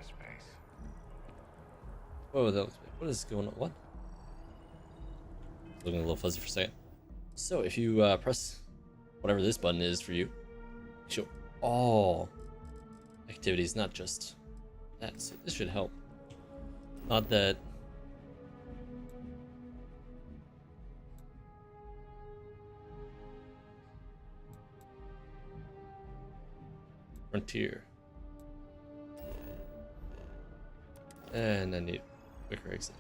space. Oh, what is going on? What? Looking a little fuzzy for a second. So if you press whatever this button is for you, show all activities, not just that. So this should help. Not that. Frontier. And I need quicker exit.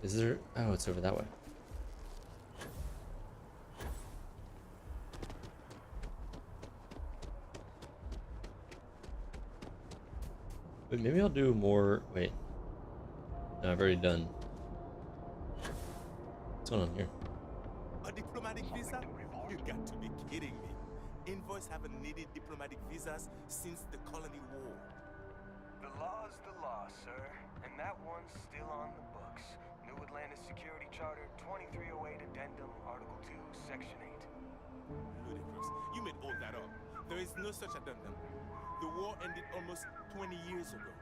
Is there? Oh, it's over that way. But maybe I'll do more. Wait. No, I've already done. What's going on here? A diplomatic visa? You got to be kidding me. Envoys haven't needed diplomatic visas since the colony war. The law's the law, sir, and that one's still on the books. New Atlantis Security Charter 2308 Addendum, Article 2, Section 8. Ludicrous. You made all that up. There is no such addendum. The war ended almost 20 years ago.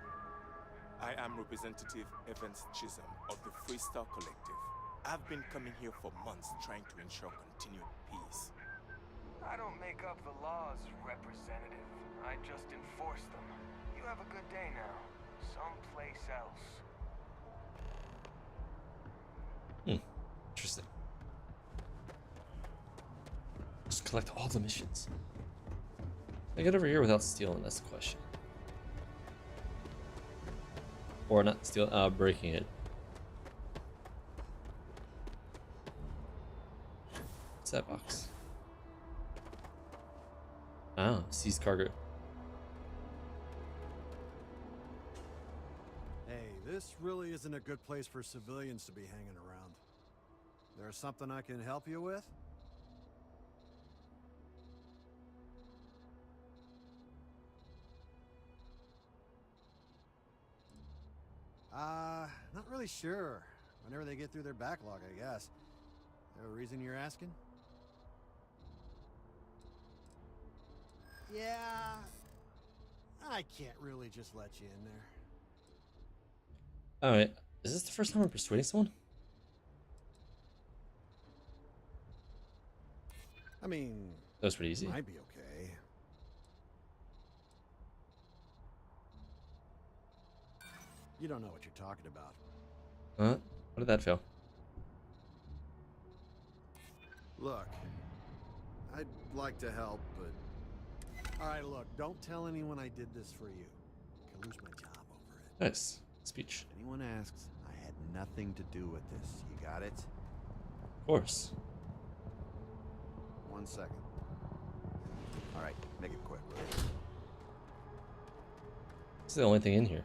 I am Representative Evans Chisholm of the Freestar Collective. I've been coming here for months trying to ensure continued peace. I don't make up the laws, Representative. I just enforce them. You have a good day now. Someplace else. Interesting. Just collect all the missions. I get over here without stealing, that's the question. Or not stealing, breaking it. What's that box? Ah, seized cargo. Hey, this really isn't a good place for civilians to be hanging around. There's something I can help you with? Not really sure. Whenever they get through their backlog, I guess. There a reason you're asking? Yeah, I can't really just let you in there. Alright, is this the first time I'm persuading someone? I mean, That was pretty easy. might be okay. You don't know what you're talking about. Huh? How did that fail? Look, I'd like to help, but... Alright, look, don't tell anyone I did this for you. I could lose my job over it. Nice. Speech. If anyone asks, I had nothing to do with this. You got it? Of course. 1 second. Alright, make it quick, will you? This is the only thing in here.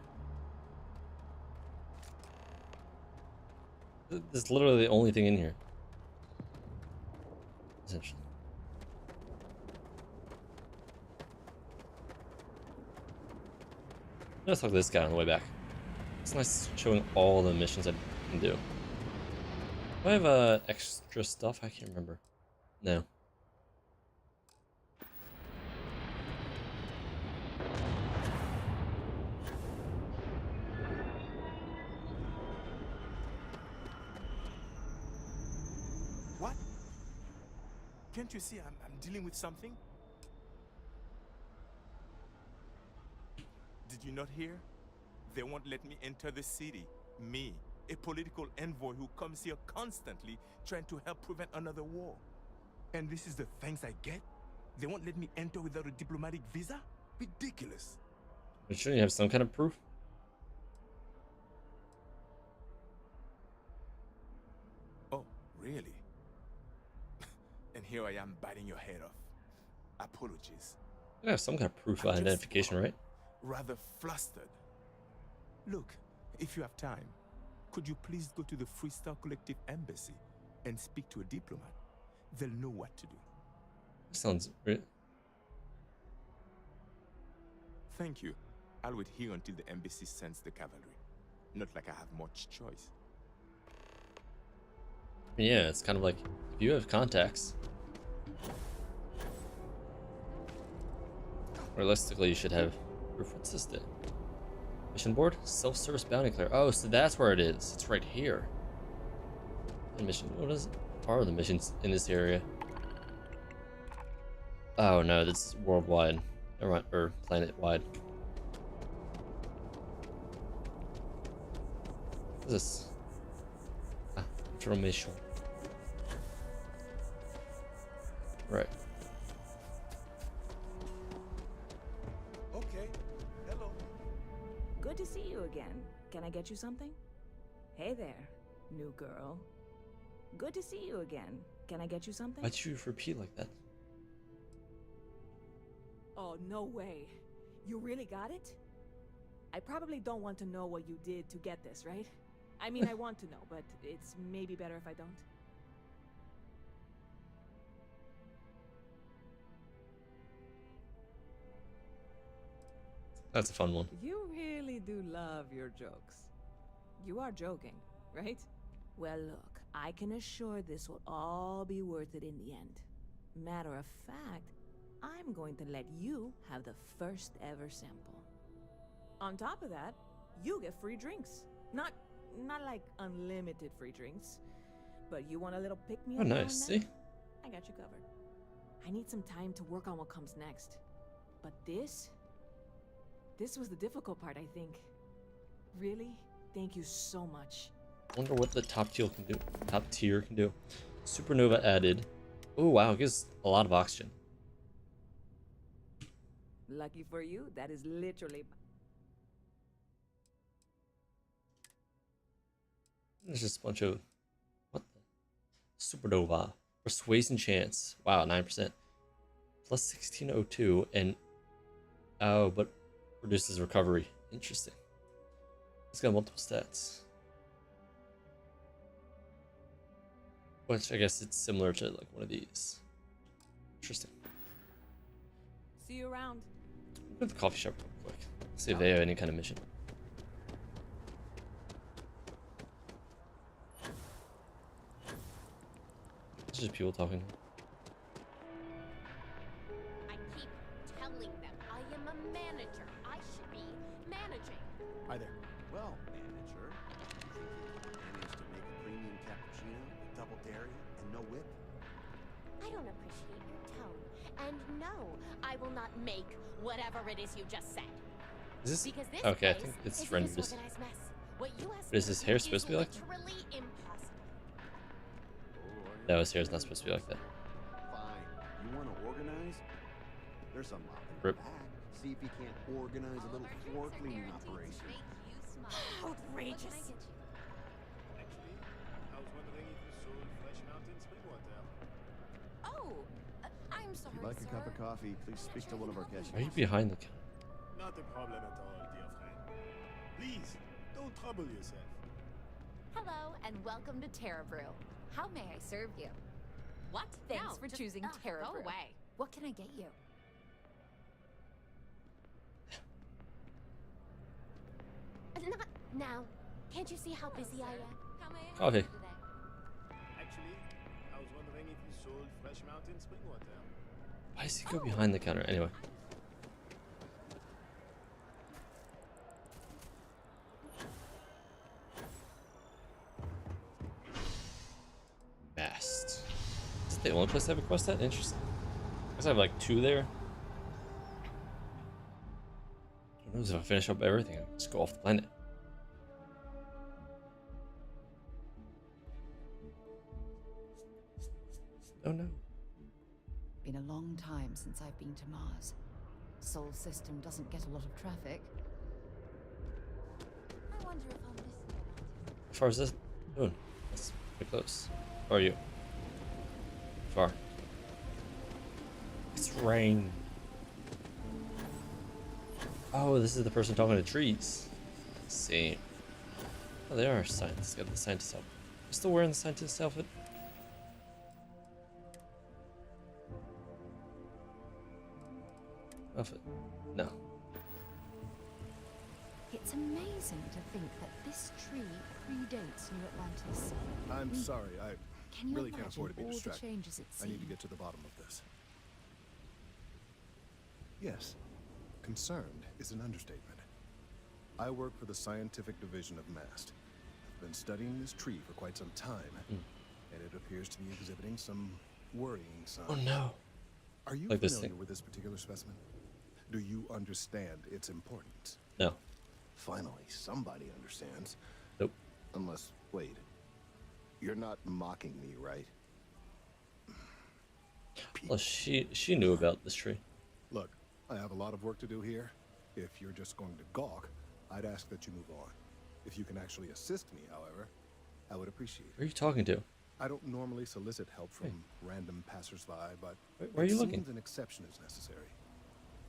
This is literally the only thing in here. Essentially. Let's talk to this guy on the way back. It's nice showing all the missions I can do. Do I have extra stuff? I can't remember. No. What? Can't you see I'm dealing with something? Did you not hear? They won't let me enter the city. Me, a political envoy who comes here constantly trying to help prevent another war. And this is the thanks I get? They won't let me enter without a diplomatic visa? Ridiculous. But shouldn't you have some kind of proof? Oh, really? And here I am biting your head off. Apologies. You have some kind of proof I'm of just identification, right? rather flustered. Look, if you have time, could you please go to the Freestar Collective Embassy and speak to a diplomat? They'll know what to do. Sounds great. Thank you. I'll wait here until the embassy sends the cavalry. Not like I have much choice. Yeah, it's kind of like if you have contacts. Realistically, you should have proof. What's this thing? Mission board? Self-service bounty clear. Oh, so that's where it is. It's right here. The mission. What is it? Are the missions in this area? Oh no, this is worldwide. Or planet-wide. What is this? Ah, information. Right. Okay. Hello. Good to see you again. Can I get you something? Hey there, new girl. Good to see you again. Can I get you something? Why'd you repeat like that? Oh, no way. You really got it? I probably don't want to know what you did to get this, right? I mean, I want to know, but it's maybe better if I don't. That's a fun one. You really do love your jokes. You are joking, right? Well, look, I can assure this will all be worth it in the end. Matter of fact, I'm going to let you have the first ever sample. On top of that, you get free drinks. Not like unlimited free drinks, but you want a little pick-me-up? Oh, nice. See? I got you covered. I need some time to work on what comes next. But this was the difficult part, I think. Really? Thank you so much. I wonder what the top tier can do. Top tier can do. Supernova added. Oh wow, it gives a lot of oxygen. Lucky for you, that is literally... There's just a bunch of... What the? Supernova. Persuasion chance. Wow, 9%. Plus 1602 and... Oh, but reduces recovery. Interesting. It's got multiple stats. Which I guess it's similar to like one of these. Interesting. See you around. Go to the coffee shop real quick. See if they have any kind of mission. It's just people talking. I keep telling them I am a manager. I should be managing. Hi there. Well, manager, managed to make a premium cappuccino, double dairy, and no whip. I don't appreciate your tone. And no, I will not make whatever it is you just said. Is this Because this okay? I place think it's is a rendered. disorganized mess. What you asked But is me his to hair do supposed to be is like that? literally impossible. No, his hair's not supposed to be like that. Fine. You want to organize? There's some up in Rip. the back. See if you can't organize a little floor cleaning operation. Outrageous. Actually, I was wondering if you sold Fresh Mountain spring water. Oh, I'm sorry, If you'd like a cup of coffee, please speak to one of our Why are you cashiers. behind the counter? Not a problem at all, dear friend. Please, don't trouble yourself. Hello, and welcome to Terra Brew. How may I serve you? What? Thanks No, for just, choosing Terra go Brew. away. What can I get you? Not now. Can't you see how busy I am? How may I help Coffee. you today? Actually, I was wondering if you sold Fresh Mountain spring water. Why does he go behind the counter? Anyway. Mast. Is it the only place I have a quest at? Interesting. I guess I have like 2 there. Who knows if I finish up everything? I'll just go off the planet. Oh no. Been a long time since I've been to Mars. Sol system doesn't get a lot of traffic. I wonder if I'm missing anything. How far is this? Moon. That's pretty close. How are you? Far. It's rain. Oh, this is the person talking to trees. Let's see. Oh, they are scientists. Got the scientist outfit. You still wearing the scientist outfit? Outfit. No. It's amazing to think that this tree predates New Atlantis. I'm sorry, I Can you really can't imagine afford to be all the distracted. changes it's I need to seen? get to the bottom of this. Yes, concerned is an understatement. I work for the scientific division of MAST. I've been studying this tree for quite some time, and it appears to be exhibiting some worrying signs. Oh no. Are you Like this familiar thing. with this particular specimen? Do you understand its importance? No. Finally, somebody understands. Nope. Unless, wait. You're not mocking me, right? Well, she knew about this tree. Look, I have a lot of work to do here. If you're just going to gawk, I'd ask that you move on. If you can actually assist me, however, I would appreciate it. Who are you talking to? I don't normally solicit help from random passersby, but Where are you it looking? seems an exception is necessary.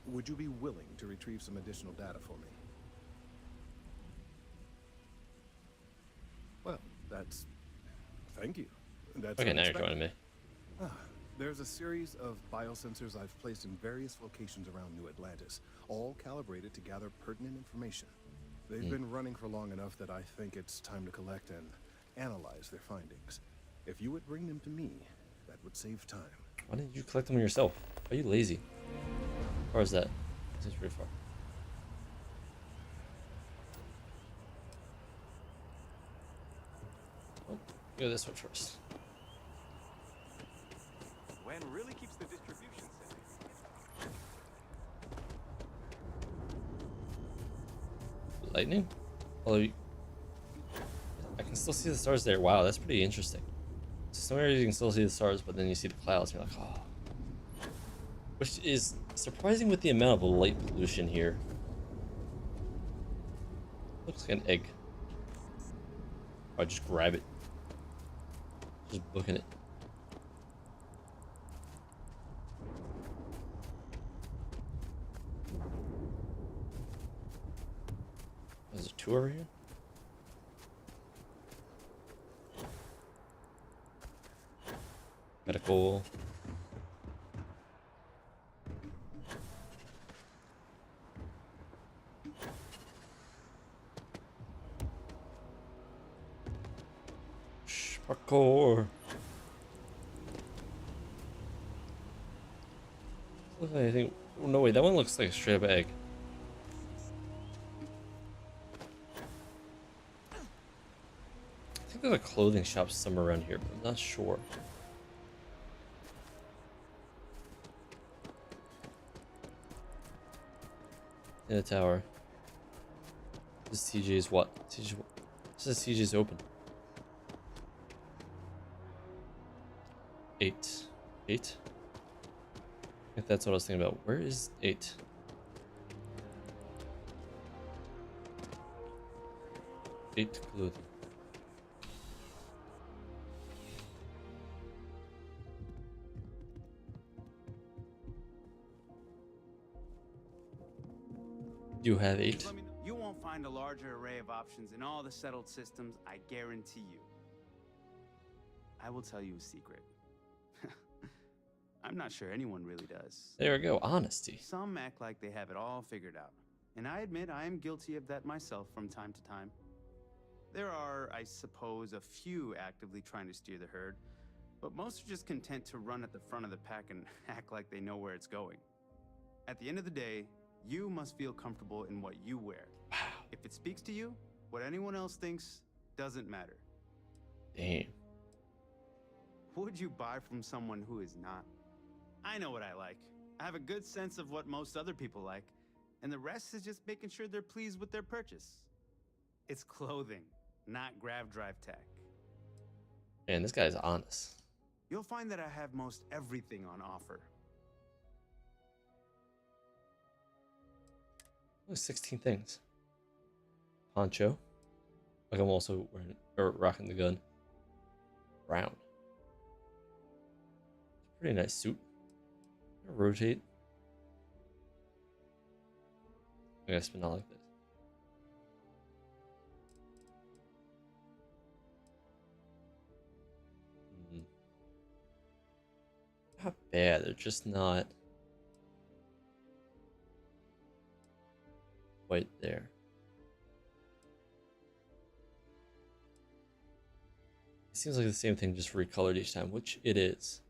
Would you be willing to retrieve some additional data for me? Well, that's... Thank you. That's Okay, now you're unexpected. joining me. There's a series of biosensors I've placed in various locations around New Atlantis, all calibrated to gather pertinent information. They've been running for long enough that I think it's time to collect and analyze their findings. If you would bring them to me, that would save time. Why didn't you collect them yourself? Are you lazy? How far is that? This is pretty far. Oh, go this way first. When really keeps the distribution safe. Lightning? Although I can still see the stars there. Wow, that's pretty interesting. So some areas you can still see the stars, but then you see the clouds and you're like, oh. Which is surprising with the amount of light pollution here. Looks like an egg. Or just grab it. Just booking it. Is there two over here? Medical. Shh, parkour. Look like anything. Oh, no, wait, that one looks like a straight up egg. I think there's a clothing shop somewhere around here, but I'm not sure. In the tower. This TJ's what? TJ, what? This says TJ's open. 8. 8? I think that's what I was thinking about. Where is 8? Eight clothing. You have 8. Let me know. You won't find a larger array of options in all the settled systems, I guarantee you. I will tell you a secret. I'm not sure anyone really does. There we go, honesty. Some act like they have it all figured out. And I admit I am guilty of that myself from time to time. There are, I suppose, a few actively trying to steer the herd, but most are just content to run at the front of the pack and act like they know where it's going. At the end of the day, you must feel comfortable in what you wear. Wow. If it speaks to you, what anyone else thinks doesn't matter. Damn. Would you buy from someone who is not? I know what I like. I have a good sense of what most other people like, and the rest is just making sure they're pleased with their purchase. It's clothing, not grav drive tech. Man, this guy's honest. You'll find that I have most everything on offer. Only 16 things. Poncho. Like I'm also wearing or rocking the gun. Brown. Pretty nice suit. Rotate. I guess, but not like this. Not bad. They're just not quite there. It seems like the same thing, just recolored each time, which it is.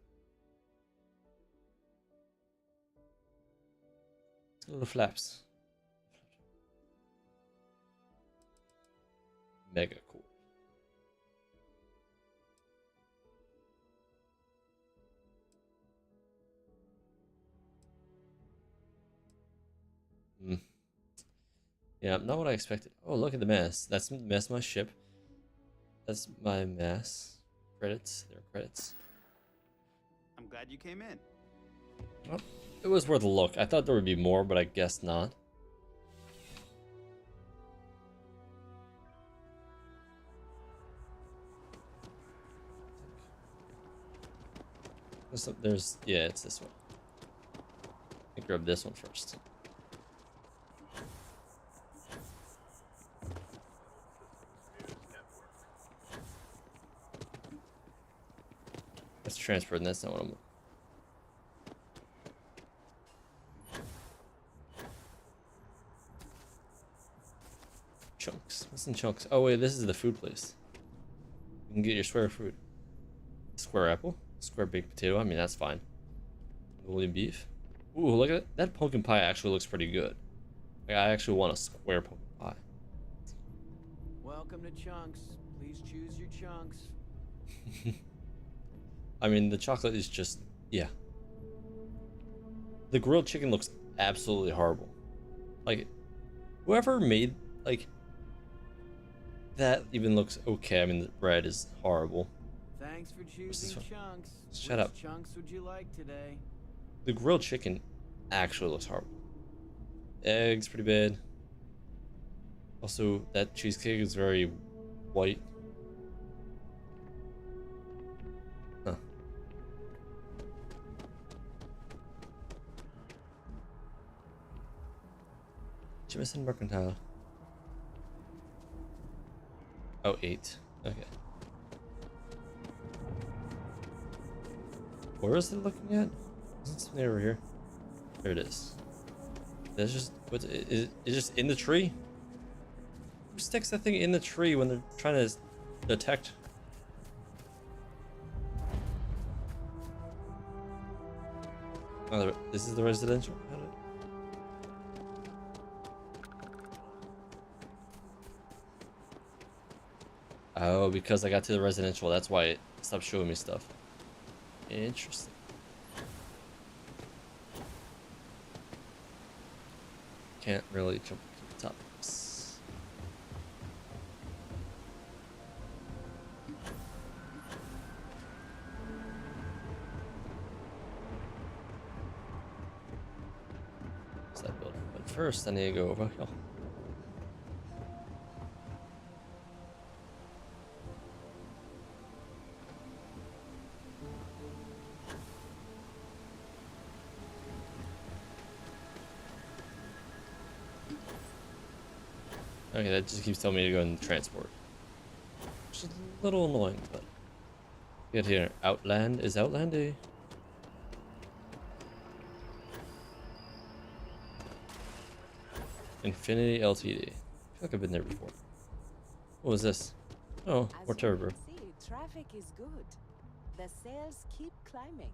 Little flaps. Mega cool. Yeah, not what I expected. Oh, look at the mass. That's the mass of my ship. That's my mass. Credits. There are credits. I'm glad you came in. Well, it was worth a look. I thought there would be more, but I guess not. There's yeah, it's this one. I grab this one first. That's transferred, and that's not what I'm. Chunks. What's in chunks? Oh wait, this is the food place. You can get your square fruit. Square apple, square baked potato. I mean, that's fine. Golden beef. Ooh, look at that pumpkin pie. Actually looks pretty good. Like, I actually want a square pumpkin pie. Welcome to Chunks. Please choose your chunks. I mean, the chocolate is just yeah. The grilled chicken looks absolutely horrible. Like, whoever made like that even looks okay. I mean, the bread is horrible. Thanks for choosing Chunks. Shut Which up. chunks would you like today? The grilled chicken actually looks horrible. Eggs pretty bad. Also, that cheesecake is very white. Huh. Jemison Mercantile. Oh, 8. Okay. Where is it looking at? Isn't something over here? There it is. That's just what's it just in the tree? Who sticks that thing in the tree when they're trying to detect? Oh, this is the residential. Oh, because I got to the residential, that's why it stopped showing me stuff. Interesting. Can't really jump to the top. What's that building? But first, I need to go over here. Okay, that just keeps telling me to go in transport. Which is a little annoying, but... Get here. Outland? Is Outland a... Infinity LTD. I feel like I've been there before. What was this? Oh, more turbo. See, traffic is good. The sales keep climbing.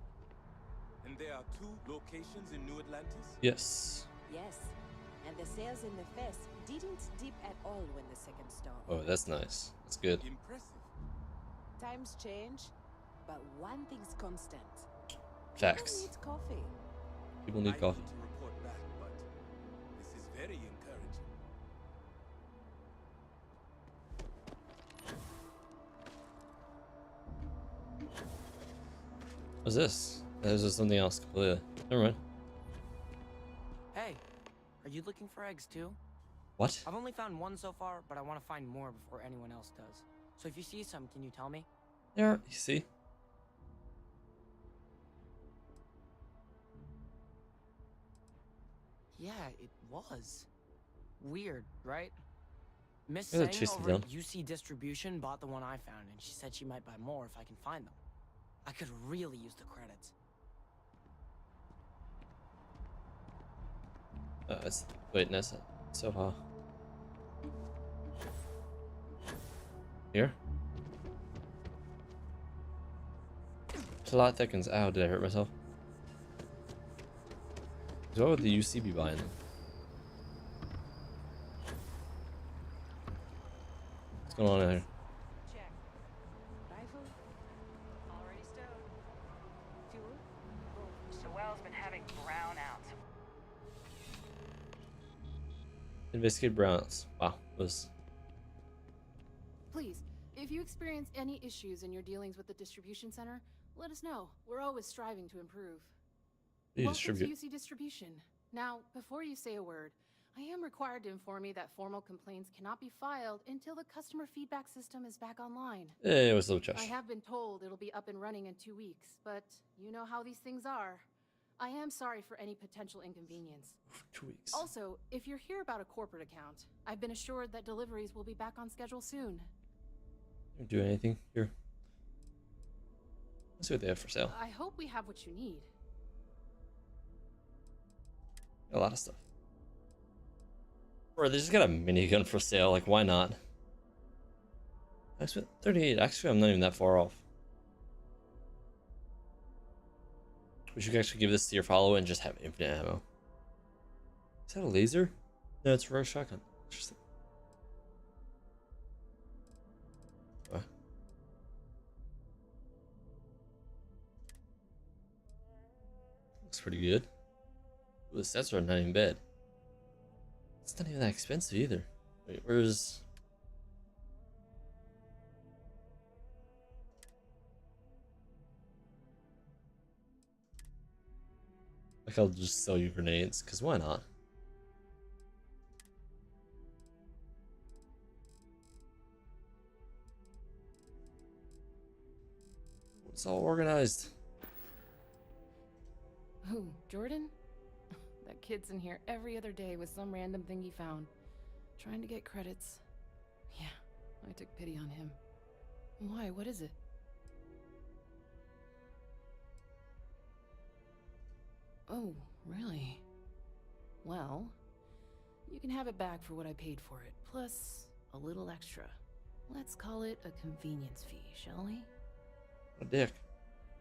And there are 2 locations in New Atlantis? Yes. Yes, and the sales in the fest didn't dip at all when the second store Oh, that's nice. That's good. Impressive. Times change, but one thing's constant. Facts. People need coffee. People need coffee. To report back, but this is very encouraging. What's this? This is something else completely. Never mind. Hey, are you looking for eggs too? What? I've only found one so far, but I want to find more before anyone else does. So if you see some, can you tell me? There, you see? Yeah, it was. Weird, right? Miss Yeah, Sang chase them over down. at UC Distribution bought the one I found, and she said she might buy more if I can find them. I could really use the credits. Wait, Nessa. So far. Here? Plot thickens. Ow, did I hurt myself? So what would the UC be buying them? going on in here? Check. Rifle? Already stowed. Fuel? Boom. The well's been having brownouts. Investigate brownouts. Wow, those. Please, if you experience any issues in your dealings with the distribution center, let us know. We're always striving to improve. You Welcome distribute. to UC Distribution. Now, before you say a word, I am required to inform you that formal complaints cannot be filed until the customer feedback system is back online. Hey, what's up, Josh? I have been told it'll be up and running in 2 weeks, but you know how these things are. I am sorry for any potential inconvenience. 2 weeks. Also, if you're here about a corporate account, I've been assured that deliveries will be back on schedule soon. Don't do anything here. Let's see what they have for sale. I hope we have what you need. A lot of stuff. Or they just got a minigun for sale. Like, why not? I spent 38. Actually, I'm not even that far off. We should actually give this to your follower and just have infinite ammo. Is that a laser? No, it's a rare shotgun. Interesting. What? Looks pretty good. Ooh, the sets are not even bad. It's not even that expensive either. Wait, where's... Like, I'll just sell you grenades, because why not? It's all organized. Who, Jordan? That kid's in here every other day with some random thing he found. Trying to get credits. Yeah, I took pity on him. Why? What is it? Oh, really? Well, you can have it back for what I paid for it, plus a little extra. Let's call it a convenience fee, shall we? A dick.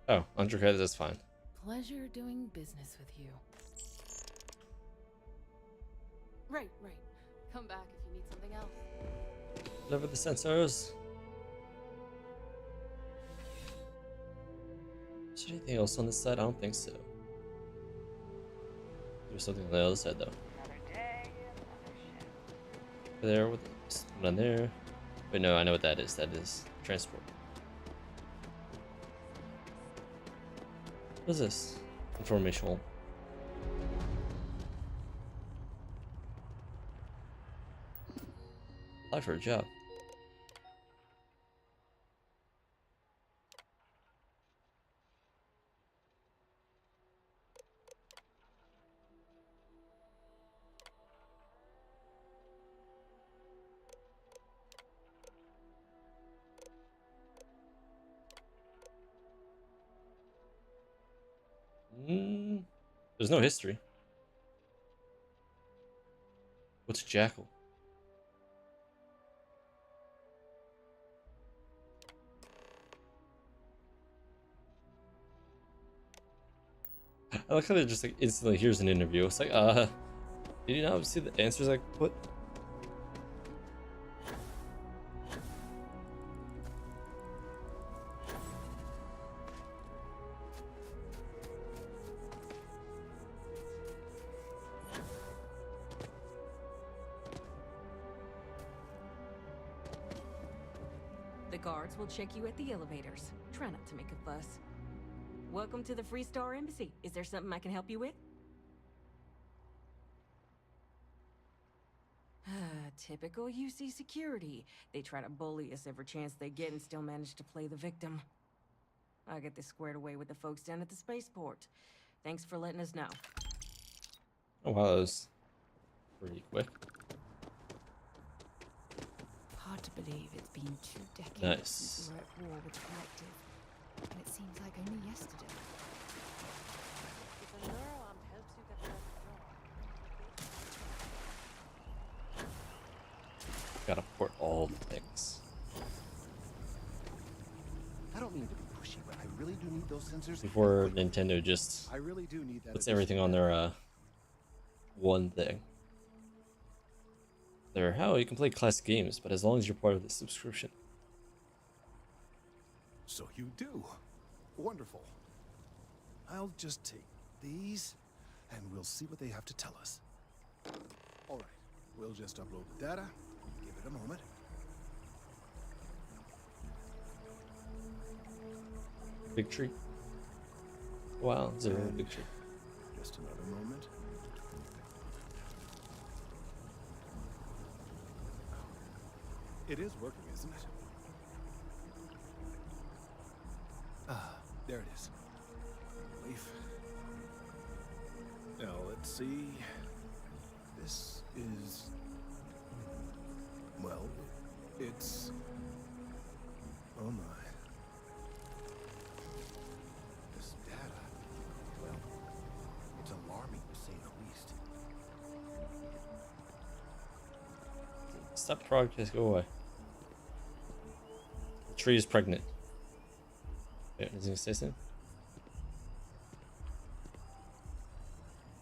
Oh, 100 credits, that's fine. Pleasure doing business with you. Right. Come back if you need something else. Whatever the sensors. Is there anything else on this side? I don't think so. There's something on the other side though. There, with one there. Wait, no, I know what that is. That is transport. What is this? Informational. Apply for a job. There's no history. What's Jackal? I like how they just like instantly here's an interview. It's like, did you not see the answers I put? The guards will check you at the elevators. Try not to make a fuss. Welcome to the Freestar Embassy. Is there something I can help you with? Typical UC security. They try to bully us every chance they get and still manage to play the victim. I'll get this squared away with the folks down at the spaceport. Thanks for letting us know. Oh wow, that was pretty quick. Hard to believe it's been 2 decades Nice. since we were at war with the Collective. And it seems like only yesterday. If a neuron helps you get rid of Gotta port all the things. I don't mean to be pushy, but I really do need those sensors. Before Nintendo just I really do need that. puts everything on their one thing. there how you can play classic games, but as long as you're part of the subscription. So you do. Wonderful. I'll just take these, and we'll see what they have to tell us. All right, we'll just upload the data. Give it a moment. Big tree. Wow, it's a really big tree. Just another moment. It is working, isn't it? Ah, there it is. Relief. Now, let's see. This is... well, it's... oh my. This data, well, it's alarming to say the least. Stop progress, go away. The tree is pregnant. Yeah, is he gonna say something?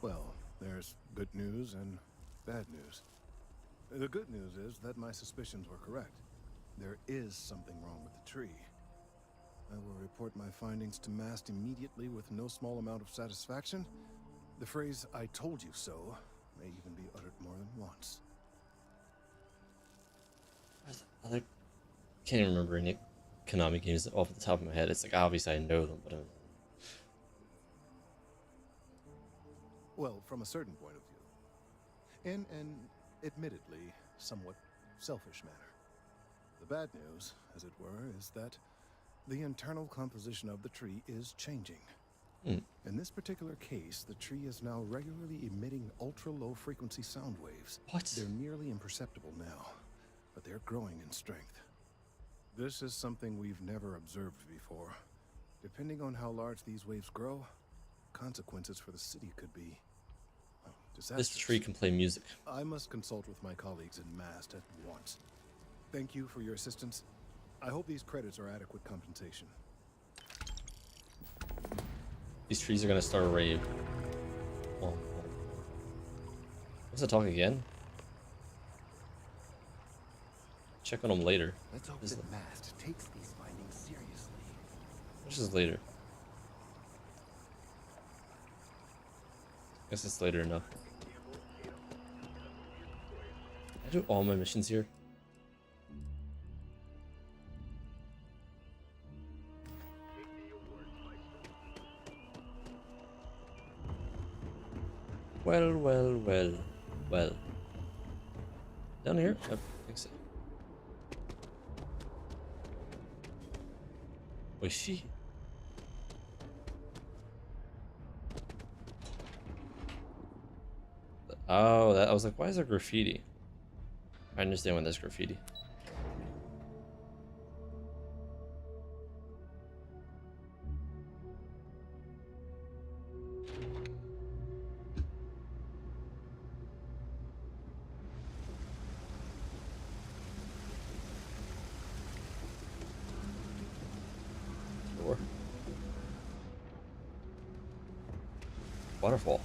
Well, there's good news and bad news. The good news is that my suspicions were correct. There is something wrong with the tree. I will report my findings to MAST immediately with no small amount of satisfaction. The phrase, "I told you so," may even be uttered more than once. I can't even remember any Konami games off the top of my head. It's like, obviously I know them, but Well, from a certain point of view. In an admittedly somewhat selfish manner. The bad news, as it were, is that the internal composition of the tree is changing. In this particular case, the tree is now regularly emitting ultra-low frequency sound waves. What? They're nearly imperceptible now, but they're growing in strength. This is something we've never observed before. Depending on how large these waves grow, consequences for the city could be, well, disastrous. this tree can play music. I must consult with my colleagues in MAST at once. Thank you for your assistance. I hope these credits are adequate compensation. These trees are gonna start a rave. Oh. What's it talking again? Check on them later. Let's hope that MAST takes these findings seriously. Which is later. Guess it's later enough. I do all my missions here. Well. Down here? I think so. Oishi. Oh, I was like, why is there graffiti? I understand when there's graffiti. Waterfall.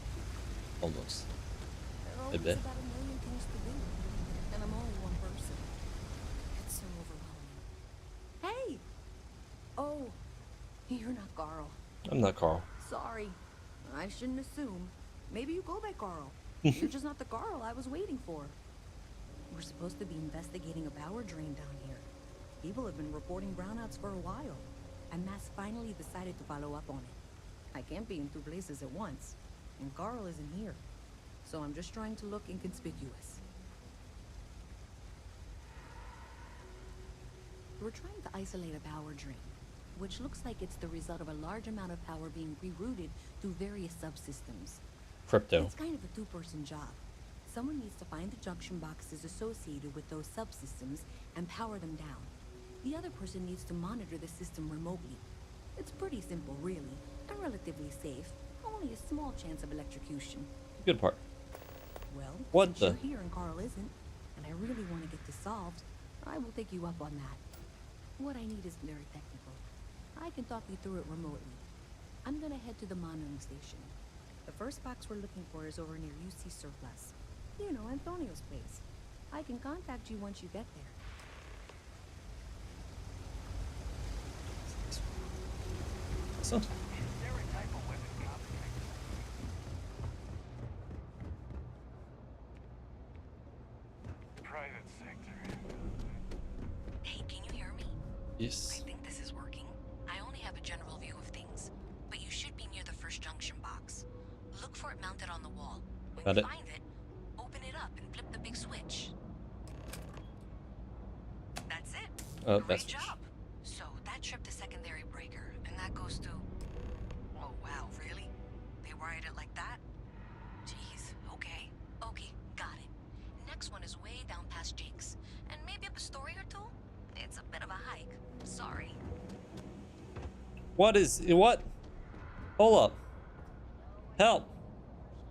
Almost. There are always about a million things to do, and I'm only one person. It's so overwhelming. Hey! Oh, you're not Carl. I'm not Carl. Sorry. I shouldn't assume. Maybe you go by Carl. You're just not the Carl I was waiting for. We're supposed to be investigating a power drain down here. People have been reporting brownouts for a while, and MAST finally decided to follow up on it. I can't be in two places at once, and Carl isn't here. So I'm just trying to look inconspicuous. We're trying to isolate a power drain, which looks like it's the result of a large amount of power being rerouted through various subsystems. Crypto. It's kind of a two-person job. Someone needs to find the junction boxes associated with those subsystems and power them down. The other person needs to monitor the system remotely. It's pretty simple, really, and relatively safe. Only a small chance of electrocution. Good part. Well, what since the? you're here and Carl isn't, and I really want to get this solved, I will take you up on that. What I need isn't very technical. I can talk you through it remotely. I'm gonna head to the monitoring station. The first box we're looking for is over near UC Surplus. You know, Antonio's place. I can contact you once you get there. So. Private sector. Hey, can you hear me? Yes. I think this is working. I only have a general view of things, but you should be near the first junction box. Look for it mounted on the wall. When Got you it. find it, open it up and flip the big switch. That's it. Oh, Great that's job. So that tripped the secondary breaker, and that goes to... Oh, wow, really? They wired it like that? Jeez, okay. Okay, got it. Next one is way down past Jake's, and maybe up a story or two? It's a bit of a hike. Sorry. What? Hold up. Help.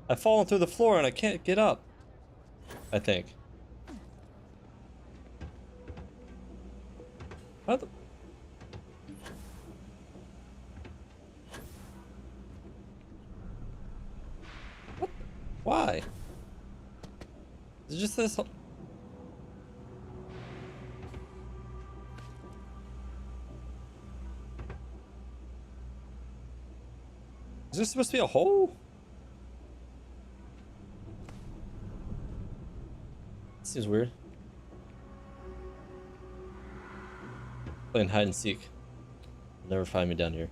I've fallen through the floor and I can't get up. I think. How the... What? Why? Is it just this... Is there supposed to be a hole? Seems weird. Playing hide and seek. You'll never find me down here.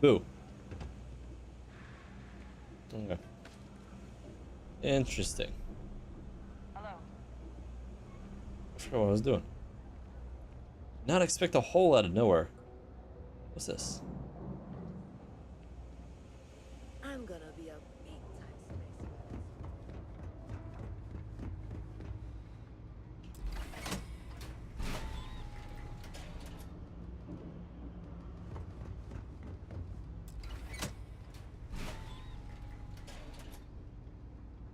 Boo. Okay. Interesting. Hello. I forgot what I was doing. Not expect a hole out of nowhere. What's this? I'm gonna be a big time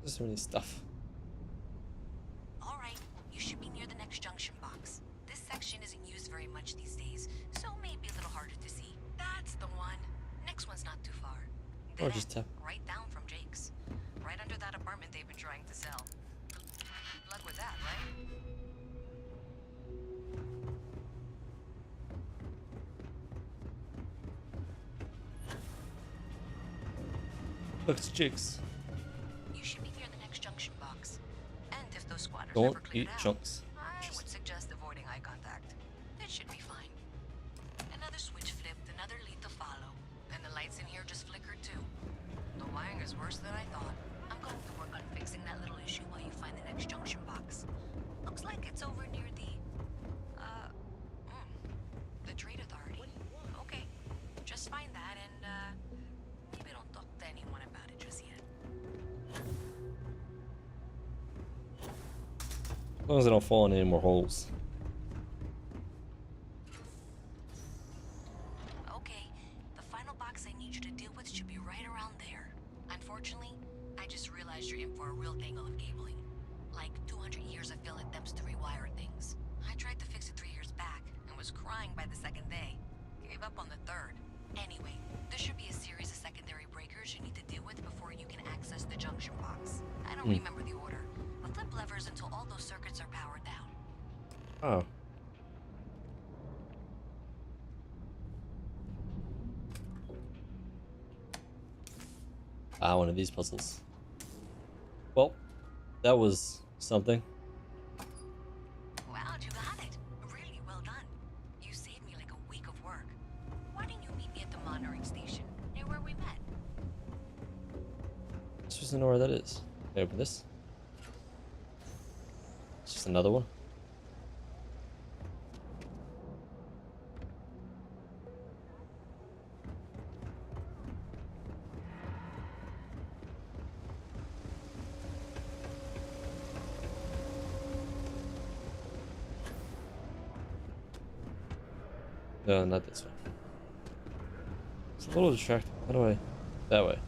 There's so many stuff. All right, you should be near the next junction box. This section isn't used very much these days, so maybe a little harder to see. That's the one. Next one's not too far. Or Dead just end, tap. right down from Jake's. Right under that apartment they've been trying to sell. Luck with that, right? Looks chicks. You should be near the next junction box. And if those squatters Don't ever cleared eat out, chunks. I would suggest avoiding eye contact. It should be fine. Another switch flipped, another lead to follow. And the lights in here just flickered too. The wiring is worse than I thought. I'm going to work on fixing that little issue while you find the next junction box. Looks like it's over near the Trade Authority. Okay, just find that and, maybe don't talk to anyone about it just yet. As long as I don't fall in any more holes. Okay, the final box I need you to deal with should be right around there. Unfortunately, I just realized you're in for a real tangle of cabling. Like 200 years of fill attempts to rewire things. I tried to fix it 3 years back and was crying by the second day. Gave up on the third. Anyway, there should be a series of secondary breakers you need to deal with before you can access the junction box. I don't remember the order, but flip levers until all those circuits are powered down. Oh. Ah, one of these puzzles. Well, that was something. Wow, you got it. Really well done. You saved me like a week of work. Why didn't you meet me at the monitoring station, near where we met? Just doesn't know where that is. Can I open this? It's just another one. No, not this one. It's a little distracting. How do I... That way.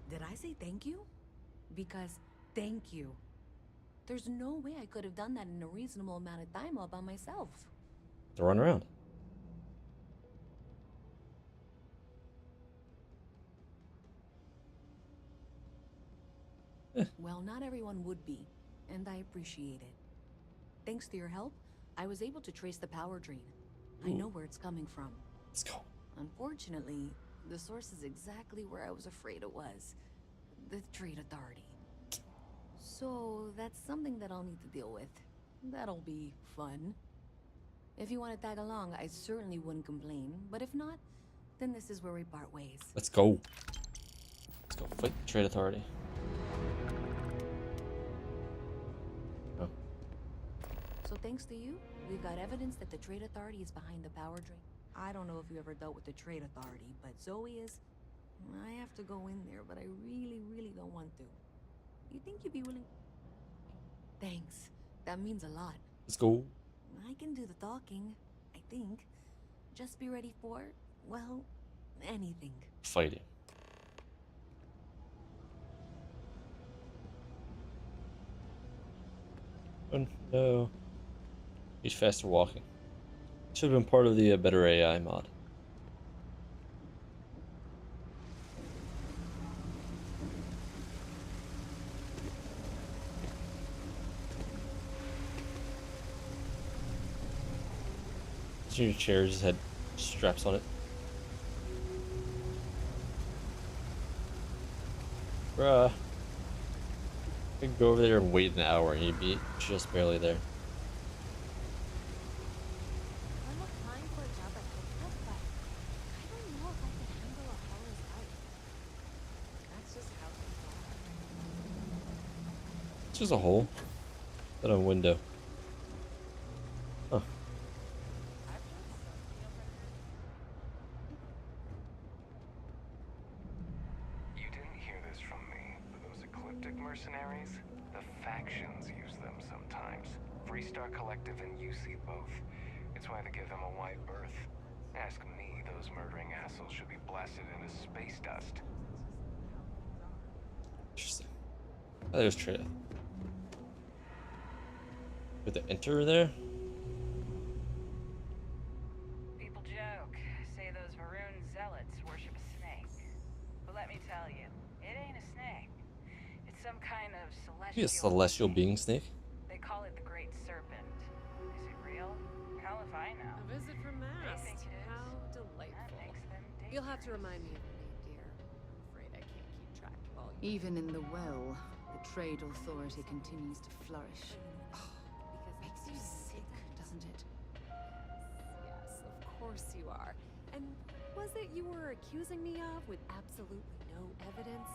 Did I say thank you? Because thank you. There's no way I could have done that in a reasonable amount of time all by myself. To run around. Well, not everyone would be, and I appreciate it. Thanks to your help, I was able to trace the power drain. I know where it's coming from. Let's go. Unfortunately, the source is exactly where I was afraid it was. The Trade Authority. So, that's something that I'll need to deal with. That'll be fun. If you want to tag along, I certainly wouldn't complain. But if not, then this is where we part ways. Let's go. Let's go fight the Trade Authority. Oh. So thanks to you, we've got evidence that the Trade Authority is behind the power drain. I don't know if you ever dealt with the Trade Authority, but Zoe is. I have to go in there, but I really, really don't want to. You think you'd be willing? Thanks. That means a lot. Let's go. I can do the talking, I think. Just be ready for, well, anything. Fighting. Oh no. He's faster walking. Should have been part of the better AI mod. Your chair just had straps on it. Bruh. I could go over there and wait an hour and you'd be just barely there. It's just a hole. Not a window. Huh. You didn't hear this from me, but those ecliptic mercenaries, the factions use them sometimes. Freestar Collective and UC both. It's why they give them a wide berth. Ask me, those murdering assholes should be blasted into space dust. Interesting. Oh, there's Trade. With the enter there? People joke, say those Varun zealots worship a snake. But let me tell you, it ain't a snake. It's some kind of celestial... Be a celestial being snake? They call it the Great Serpent. Is it real? Hell if I know. A visit from Mast. They think it is. How delightful. That makes them dangerous. You'll have to remind me of your name, dear. I'm afraid I can't keep track of all your... Even in the well, the Trade Authority continues to flourish. Makes you sick, doesn't it? Yes, of course you are. And was it you were accusing me of with absolutely no evidence?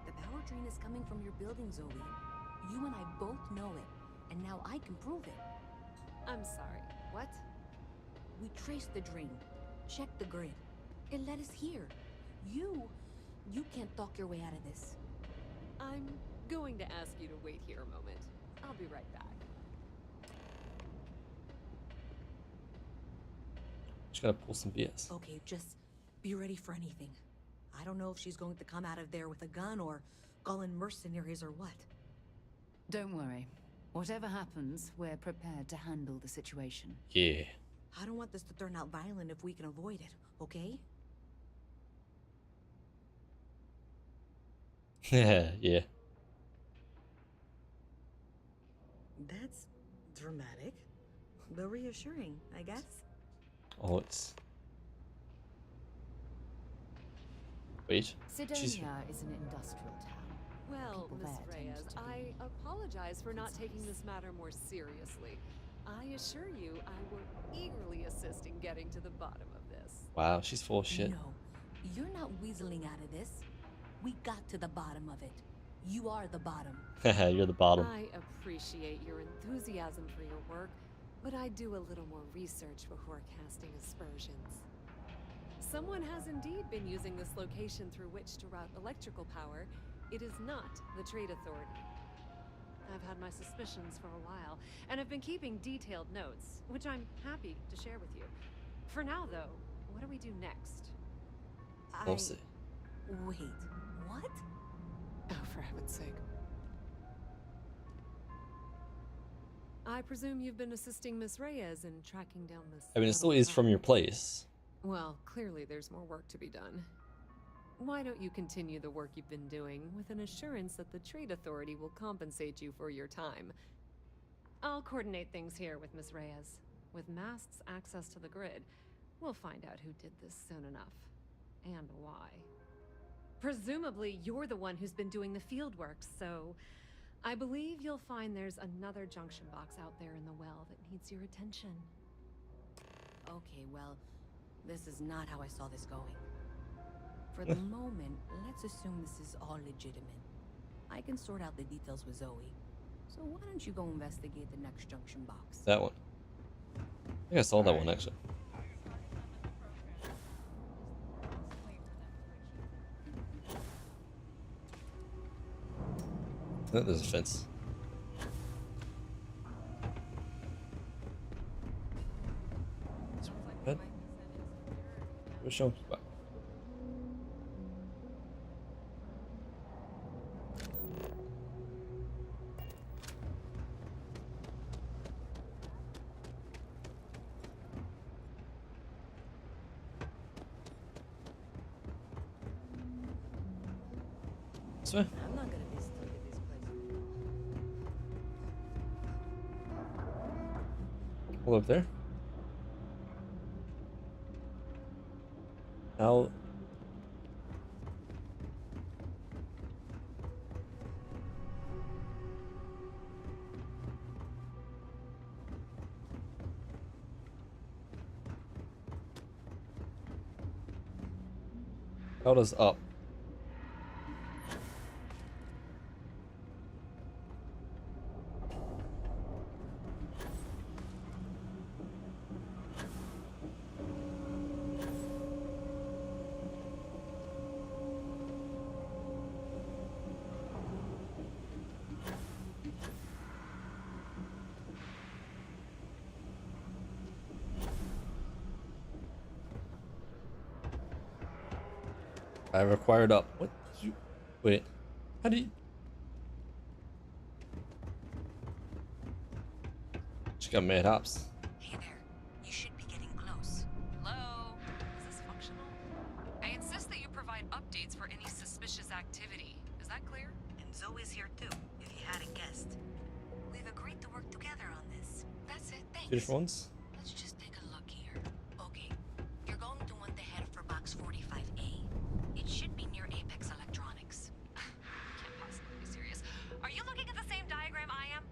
The power drain is coming from your building, Zoe. You and I both know it, and now I can prove it. I'm sorry, what? We traced the drain, checked the grid. It led us here. You can't talk your way out of this. I'm going to ask you to wait here a moment. I'll be right back. Just gotta pull some BS. Okay, just be ready for anything. I don't know if she's going to come out of there with a gun or call in mercenaries or what. Don't worry. Whatever happens, we're prepared to handle the situation. Yeah. I don't want this to turn out violent if we can avoid it, okay? Yeah. That's dramatic, but reassuring, I guess. Oh, it's... Wait. Sidonia is an industrial town. Well, People Miss there tend Reyes, to be I apologize for not taking this matter more seriously. I assure you, I will eagerly assist in getting to the bottom of this. Wow, she's full of shit. No, you're not weaseling out of this. We got to the bottom of it. You are the bottom. You're the bottom. I appreciate your enthusiasm for your work, but I do a little more research before casting aspersions. Someone has indeed been using this location through which to route electrical power. It is not the Trade Authority. I've had my suspicions for a while, and have been keeping detailed notes, which I'm happy to share with you. For now, though, what do we do next? We'll see. Wait, what? Oh, for heaven's sake. I presume you've been assisting Miss Reyes in tracking down this... I mean, it still is from your place. Well, clearly there's more work to be done. Why don't you continue the work you've been doing with an assurance that the Trade Authority will compensate you for your time? I'll coordinate things here with Miss Reyes. With Mast's access to the grid, we'll find out who did this soon enough. And why. Presumably, you're the one who's been doing the field work, so I believe you'll find there's another junction box out there in the well that needs your attention. Okay, well, this is not how I saw this going. For the moment, let's assume this is all legitimate. I can sort out the details with Zoe. So why don't you go investigate the next junction box? That one. I think I saw that one actually. Oh, there's a fence. What? Which one? This way? I'm not gonna be stuck at this place. Hold up there. How? How does up? I required up. What did you... Wait. How do you... She got mad hops. Hey there. You should be getting close. Hello? Is this functional? I insist that you provide updates for any suspicious activity. Is that clear? And Zoe's here too, if you hadn't guessed. We've agreed to work together on this. That's it, thanks. Two different ones? Let's just take a look here. Okay. You're going to want to head for box 45A. It should be near Apex Electronics. Can't possibly be serious. Are you looking at the same diagram I am?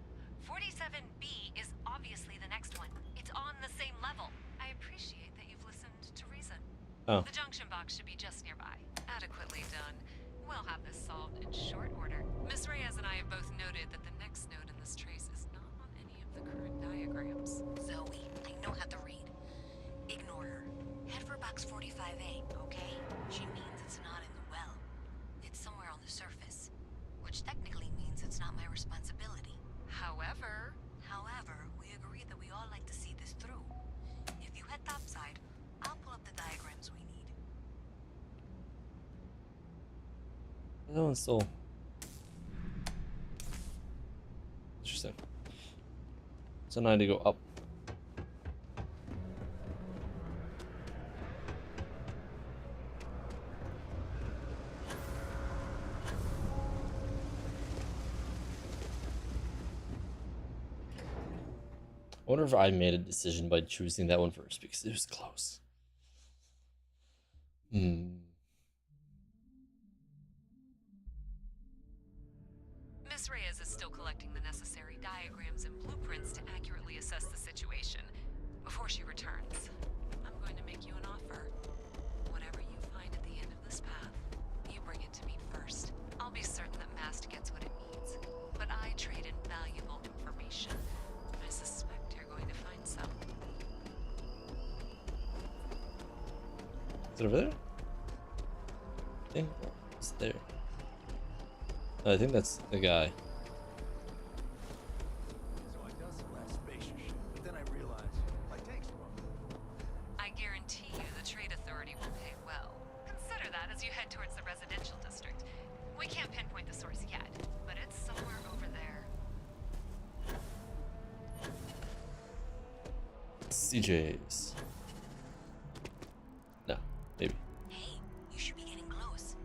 47B is obviously the next one. It's on the same level. I appreciate that you've listened to reason. Oh. The junction box should be just nearby. Adequately done. We'll have this solved in short order. Miss Reyes and I have both noted that the next node in this trace is not on any of the current diagrams. Zoe, I know how to read. Ignore her. Head for box 45A, okay? She means it's not in the well. It's somewhere on the surface. Which technically means it's not my responsibility. However, we agreed that we all like to see this through. If you head topside, I'll pull up the diagrams we need. That one's still... Interesting. So now I need to go up. I wonder if I made a decision by choosing that one first because it was close. Miss Reyes is still collecting the necessary diagrams and blueprints to accurately assess the situation. Before she returns, I'm going to make you an offer. Whatever you find at the end of this path, you bring it to me first. I'll be certain that Mast gets what it needs, but I trade in valuable information. I suspect you're going to find some. Is it over there? I think it's there. I think that's the guy. So I dust last spacious shit, but then I realized my tank's wrong. I guarantee you the Trade Authority will pay well. Consider that as you head towards the residential district. We can't pinpoint the source yet, but it's somewhere over there. CJ's. No, maybe. Hey, you should be getting close.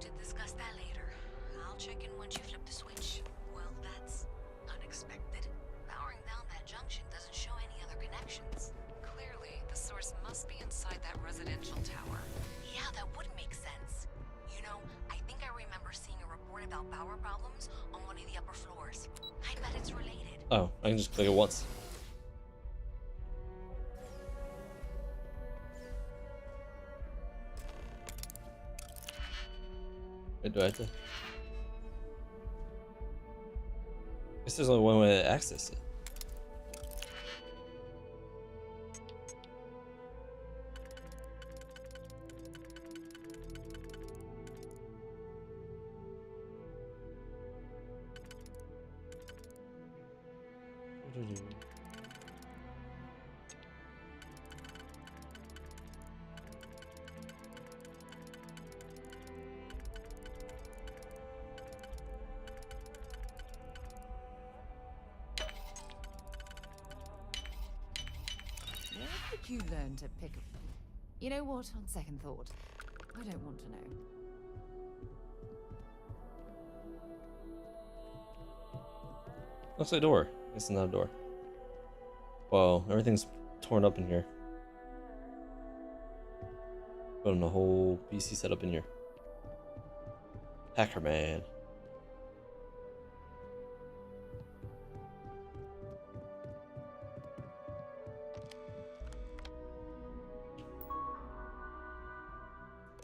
to discuss that later. I'll check in once you flip the switch. Well, that's unexpected. Powering down that junction doesn't show any other connections. Clearly, the source must be inside that residential tower. Yeah, that would make sense. You know, I think I remember seeing a report about power problems on one of the upper floors. I bet it's related. Oh, I can just click it once. Wait, do I have to? Guess there's only one way to access it. Where did you learn to pick up? You know what, on second thought, I don't want to know. Looks like a door. It's not a door. Whoa, everything's torn up in here. Putting a whole PC setup in here. Hacker man.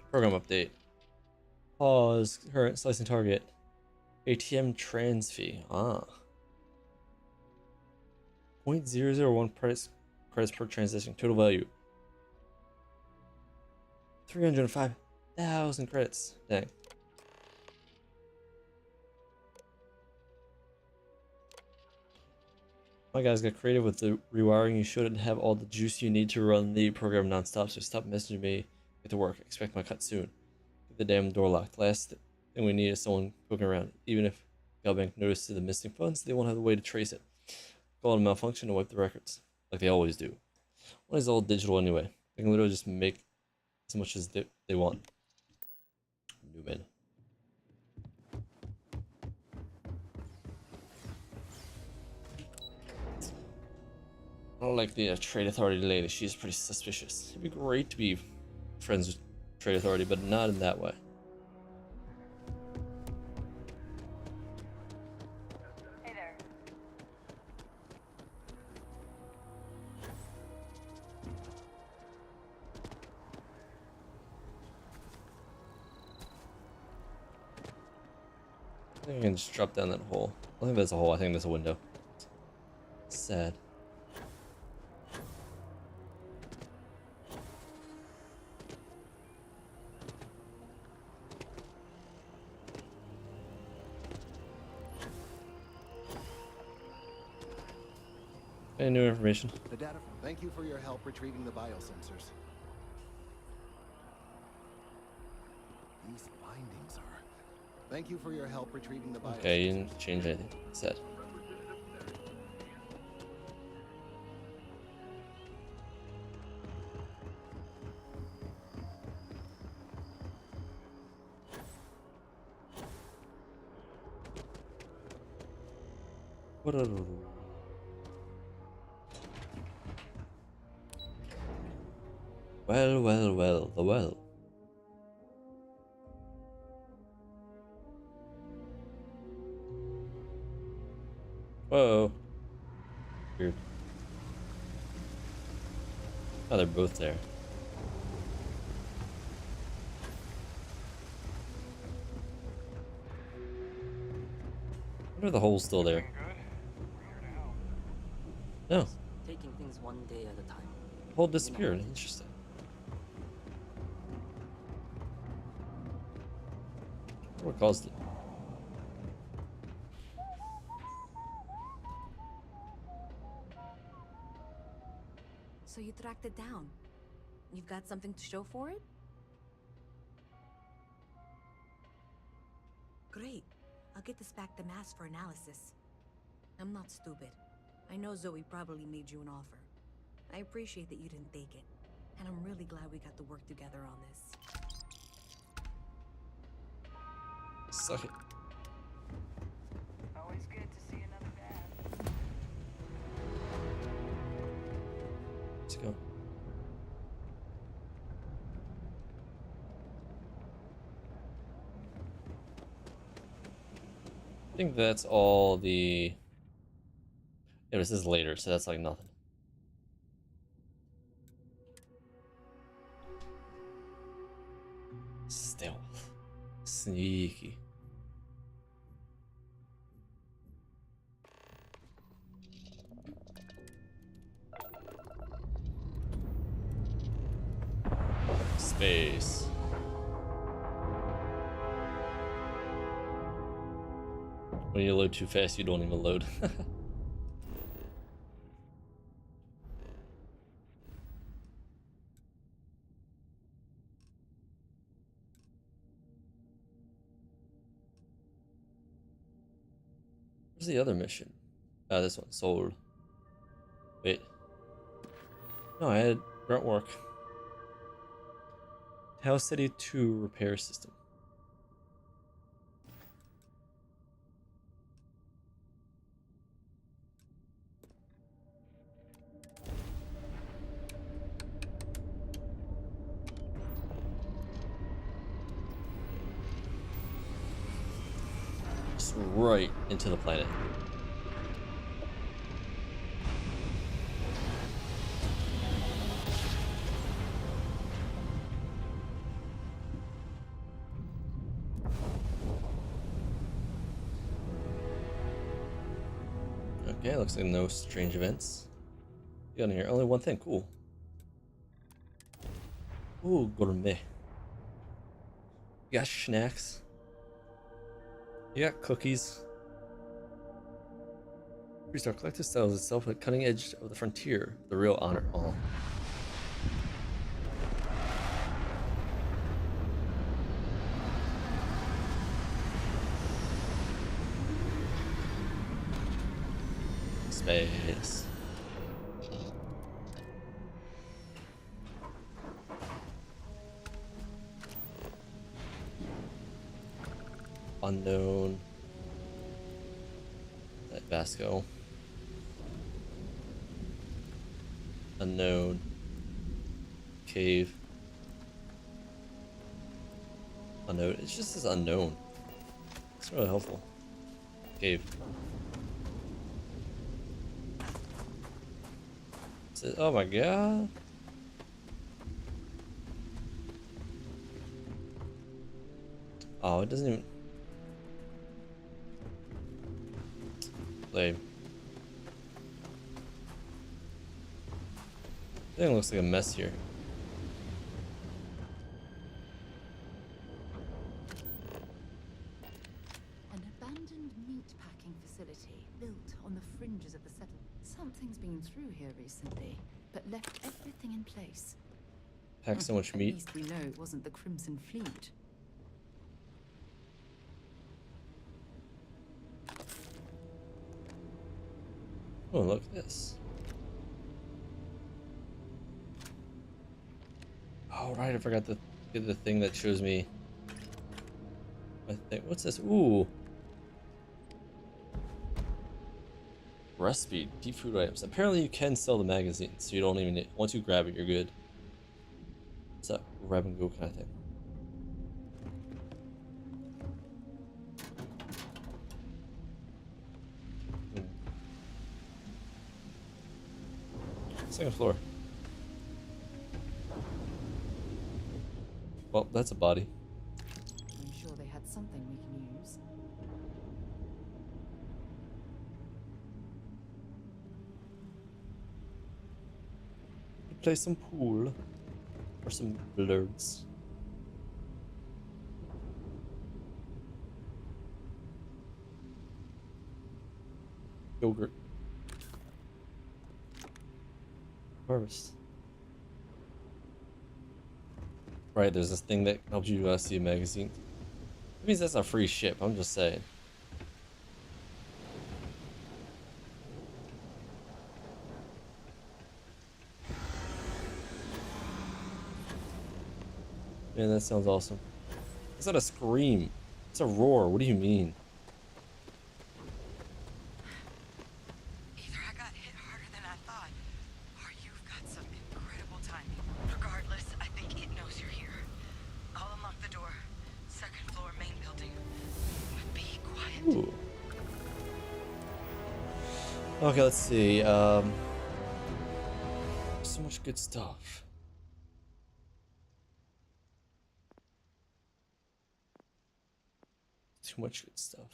Program update. Pause. Current slicing target. ATM trans fee. Ah. 0.001 credits per transaction. Total value 305,000 credits. Dang. My guys got creative with the rewiring. You shouldn't have all the juice you need to run the program non-stop, so stop messaging me. Get to work. Expect my cut soon. Get the damn door locked. Last thing we need is someone poking around. Even if Galbank notices the missing funds, they won't have a way to trace it. Call it a malfunction and wipe the records, like they always do. One is all digital anyway. They can literally just make as much as they want. Newman. I don't like the Trade Authority lady. She's pretty suspicious. It'd be great to be friends with Trade Authority, but not in that way. Hey there. I think I can just drop down that hole. I don't think that's a hole. I think that's a window. Sad. Any new information? The data. Thank you for your help retrieving the biosensors. These findings are. Thank you for your help retrieving the biosensors. Okay, you didn't change anything. Sad. Well, well, well, the well. Whoa. Weird. Oh, they're both there. I wonder if the hole's still there. No. Taking things one day at a time. The hole disappeared. Interesting. What caused it? So you tracked it down. You've got something to show for it? Great. I'll get this back to Mass for analysis. I'm not stupid. I know Zoe probably made you an offer. I appreciate that you didn't take it. And I'm really glad we got to work together on this. Suck it. Always good to see another dad. Let's go. I think that's all the... Yeah, this is later, so that's like nothing. Stealth. Sneaky. Space. When you load too fast, you don't even load. Where's the other mission? This one, sold. Wait. No, I had grunt work. Tau City 2 repair system. Just right into the planet. Okay, looks like no strange events. Get in here. Only one thing. Cool. Ooh, gourmet. You got snacks. You got cookies. Freestar Collective styles itself at the cutting edge of the frontier. The real honor. Oh. Space. Unknown. That Vasco. Unknown. Cave. Unknown. It's just as unknown. It's really helpful. Cave. Oh my god. Oh, it doesn't even... Lame. Everything looks like a mess here. An abandoned meat packing facility built on the fringes of the settlement. Something's been through here recently, but left everything in place. Pack so much meat. At least we know it wasn't the Crimson Fleet. Oh, look at this. Oh, right, I forgot to get the thing that shows me. I think, what's this? Ooh. Recipe, deep food items. Apparently you can sell the magazine, so you don't even need, once you grab it, you're good. It's a grab and go kind of thing. Second floor. Well, that's a body. I'm sure they had something we can use. Play some pool. Or some blurs. Yogurt. Harvest. Right, there's this thing that helps you see a magazine. That means that's a free ship, I'm just saying. Man, that sounds awesome. Is that a scream? It's a roar. What do you mean? Either I got hit harder than I thought, or you've got some incredible timing. Regardless, I think it knows you're here. I'll unlock the door. Second floor, main building. But be quiet. Ooh. Okay, let's see. So much good stuff. Too much good stuff.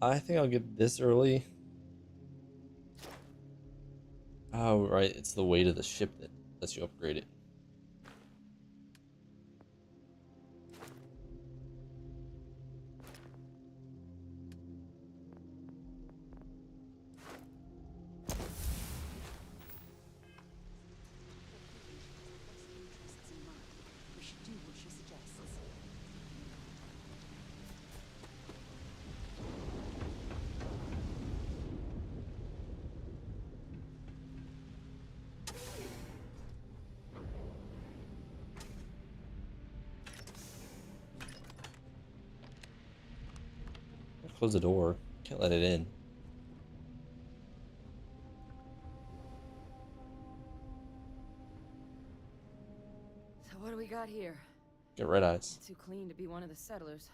I think I'll get this early. Oh, right. It's the weight of the ship that lets you upgrade it. We should do what she suggests. Close the door. Can't let it in. So what do we got here? Get red eyes. Too clean to be one of the settlers.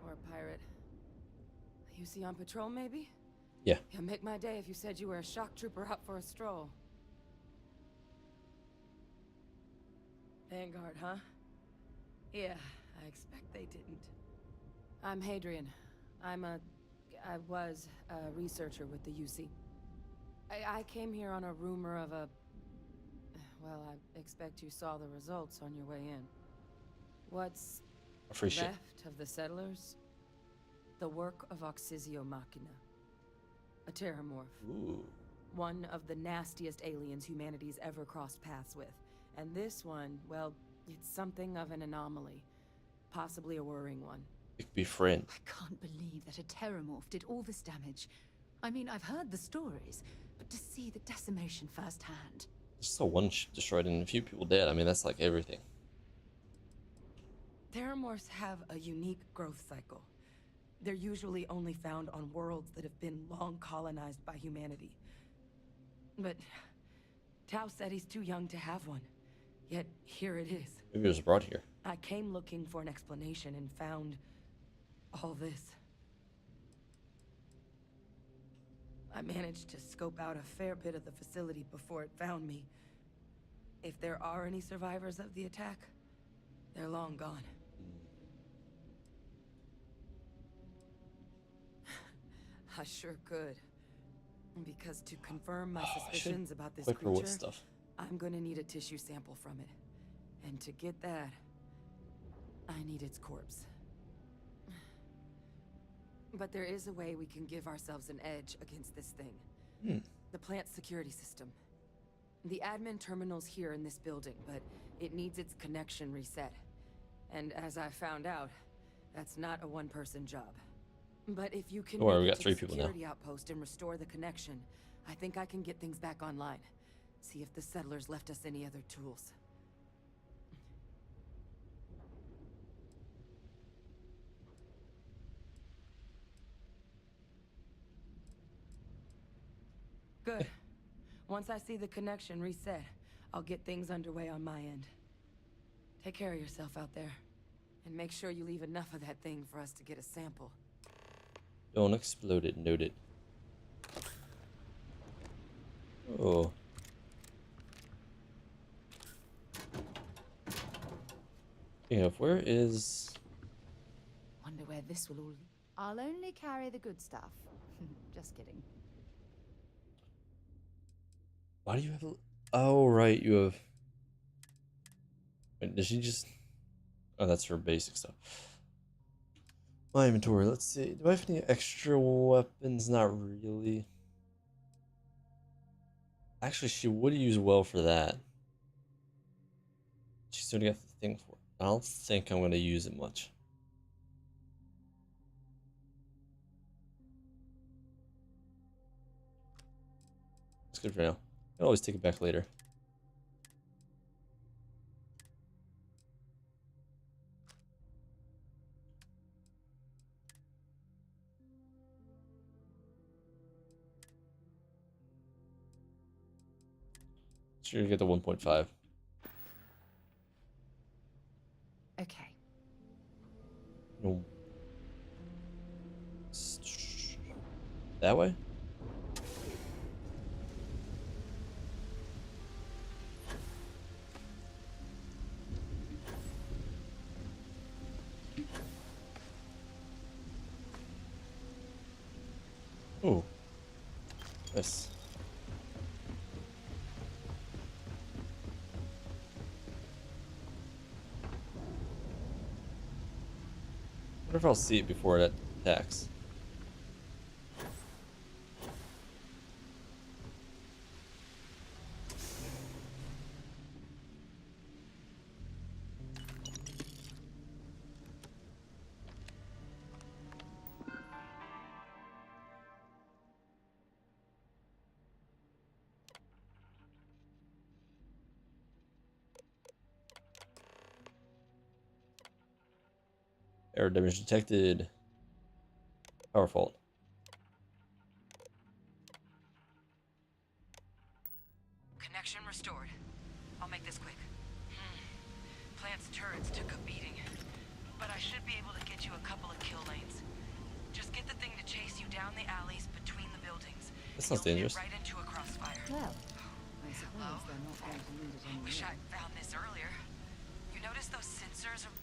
Or a pirate. You see on patrol, maybe? Yeah. It'd make my day if you said you were a shock trooper out for a stroll. Vanguard, huh? Yeah, I expect they didn't. I'm Hadrian. I was a researcher with the UC. I came here on a rumor of a... Well, I expect you saw the results on your way in. What's Free shit. left of the settlers? The work of Oxysio Machina. A terramorph. Ooh. One of the nastiest aliens humanity's ever crossed paths with. And this one, well, it's something of an anomaly. Possibly a worrying one. Befriend. I can't believe that a terramorph did all this damage. I mean, I've heard the stories, but to see the decimation firsthand. Just saw one ship destroyed and a few people dead. I mean, that's like everything. Terramorphs have a unique growth cycle. They're usually only found on worlds that have been long colonized by humanity. But Tao said he's too young to have one. Yet here it is. Maybe it was brought here. I came looking for an explanation and found all this. I managed to scope out a fair bit of the facility before it found me. If there are any survivors of the attack, they're long gone. I sure could. Because to confirm my suspicions about this creature, stuff. I'm gonna need a tissue sample from it. And to get that, I need its corpse. But there is a way we can give ourselves an edge against this thing. The plant security system. The admin terminal's here in this building, but it needs its connection reset. And as I found out, that's not a one-person job. But if you can Don't worry, make we it got to 3 the people now. security outpost and restore the connection, I think I can get things back online. See if the settlers left us any other tools. Good. Once I see the connection reset, I'll get things underway on my end. Take care of yourself out there. And make sure you leave enough of that thing for us to get a sample. Don't explode it, noted. Oh. Speaking of, where is... Wonder where this will all... I'll only carry the good stuff. Just kidding. Why do you have a... Oh, right, you have... Wait, does she just... Oh, that's her basic stuff. My inventory, let's see. Do I have any extra weapons? Not really. Actually, she would use well for that. She's already got the thing for it. I don't think I'm going to use it much. It's good for now. I can always take it back later. Sure, you get the 1.5. Okay. No. That way? Oh. Nice. I wonder if I'll see it before it attacks. Error damage detected. Power fault. Connection restored. I'll make this quick. Plant's turrets took a beating, but I should be able to get you a couple of kill lanes. Just get the thing to chase you down the alleys between the buildings. That sounds dangerous. Right into a crossfire. Well, I suppose they're not going to need it anymore. Wish I'd found this earlier. You notice those sensors around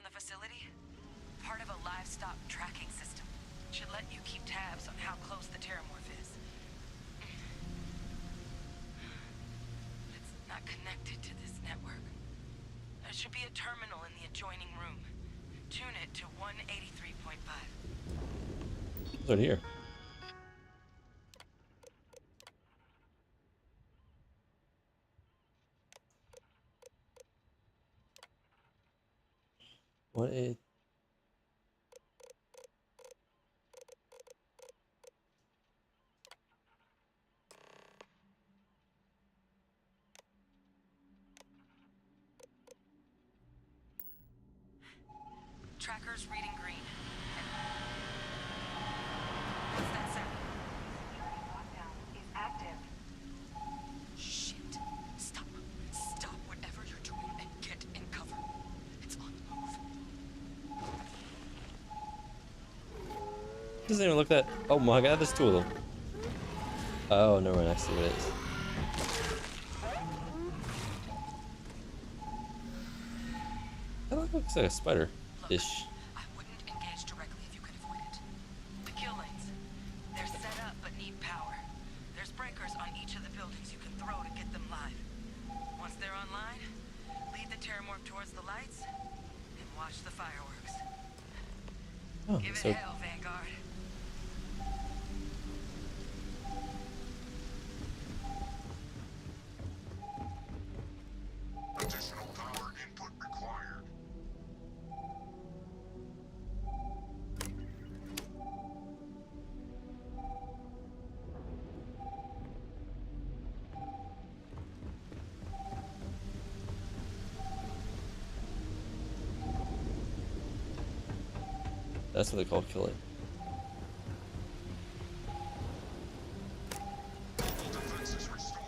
the facility? Part of a livestock tracking system. Should let you keep tabs on how close the terramorph is. It's not connected to this network. There should be a terminal in the adjoining room. Tune it to 183.5. What's right here? What is... Tracker's reading green. What's that sound? Lockdown is active. Shit. Stop. Stop whatever you're doing and get in cover. It's on the move. Doesn't even look that... Oh my god, there's two of them. Oh, no, I see what it is. That looks like a spider-ish. I wouldn't engage directly if you could avoid it. The kill lanes. They're set up but need power. There's breakers on each of the buildings you can throw to get them live. Once they're online, lead the terramorph towards the lights and watch the fireworks. Oh, Give it so... hell, Vanguard. Additional power input required. That's what they call kill it. Defenses restored.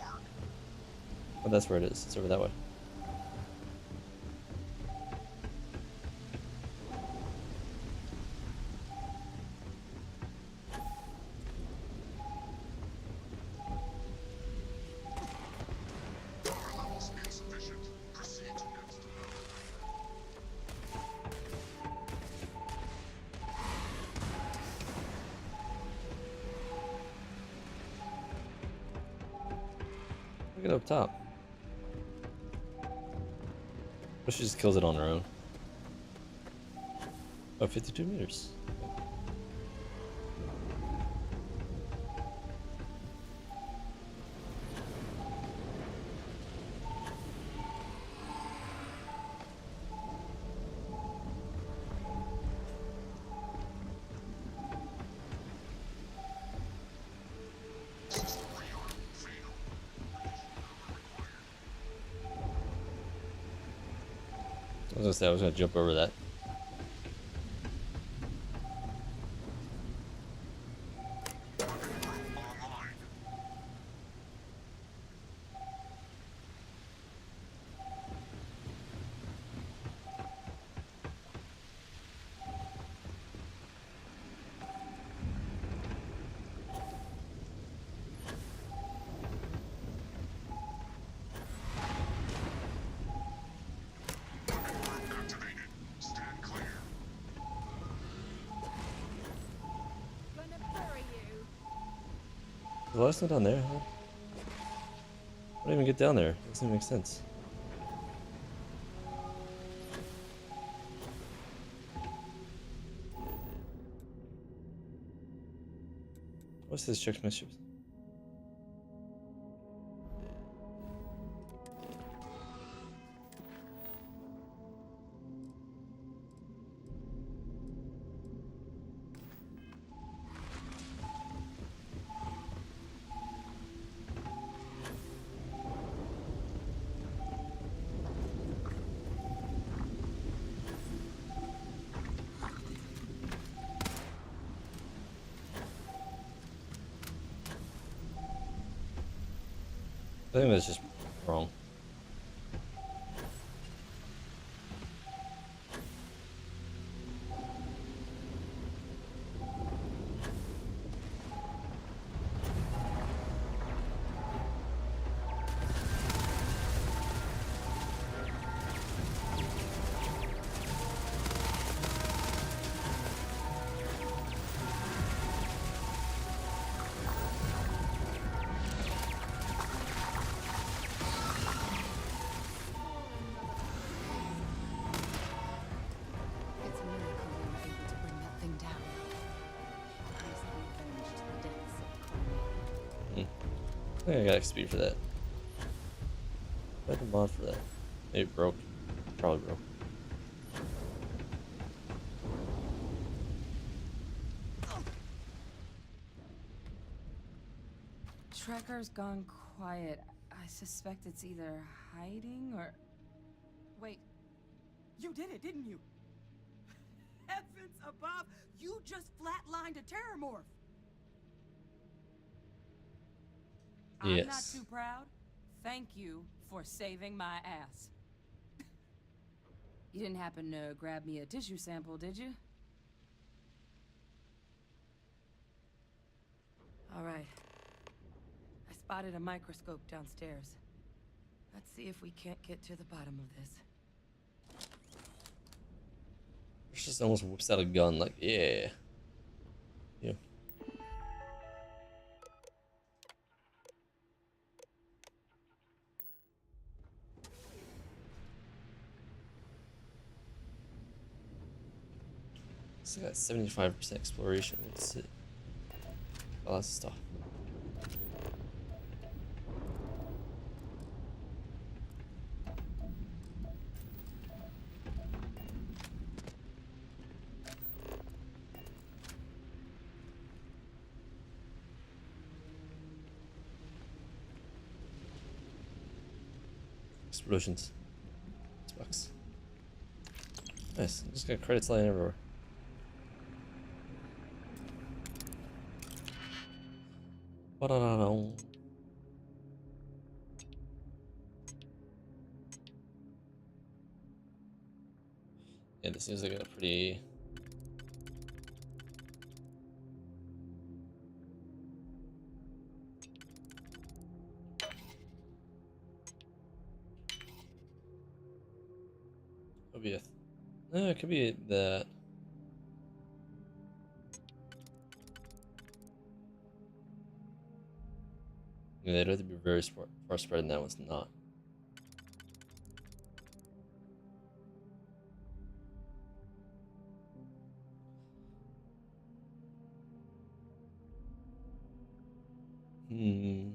Oh, that's where it is. It's over that way. Power levels insufficient. Proceed to next. Look at up top. But she just kills it on her own. Oh, 52 meters. I was gonna say I was gonna jump over that. The light's not down there, huh? I don't even get down there. It doesn't even make sense. What's this check messages? I think that's just wrong. It's a miracle we were able to bring that thing down. At least we avenged the deaths of Connie. I think I got XP for that. I had a mod for that. Maybe it broke. Probably broke. Trekker's gone quiet. I suspect it's either hiding or... Wait. You did it, didn't you? Heavens above! You just flatlined a terramorph! I'm not Yes. too proud. Thank you for saving my ass. You didn't happen to grab me a tissue sample, did you? All right. I spotted a microscope downstairs. Let's see if we can't get to the bottom of this. It's just almost whips out a gun, like, yeah. Yeah. So I got 75% exploration. Let's see. Oh, that's stuff. Explosions. $6. Nice. Just got credits lying everywhere. Ba-da-da-dum. Yeah, this seems like a pretty... Could be a... No, it could be that... Yeah, they'd have to be very far spread, and that one's not. Hmm.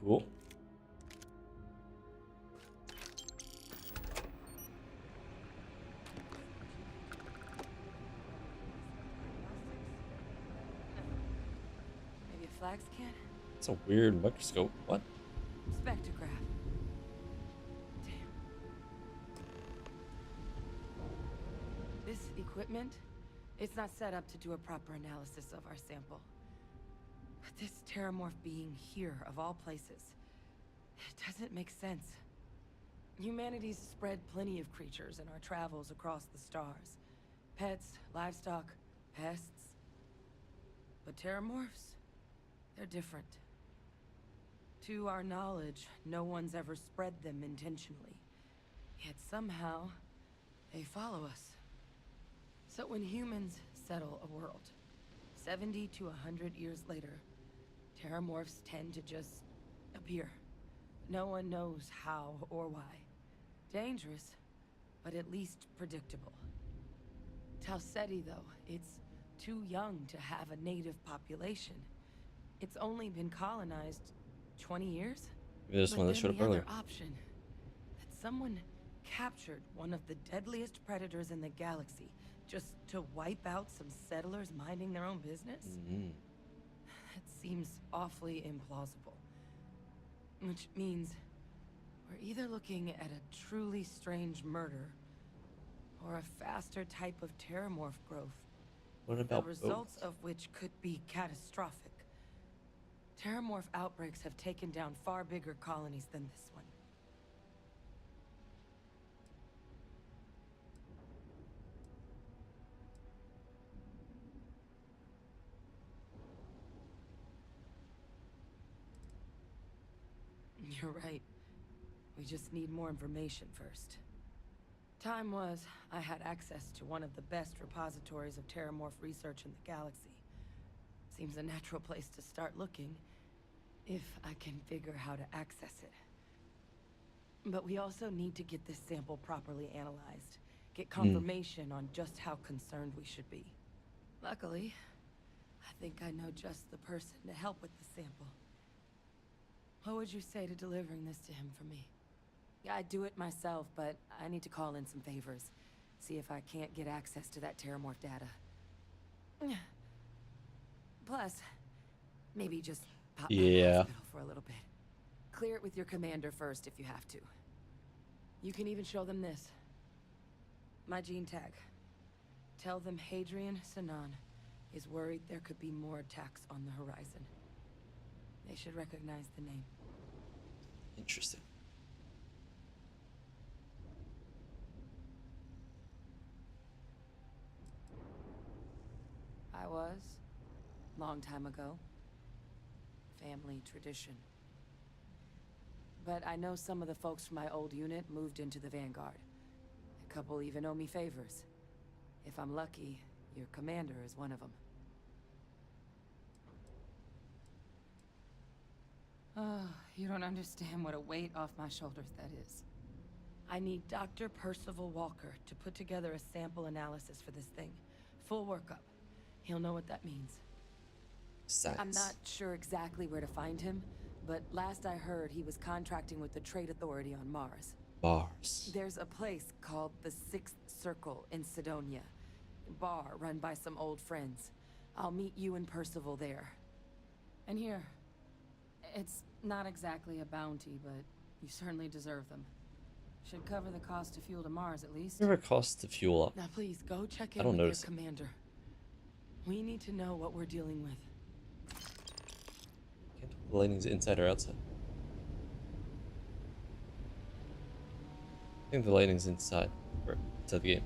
Cool. Maybe a flax can? It's a weird microscope. What? Spectrograph. Damn. This equipment, it's not set up to do a proper analysis of our sample. But this terramorph being here, of all places, it doesn't make sense. Humanity's spread plenty of creatures in our travels across the stars. Pets, livestock, pests. But terramorphs, they're different. To our knowledge, no one's ever spread them intentionally. Yet somehow, they follow us. So when humans settle a world, 70 to 100 years later, terramorphs tend to just appear. No one knows how or why. Dangerous, but at least predictable. Talseti, though, it's too young to have a native population. It's only been colonized 20 years? Maybe this one that showed up the earlier. other option, that someone captured one of the deadliest predators in the galaxy just to wipe out some settlers minding their own business? That seems awfully implausible. Which means we're either looking at a truly strange murder or a faster type of terramorph growth. What about the results of which could be catastrophic. Terramorph outbreaks have taken down far bigger colonies than this one. You're right. We just need more information first. Time was, I had access to one of the best repositories of terramorph research in the galaxy. Seems a natural place to start looking, if I can figure how to access it. But we also need to get this sample properly analyzed, get confirmation on just how concerned we should be. Luckily, I think I know just the person to help with the sample. What would you say to delivering this to him for me? Yeah, I'd do it myself, but I need to call in some favors. See if I can't get access to that terramorph data. Plus, maybe just pop by the hospital for a little bit. Clear it with your commander first if you have to. You can even show them this. My gene tag. Tell them Hadrian Sinan is worried there could be more attacks on the horizon. They should recognize the name. Interesting. I was. Long time ago. Family tradition. But I know some of the folks from my old unit moved into the Vanguard. A couple even owe me favors. If I'm lucky, your commander is one of them. Oh, you don't understand what a weight off my shoulders that is. I need Dr. Percival Walker to put together a sample analysis for this thing. Full workup. He'll know what that means. Science. I'm not sure exactly where to find him, but last I heard he was contracting with the Trade Authority on Mars. Mars. There's a place called the Sixth Circle in Sidonia. Bar run by some old friends. I'll meet you and Percival there. And here. It's not exactly a bounty, but you certainly deserve them. Should cover the cost of fuel to Mars, at least. Never costs to fuel up. Now please, go check in I don't with notice your commander. We need to know what we're dealing with. Can't tell if the lighting's inside or outside. I think the lighting's inside. Or inside the game.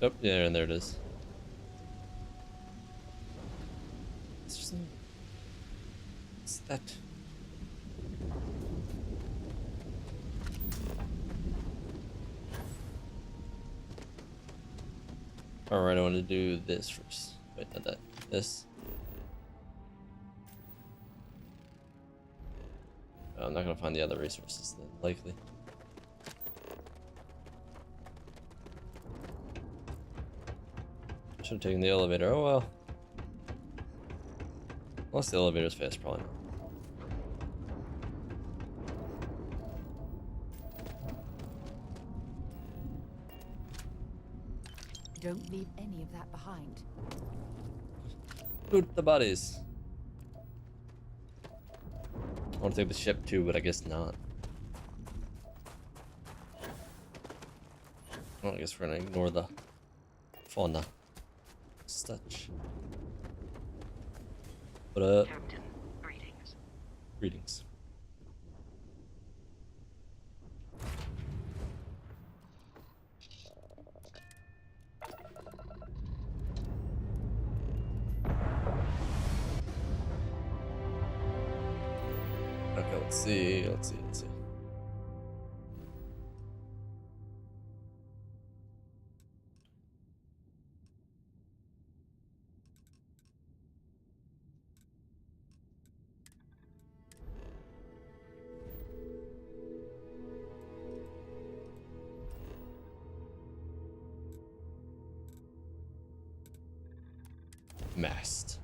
Oh, yeah, and there it is. It's just... What's that? Alright, I want to do this first. Wait, not that. This. Oh, I'm not going to find the other resources then, likely. Should have taken the elevator. Oh well. Unless the elevator's fast, probably not. Don't leave any of that behind. Loot the bodies. I want to take the ship too, but I guess not. Well, I guess we're gonna ignore the fauna. Such. What up? Captain, greetings. Greetings. Okay, let's see. Mast.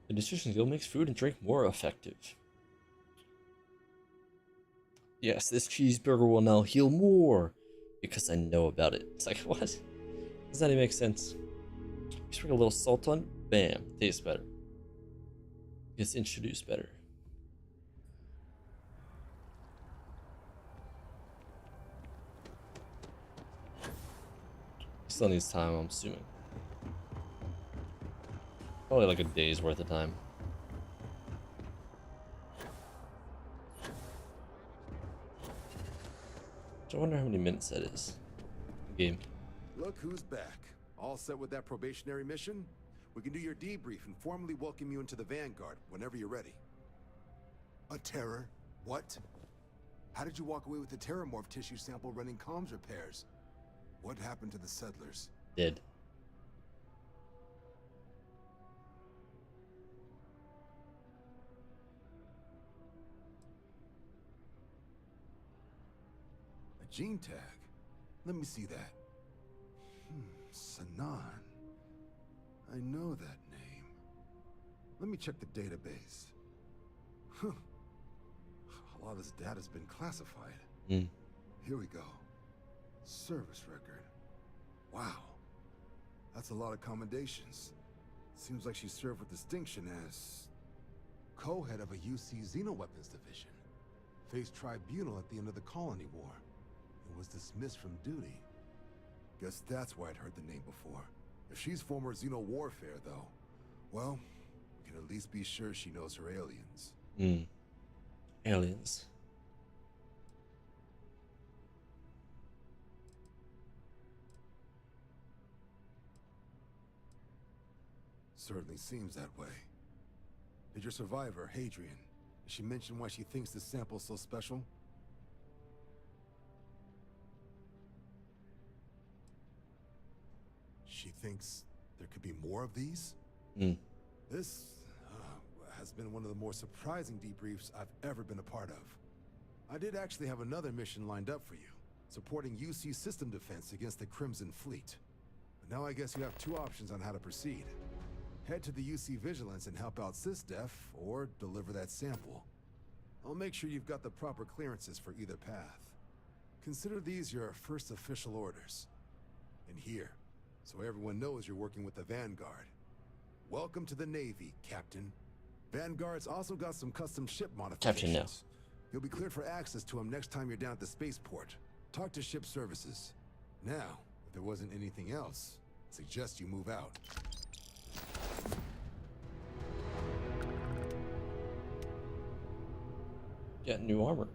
The nutrition skill makes food and drink more effective. Yes, this cheeseburger will now heal more because I know about it. It's like, what? Does that even make sense? Sprinkle a little salt on, bam, tastes better. Gets introduced better. Still needs time, I'm assuming. Probably like a day's worth of time. I wonder how many minutes that is. Game. Look who's back. All set with that probationary mission? We can do your debrief and formally welcome you into the Vanguard whenever you're ready. A terror? What? How did you walk away with the terramorph tissue sample running comms repairs? What happened to the settlers? Dead. A gene tag? Let me see that. Sanan. I know that name. Let me check the database. Huh. A lot of this data's been classified. Here we go. Service record. Wow. That's a lot of commendations. Seems like she served with distinction as co-head of a UC Xenoweapons division. Faced tribunal at the end of the Colony War. And was dismissed from duty. Guess that's why I'd heard the name before. If she's former Xeno warfare, though, well, we can at least be sure she knows her aliens. Aliens. Certainly seems that way. Did your survivor, Hadrian, did she mention why she thinks this sample's so special? She thinks there could be more of these? This has been one of the more surprising debriefs I've ever been a part of. I did actually have another mission lined up for you, supporting UC system defense against the Crimson Fleet. But now I guess you have two options on how to proceed. Head to the UC Vigilance and help out SysDef, or deliver that sample. I'll make sure you've got the proper clearances for either path. Consider these your first official orders. And here, so everyone knows you're working with the Vanguard. Welcome to the Navy, Captain. Vanguard's also got some custom ship modifications. Captain, no. You'll be cleared for access to them next time you're down at the spaceport. Talk to ship services. Now, if there wasn't anything else, I suggest you move out. Get new armor.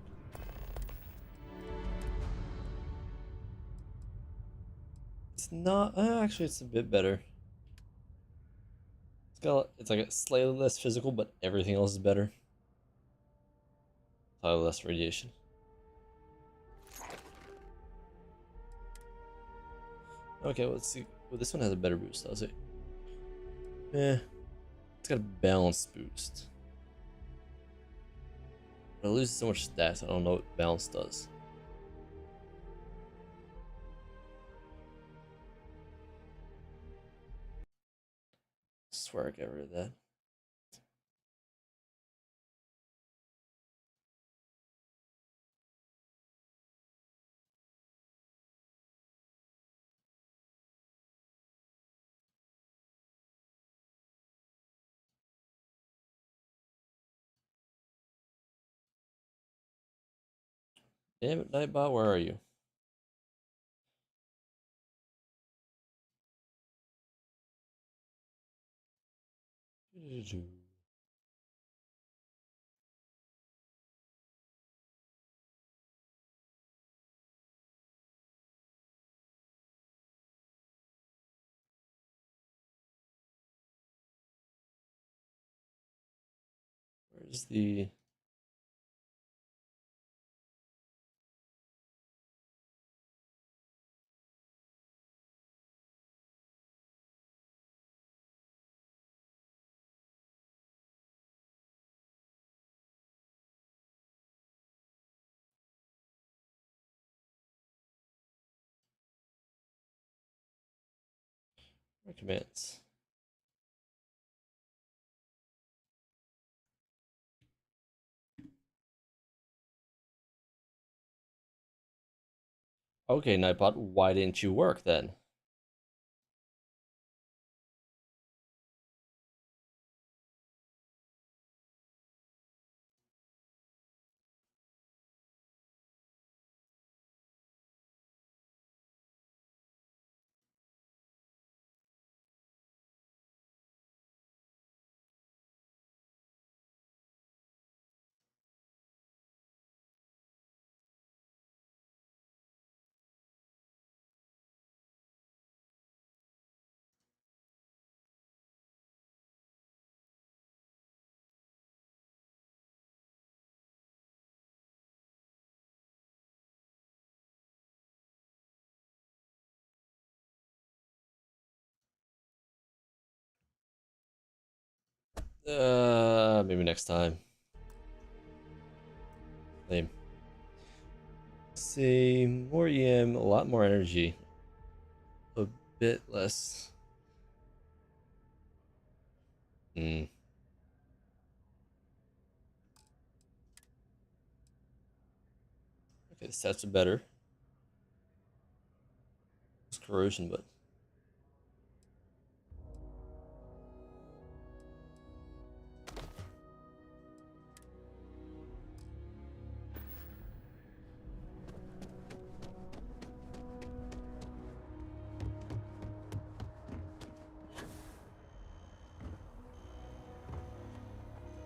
It's not. Actually, it's a bit better. It's like a slightly less physical, but everything else is better. Slightly less radiation. Okay, let's see. Well, this one has a better boost, does it? It's got a balanced boost. But it loses so much stats, I don't know what balance does. I swear I got rid of that. Damn it, Nightbot, where are you? Where's the... commands? Okay, Nightbot, why didn't you work then? Maybe next time. Lame. See, more EM, a lot more energy. A bit less. Hmm. Okay, the stats are better. It's corrosion, but...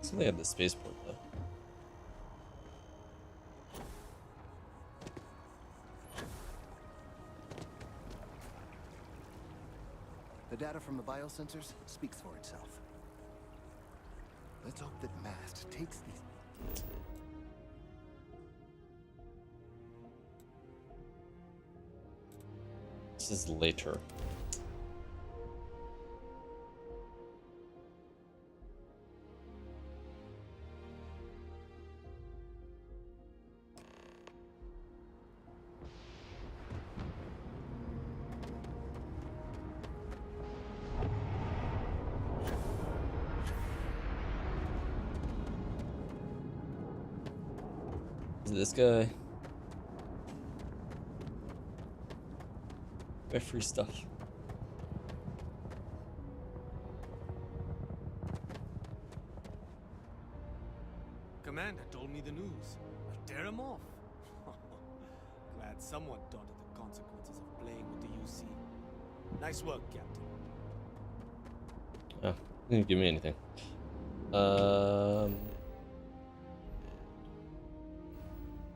Something at the spaceport, though. The data from the biosensors speaks for itself. Let's hope that Mast takes these... This is later. Is it this guy? My free stuff. Commander told me the news. I tear him off. Glad someone thought of the consequences of playing with the UC. Nice work, Captain. Oh, didn't give me anything.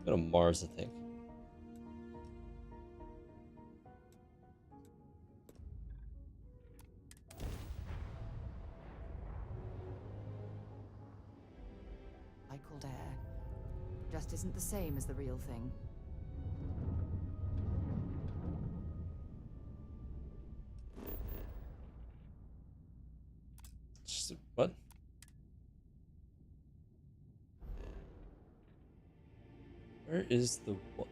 Go to Mars, I think. Cycled air. Just isn't the same as the real thing. What? Where is the what?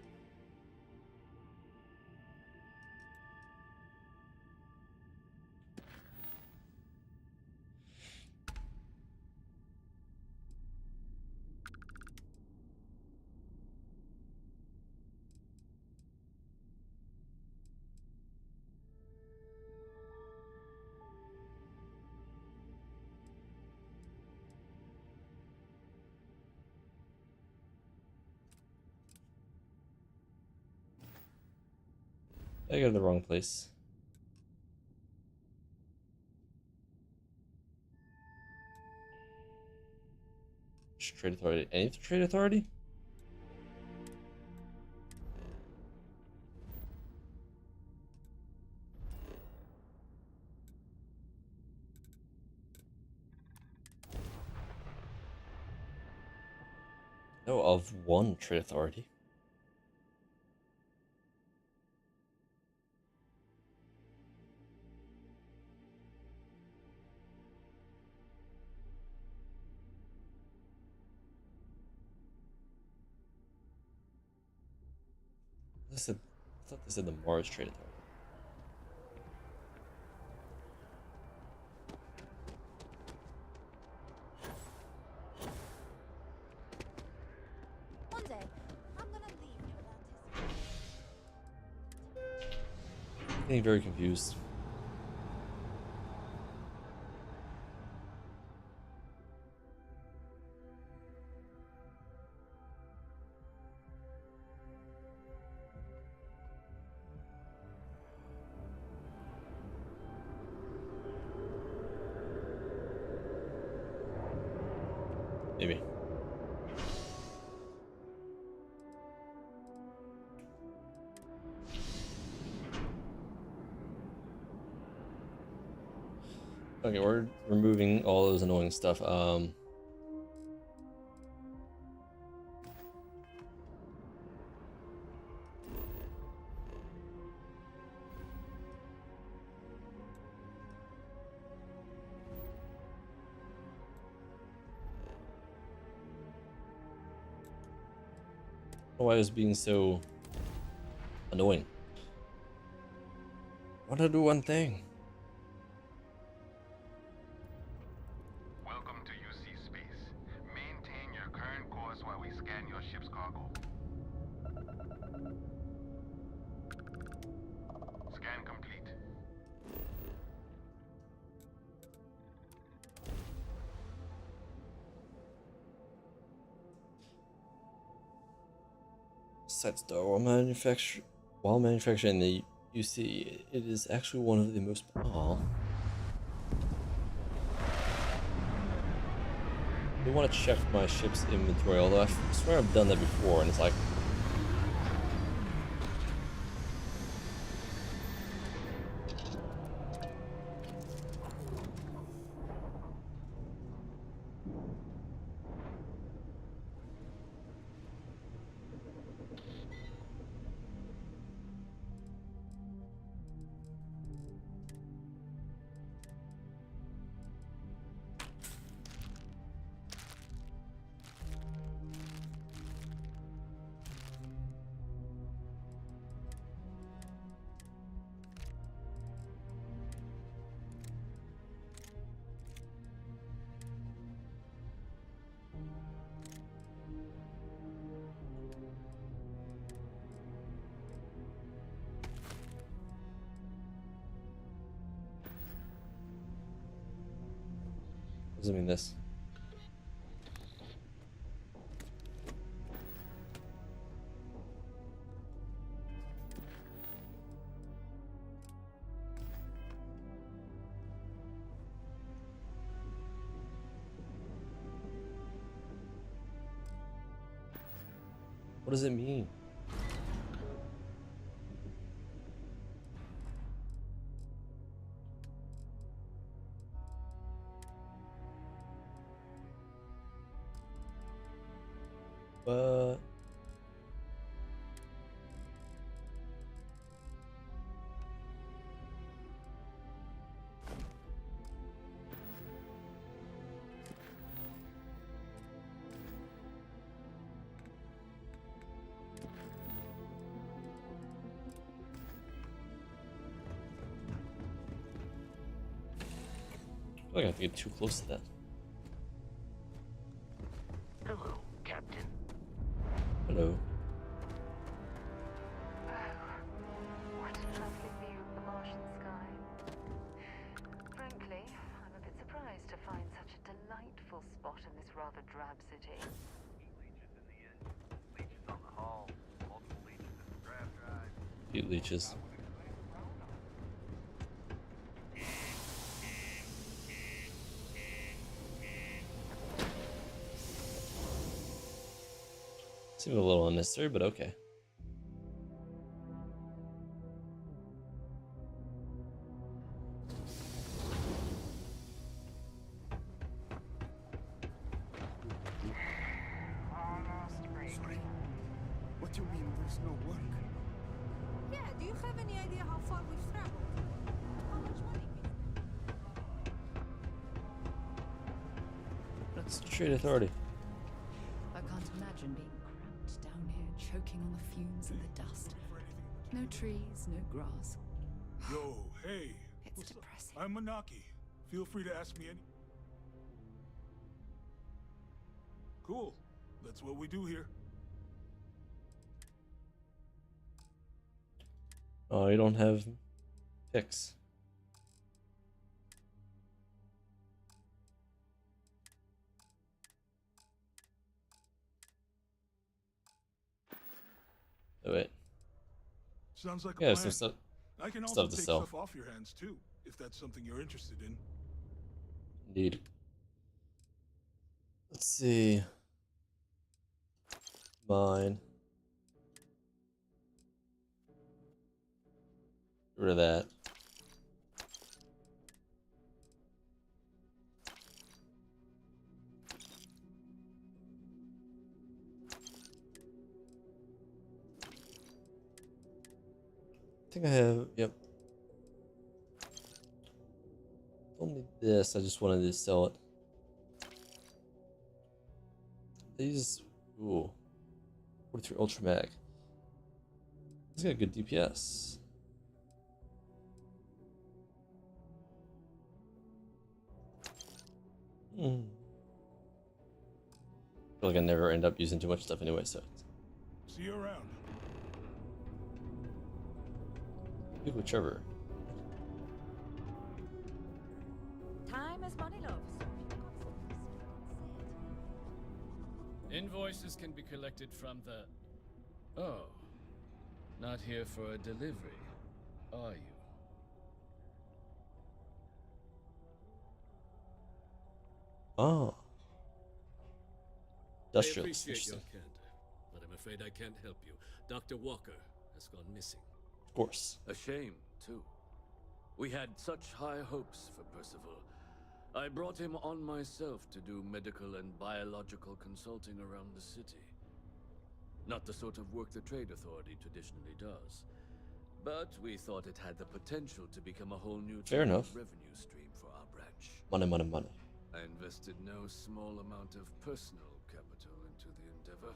I go to the wrong place. Which trade authority? Any trade authority? No, of one trade authority. I thought they said the Mars trade authority. One day, I'm gonna leave New Atlantis. Getting very confused. Maybe. Okay, we're removing all those annoying stuff. Why is being so annoying? I want to do one thing. Welcome to UC space. Maintain your current course while we scan your ship's cargo. Scan complete. While manufacturing the UC, it is actually one of the most. Oh. I want to check my ship's inventory, although I swear I've done that before, and it's like. What does it mean this? What does it mean? But I feel like I have to get too close to that. Hello, Captain. Hello. What a lovely view of the Martian sky. Frankly, I'm a bit surprised to find such a delightful spot in this rather drab city. Leeches on the hull. Multiple leeches in the grav drive. Heat leeches. Seems a little unnecessary, but okay. Sorry. What do you mean there's no work? Yeah, do you have any idea how far we've traveled? How much money That's the Trade Authority. I can't imagine being cramped down here, choking on the fumes and the dust. No trees, no grass. Yo, hey. It's What's depressing. up? I'm Manaki. Feel free to ask me any. Cool. That's what we do here. Oh, you don't have picks. Oh, wait. Sounds like a Yeah, plan. some stuff. I can also Stuff to take sell. stuff off your hands too, if that's something you're interested in. Indeed. Let's see. Mine. Get rid of that. I think I have, yep. Only this, I just wanted to sell it. These, ooh, 43 Ultra Mag. It's got good DPS. I feel like I never end up using too much stuff anyway, so. See you around. Whichever. Time is money, love. Invoices can be collected from the... Oh. Not here for a delivery, are you? Oh. I Industrialist. appreciate your Interesting. candor, but I'm afraid I can't help you. Dr. Walker has gone missing. Of course. A shame, too. We had such high hopes for Percival. I brought him on myself to do medical and biological consulting around the city. Not the sort of work the Trade Authority traditionally does. But we thought it had the potential to become a whole new Fair enough. revenue stream for our branch. Money, money, money. I invested no small amount of personal capital into the endeavor.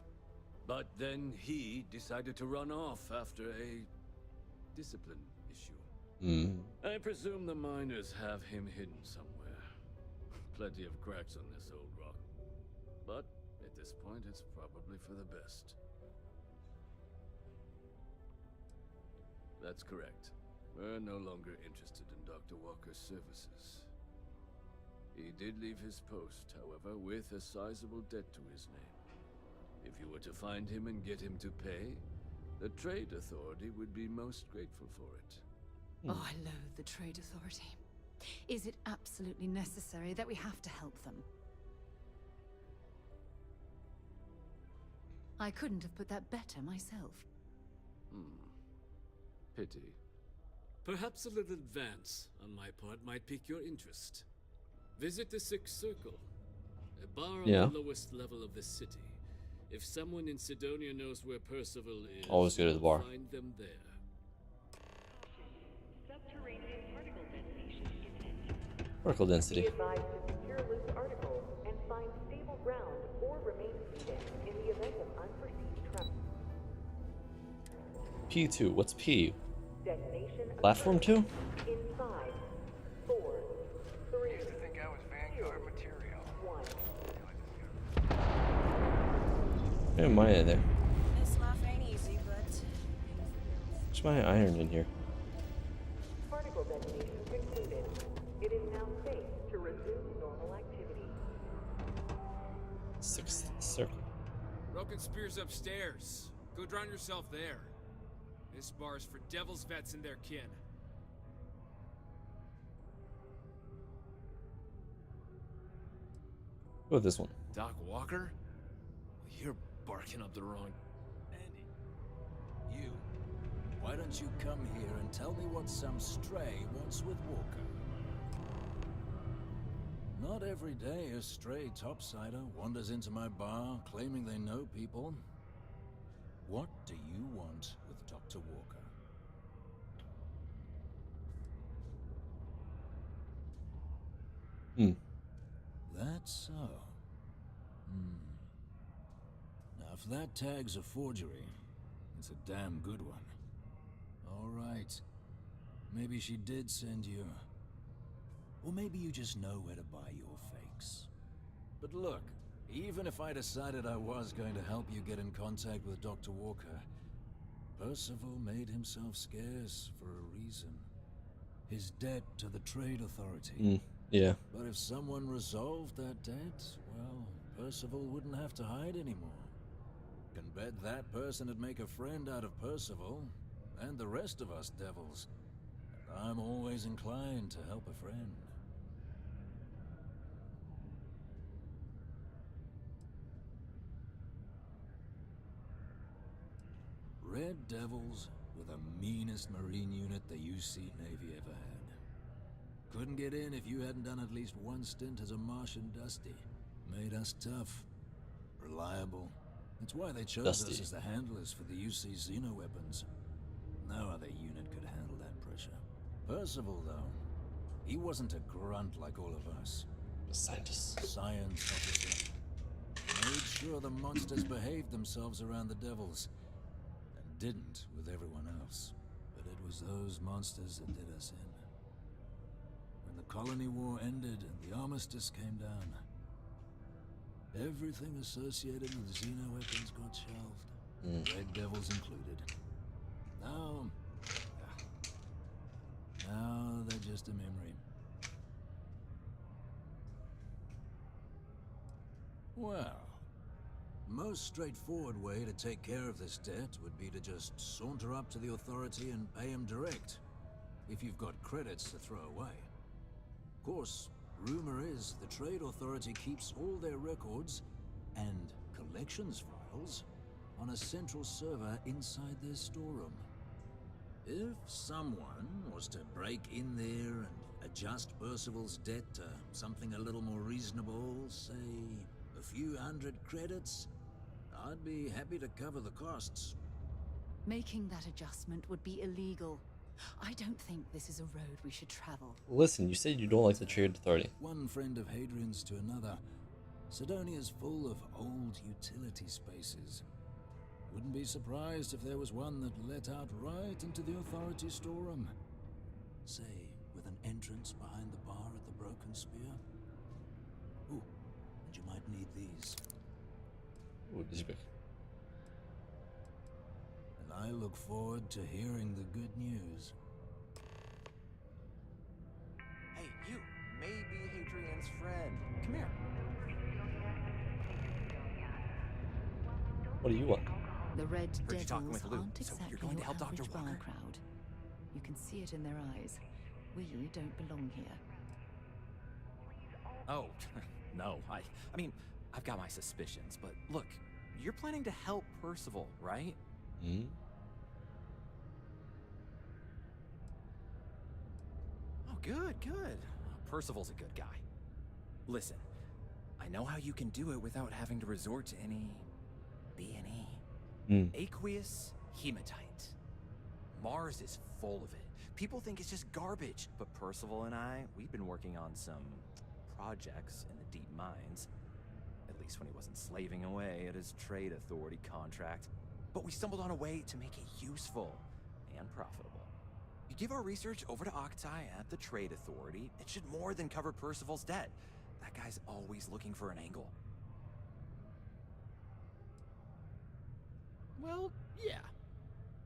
But then he decided to run off after a discipline issue. I presume the miners have him hidden somewhere. Plenty of cracks on this old rock. But at this point, it's probably for the best. That's correct. We're no longer interested in Dr. Walker's services. He did leave his post, however, with a sizable debt to his name. If you were to find him and get him to pay, the Trade Authority would be most grateful for it. Oh, I loathe the Trade Authority. Is it absolutely necessary that we have to help them? I couldn't have put that better myself. Pity. Perhaps a little advance on my part might pique your interest. Visit the Sixth Circle, a bar on the lowest level of the city. If someone in Sidonia knows where Percival is, Always go to the bar. find them there. Subterranean particle detonation imminent. Particle density. Be advised to secure loose articles and find stable ground or remain seated in the event of unforeseen trouble. P2. What's P? Detonation Platform 2? in 5, 4, 3. Used to think I was Vanguard material. 1. Where am I in there? This life ain't easy, but Where's my iron in here? Particle detonation concluded. It is now safe to resume normal activity. Sixth Circle. Broken Spear's upstairs. Go drown yourself there. This bar's for Devil's vets and their kin. Go with this one. Doc Walker? You're barking up the wrong... Andy, you. Why don't you come here and tell me what some stray wants with Walker? Not every day a stray topsider wanders into my bar claiming they know people. What do you want with Dr. Walker? That's so. Now, if that tag's a forgery, it's a damn good one. All right. Maybe she did send you. Or maybe you just know where to buy your fakes. But look, even if I decided I was going to help you get in contact with Dr. Walker, Percival made himself scarce for a reason. His debt to the Trade Authority. Yeah. But if someone resolved that debt, well, Percival wouldn't have to hide anymore. Can bet that person would make a friend out of Percival, and the rest of us devils. And I'm always inclined to help a friend. Red Devils were the meanest Marine unit the UC Navy ever had. Couldn't get in if you hadn't done at least one stint as a Martian Dusty. Made us tough, reliable. That's why they chose us as the handlers for the UC Xeno weapons. No other unit could handle that pressure. Percival, though, he wasn't a grunt like all of us. A scientist. Science officer. Made sure the monsters behaved themselves around the Devils. And didn't with everyone else. But it was those monsters that did us in. When the Colony War ended and the armistice came down, everything associated with Xeno weapons got shelved. Red Devils included. Now they're just a memory. Well, most straightforward way to take care of this debt would be to just saunter up to the Authority and pay him direct, if you've got credits to throw away. Of course, rumor is the Trade Authority keeps all their records and collections files on a central server inside their storeroom. If someone was to break in there and adjust Percival's debt to something a little more reasonable, say a few hundred credits, I'd be happy to cover the costs. Making that adjustment would be illegal. I don't think this is a road we should travel. Listen, you said you don't like the Trade Authority. One friend of Hadrian's to another. Sidonia's full of old utility spaces. Wouldn't be surprised if there was one that let out right into the Authority storeroom. Say, with an entrance behind the bar at the Broken Spear. Ooh, and you might need these. Ooh, this is big. And I look forward to hearing the good news. Hey, you may be Hadrian's friend. Come here. What do you want? The Red Heard you talking Devils with Lou, aren't so exactly you're going to help your Dr. average bar Walker? crowd. You can see it in their eyes. We don't belong here. Oh, no. I mean, I've got my suspicions, but look, you're planning to help Percival, right? Oh, good. Percival's a good guy. Listen, I know how you can do it without having to resort to any B&E. Aqueous hematite. Mars is full of it. People think it's just garbage, but Percival and we've been working on some projects in the deep mines. At least when he wasn't slaving away at his Trade Authority contract. But we stumbled on a way to make it useful and profitable. You give our research over to Octai at the Trade Authority, it should more than cover Percival's debt. That guy's always looking for an angle. Well, yeah.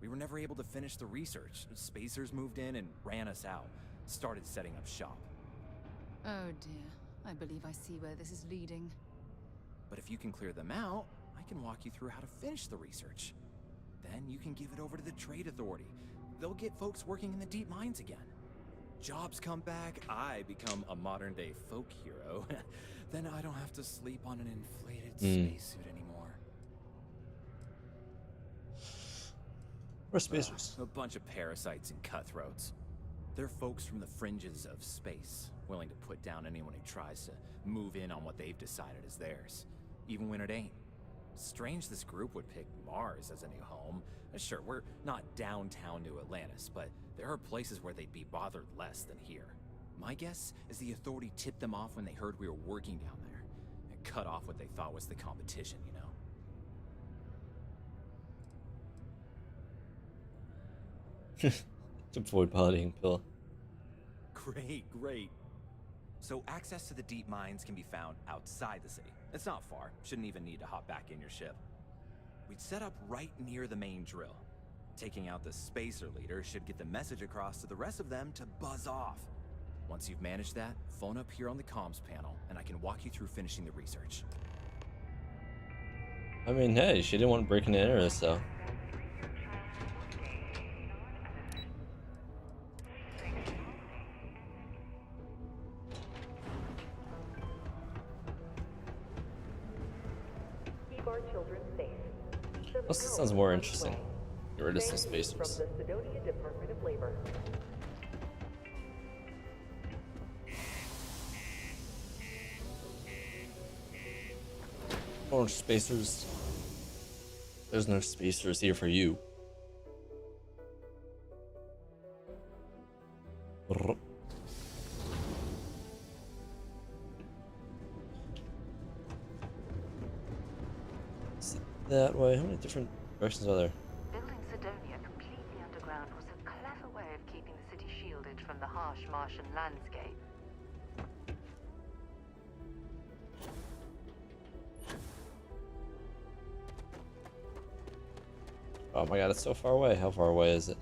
We were never able to finish the research. Spacers moved in and ran us out. Started setting up shop. Oh dear. I believe I see where this is leading. But if you can clear them out, I can walk you through how to finish the research. Then you can give it over to the Trade Authority. They'll get folks working in the deep mines again. Jobs come back, I become a modern-day folk hero. Then I don't have to sleep on an inflated spacesuit anymore. Or spacers. A bunch of parasites and cutthroats. They're folks from the fringes of space, willing to put down anyone who tries to move in on what they've decided is theirs, even when it ain't. Strange this group would pick Mars as a new home. Sure, we're not downtown New Atlantis, but there are places where they'd be bothered less than here. My guess is the authority tipped them off when they heard we were working down there, and cut off what they thought was the competition, you know? To avoid piloting pill. Great. So access to the deep mines can be found outside the city. It's not far. Shouldn't even need to hop back in your ship. We'd set up right near the main drill. Taking out the spacer leader should get the message across to the rest of them to buzz off. Once you've managed that, phone up here on the comms panel, and I can walk you through finishing the research. I mean, hey, she didn't want to break into enter, so. Keep our children safe. This sounds more interesting. Get rid of some spacers. From the Sidonia Department of Labor. Orange spacers. There's no spacers here for you. That way. How many different directions are there? Building Sidonia completely underground was a clever way of keeping the city shielded from the harsh Martian landscape. Oh my god, it's so far away. How far away is it?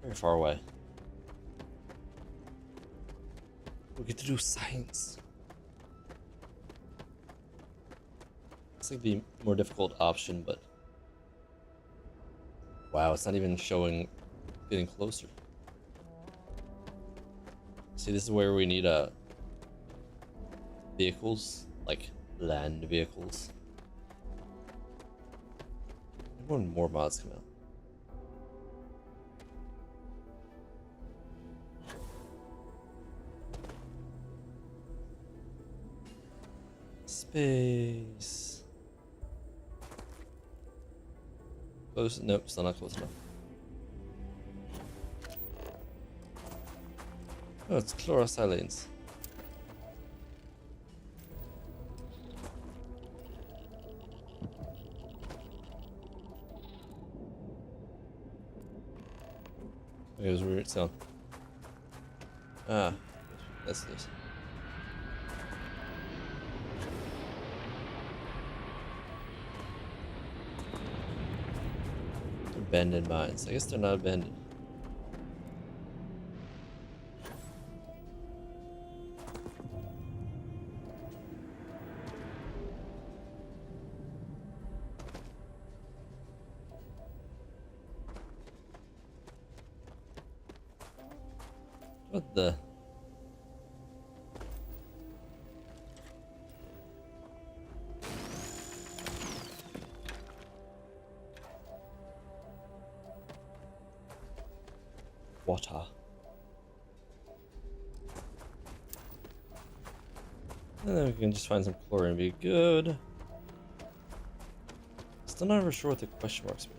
Very far away. We get to do science. It's like the more difficult option, but wow, it's not even showing getting closer. See, this is where we need vehicles, like land vehicles. When more mods come out. Space. Close? Nope, still not close enough. Oh, it's chlorosilane. It was weird sound. Ah, that's this. Abandoned mines. I guess they're not abandoned. What the? Water. And then we can just find some chlorine and be good. Still not ever sure what the question marks mean.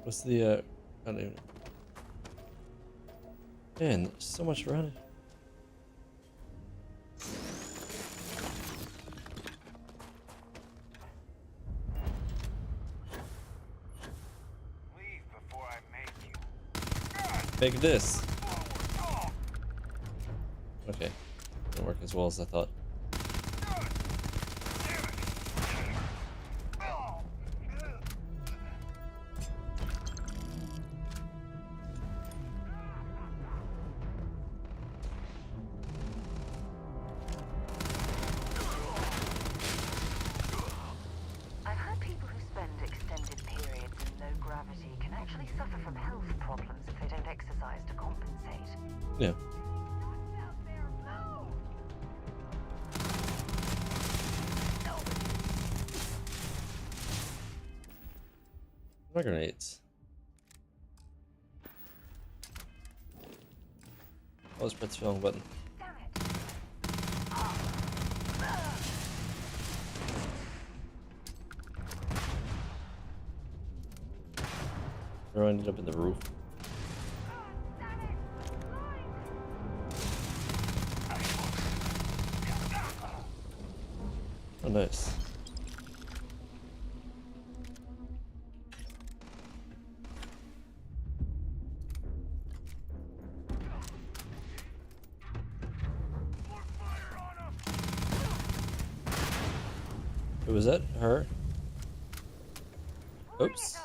What's the I don't even know. Man, there's so much around it. Leave before I make you. Make this. Okay. Didn't work as well as I thought. I've heard people who spend extended periods in low gravity can Yeah. My grenades. Oh, let's press the wrong button. Or I ended up in the roof. Oh, nice. Was that her? Oops.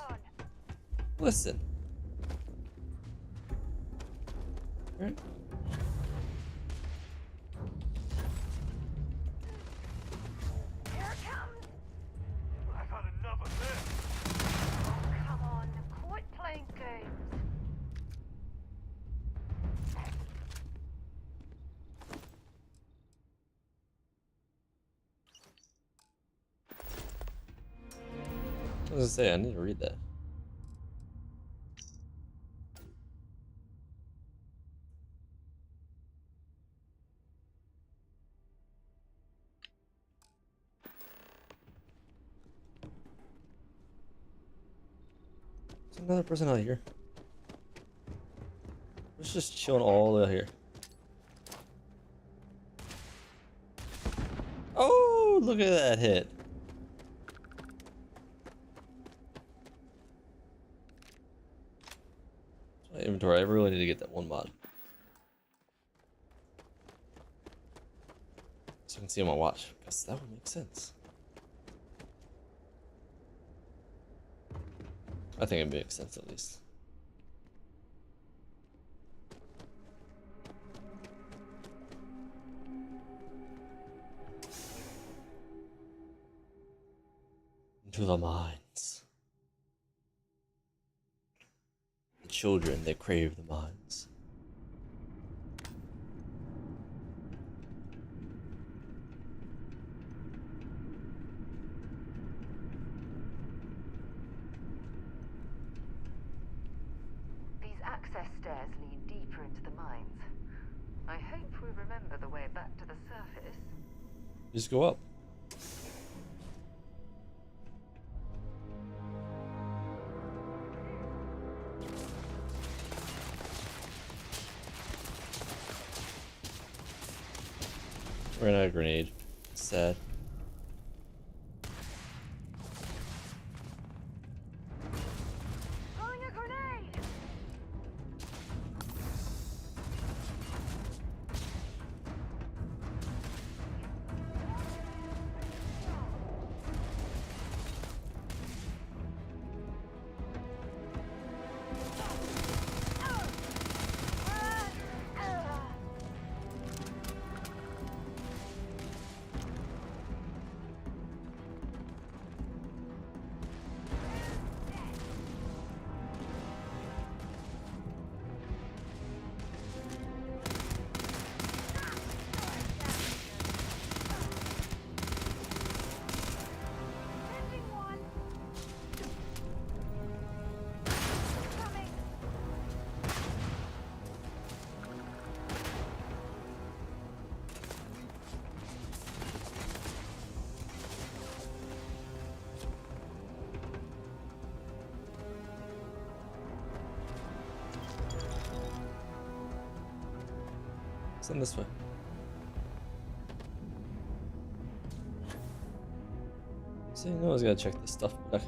Listen. Right. Here it comes! I've had enough of this! Oh, come on, quit playing games. I was gonna say, I need to read that. There's another person out here. Let's just chilling all the way out here. Oh, look at that hit. My inventory, I really need to get that one mod. So I can see on my watch, because that would make sense. I think it makes sense at least. Into the mines. The children, they crave the mines. These access stairs lead deeper into the mines. I hope we remember the way back to the surface. Just go up. Ran out of grenade. Sad. Throwing a grenade! Send this way. See, no one's gotta check this stuff back.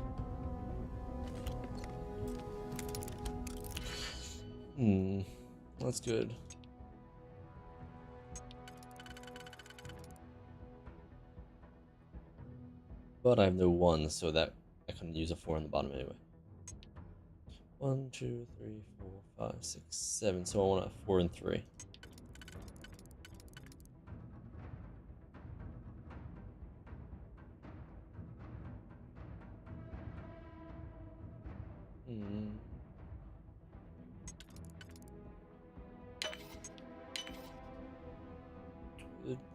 That's good. But I have no 1, so that I couldn't use a 4 on the bottom anyway. 1, 2, 3, 4, 5, 6, 7. So I want a 4 and 3.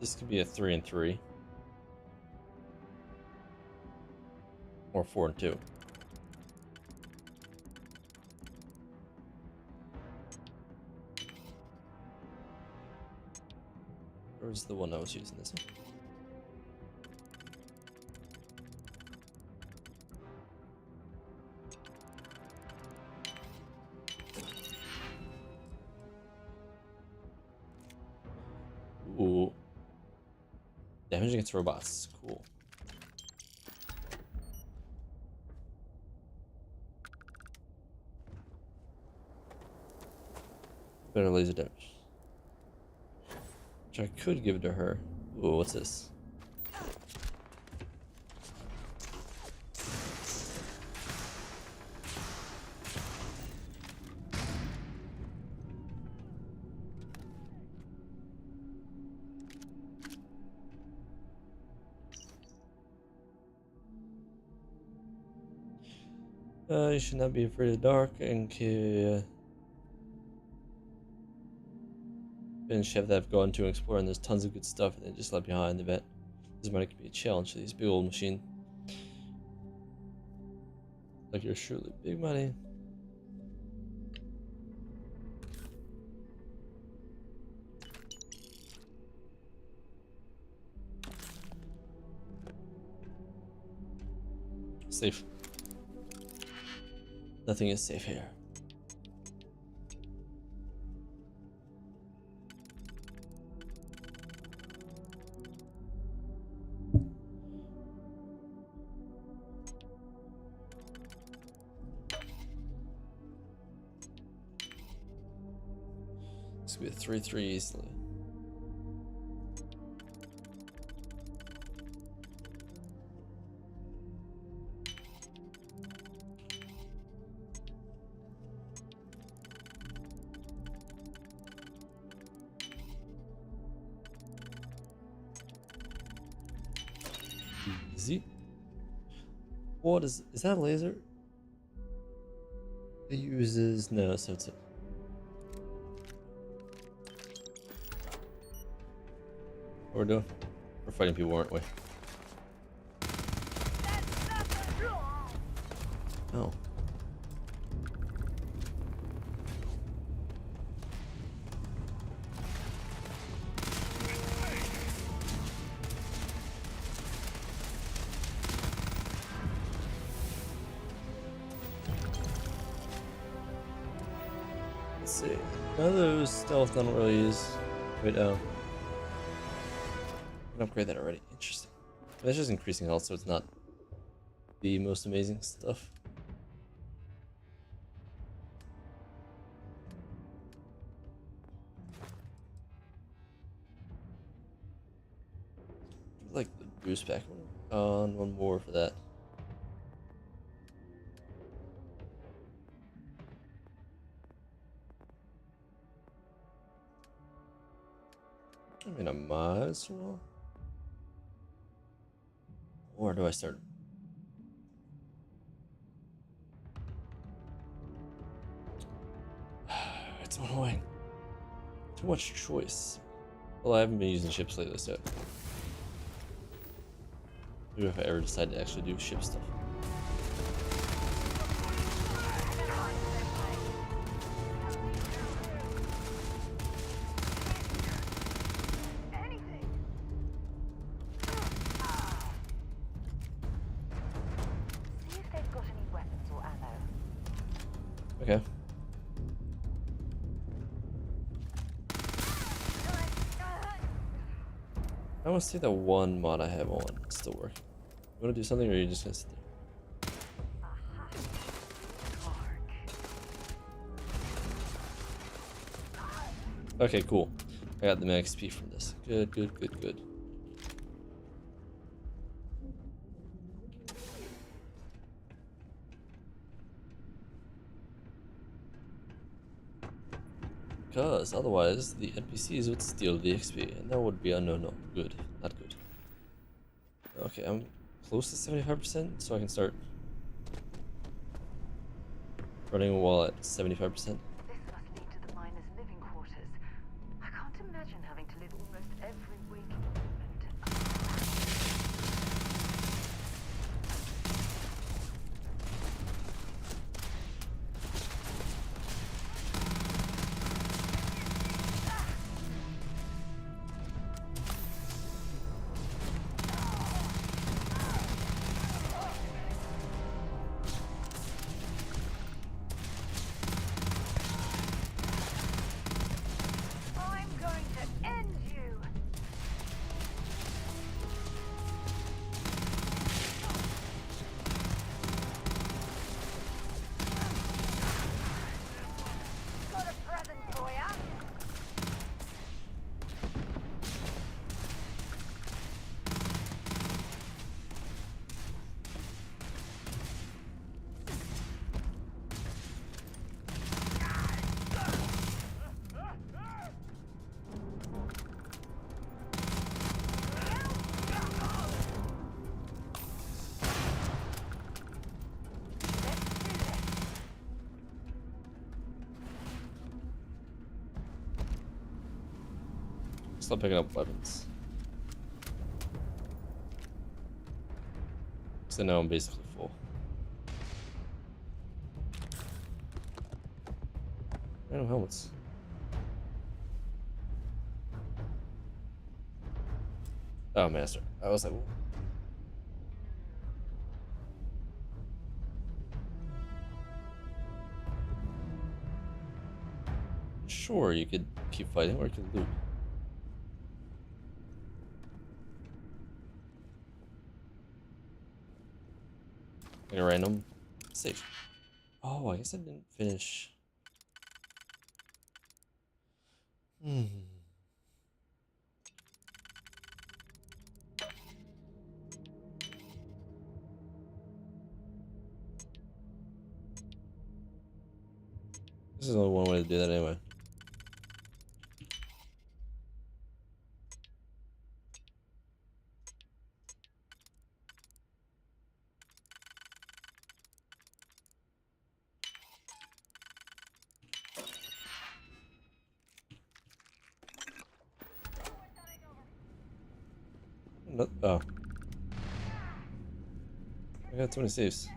This could be a 3 and 3. Or 4 and 2. Where's the one I was using? This one? Ooh. Damage against robots. Cool. Better laser damage. Which I could give to her. Ooh, what's this? You should not be afraid of the dark and finish have that gone to explore, and there's tons of good stuff and they just left behind the vet. This might be a challenge to these big old machine. Like you're surely big money. Safe. Nothing is safe here. This could be a 3-3 easily. Easy. What is that a laser? It uses no, so it's a what we're doing? We're fighting people, aren't we? Oh. Let's see. None of those stealth I don't really use. Wait, I can upgrade that already. Interesting. That's just increasing health, so it's not the most amazing stuff. Like the boost pack on one more for that. I mean, I might as well. Where do I start? It's annoying. Too much choice. Well, I haven't been using ships lately, so maybe if I ever decide to actually do ship stuff. Okay. I want to see the one mod I have on. It's still working. You want to do something, or are you just gonna sit there? Okay, cool. I got the max XP from this. Good, good, good, good. Because otherwise the NPCs would steal the XP, and that would be a no-no. Good, not good. Okay, I'm close to 75%, so I can start running while at 75%. This must lead to the miners' living quarters. I can't imagine having to live almost every week Stop picking up weapons. So now I'm basically full. Random helmets. Oh, master. I was like, sure, you could keep fighting or you could loot. Like a random save. Oh, I guess I didn't finish. This is only one way to do that anyway. No, oh. I got too many saves.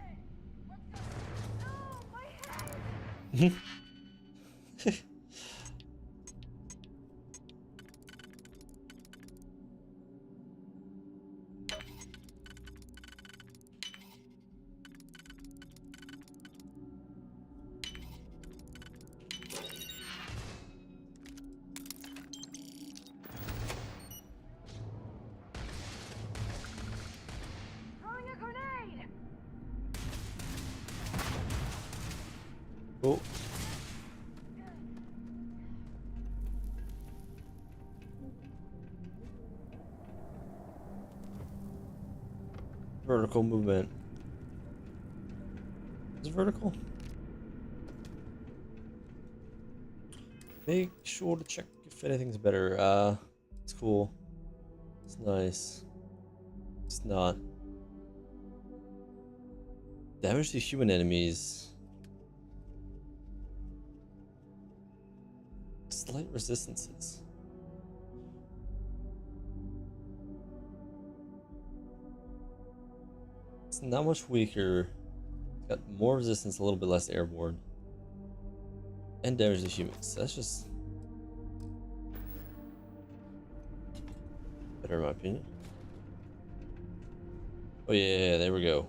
Throwing a grenade! Oh. Vertical movement. Is it vertical? Make sure to check if anything's better. It's cool. It's nice. It's not. Damage to human enemies. Slight resistances. It's not much weaker. It's got more resistance, a little bit less airborne. And damage to humans. That's just better in my opinion. Oh yeah, there we go.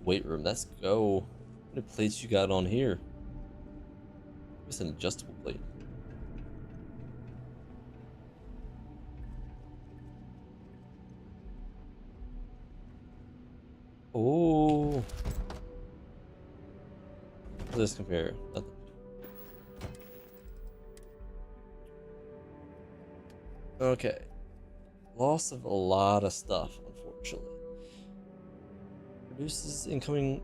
Weight room, let's go. How many plates you got on here? It's an adjustable plate. Oh. How does this compare? Nothing. Okay. Loss of a lot of stuff, unfortunately. Reduces incoming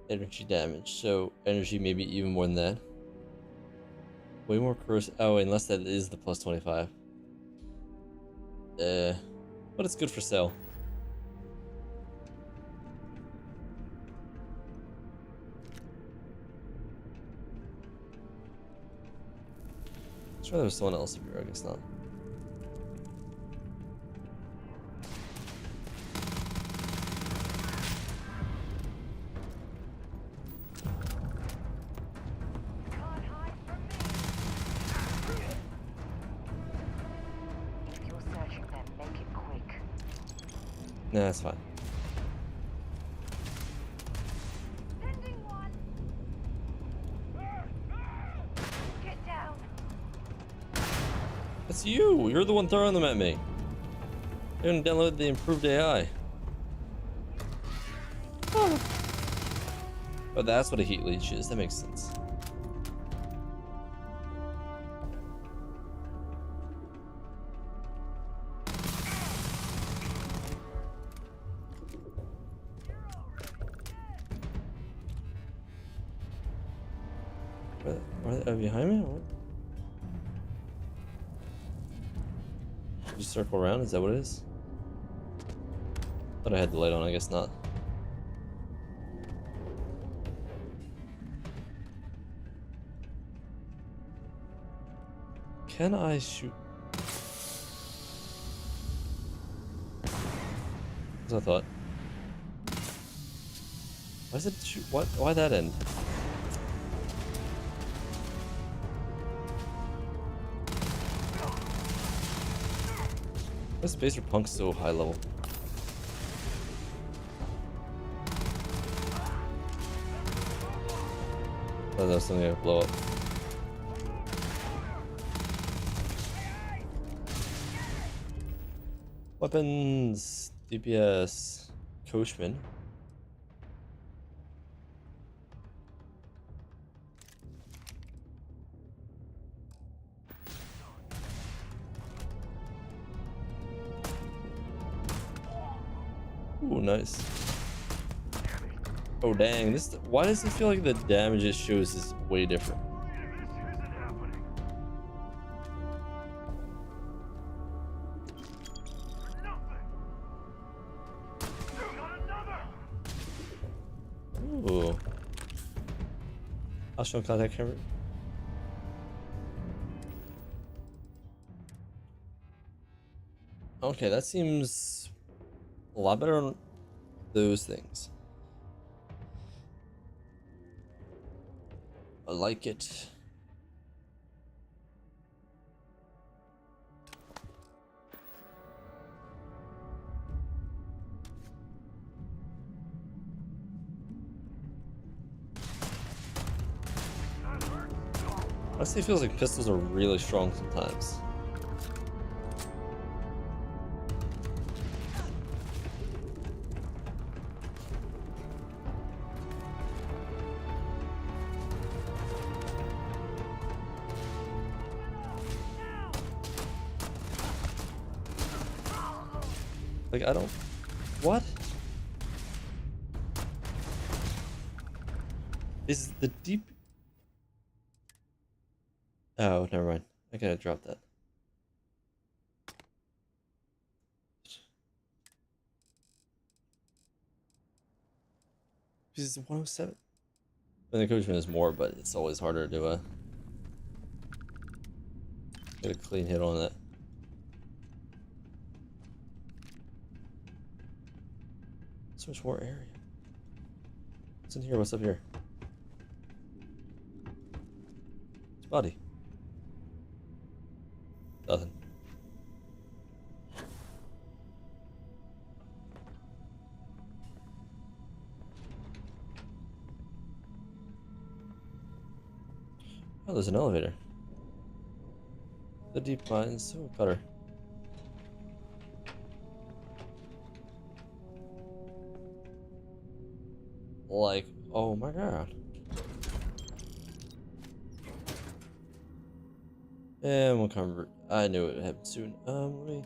energy damage, so energy maybe even more than that. Way more corrosive. Oh, unless that is the plus 25. But it's good for sale. I'm sure there was someone else here, I guess not. If you're searching them, make it quick. Nah, that's fine. Sending one! Get down! That's you! You're the one throwing them at me. You didn't download the improved AI. Oh, that's what a heat leech is. That makes sense. Are they behind me? Or what? Just circle around? Is that what it is? Thought I had the light on. I guess not. Can I shoot? That's what I thought. Why does it shoot? What? Why that end? Why is Spacer Punk so high level? Oh, that's something gonna blow up. Weapons, DPS, Coachman. Ooh, nice. Oh dang! This. Why does it feel like the damage it shows is way different? Ooh. I'll show contact camera. Okay, that seems a lot better on those things. I like it. Honestly, it feels like pistols are really strong sometimes. Like, I don't... What? Is the deep... Oh, never mind. I gotta drop that. This is 107. I think Coachman is more, but it's always harder to get a clean hit on that. So much more area. What's in here? What's up here? It's body. Nothing. Oh, there's an elevator. The deep mines, so cutter. Like, oh my god. And we'll come. I knew it would happen soon. Let me.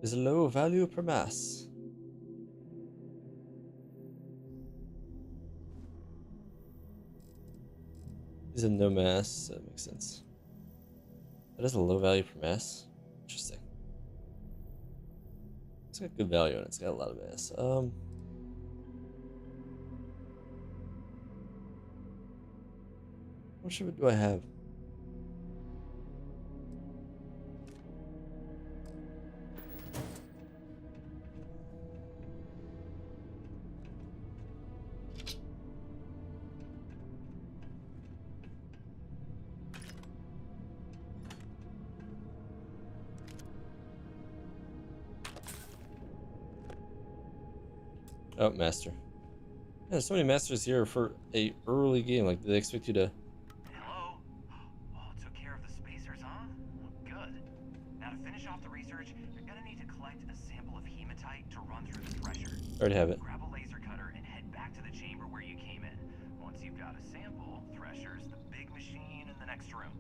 Is low value per mass. Is a no mass. That makes sense. That is a low value per mass. Interesting. It's got good value on it. It's got a lot of mass. How much of it do I have? Oh, master. Yeah, there's so many masters here for a early game. Like, they expect you to. Hello? Oh, took care of the spacers, huh? Good. Now to finish off the research, you're gonna need to collect a sample of hematite to run through the thresher. I already have it. Grab a laser cutter and head back to the chamber where you came in. Once you've got a sample, thresher's the big machine in the next room.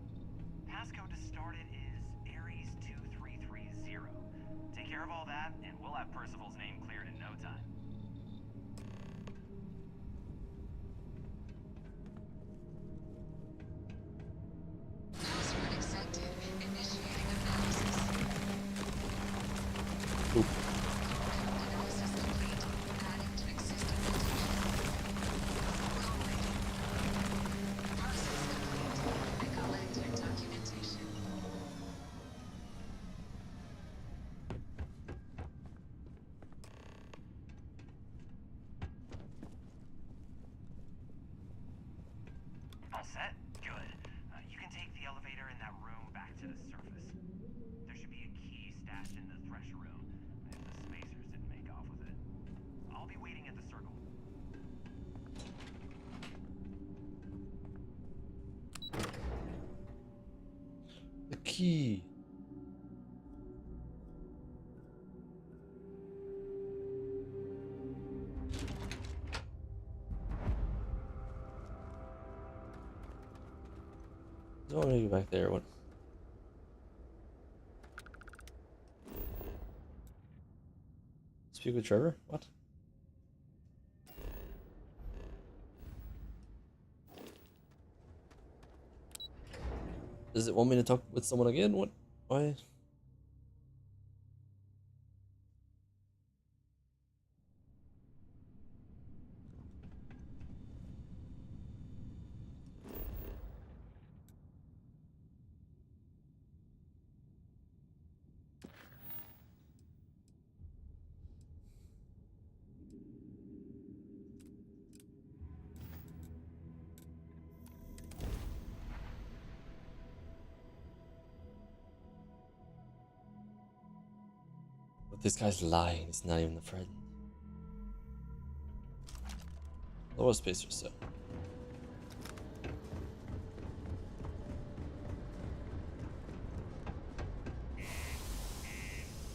Passcode to start it is Ares 2330. Take care of all that, and we'll have Percival's name cleared in no time. Password accepted. Initiating analysis. All set? Good. You can take the elevator in that room back to the surface. There should be a key stashed in the thresher room, if the spacers didn't make off with it. I'll be waiting at the circle. The key. I don't want to go back there. What? Speak with Trevor? What? Does it want me to talk with someone again? What? Why? But this guy's lying. He's not even a friend. Lower spacer, so.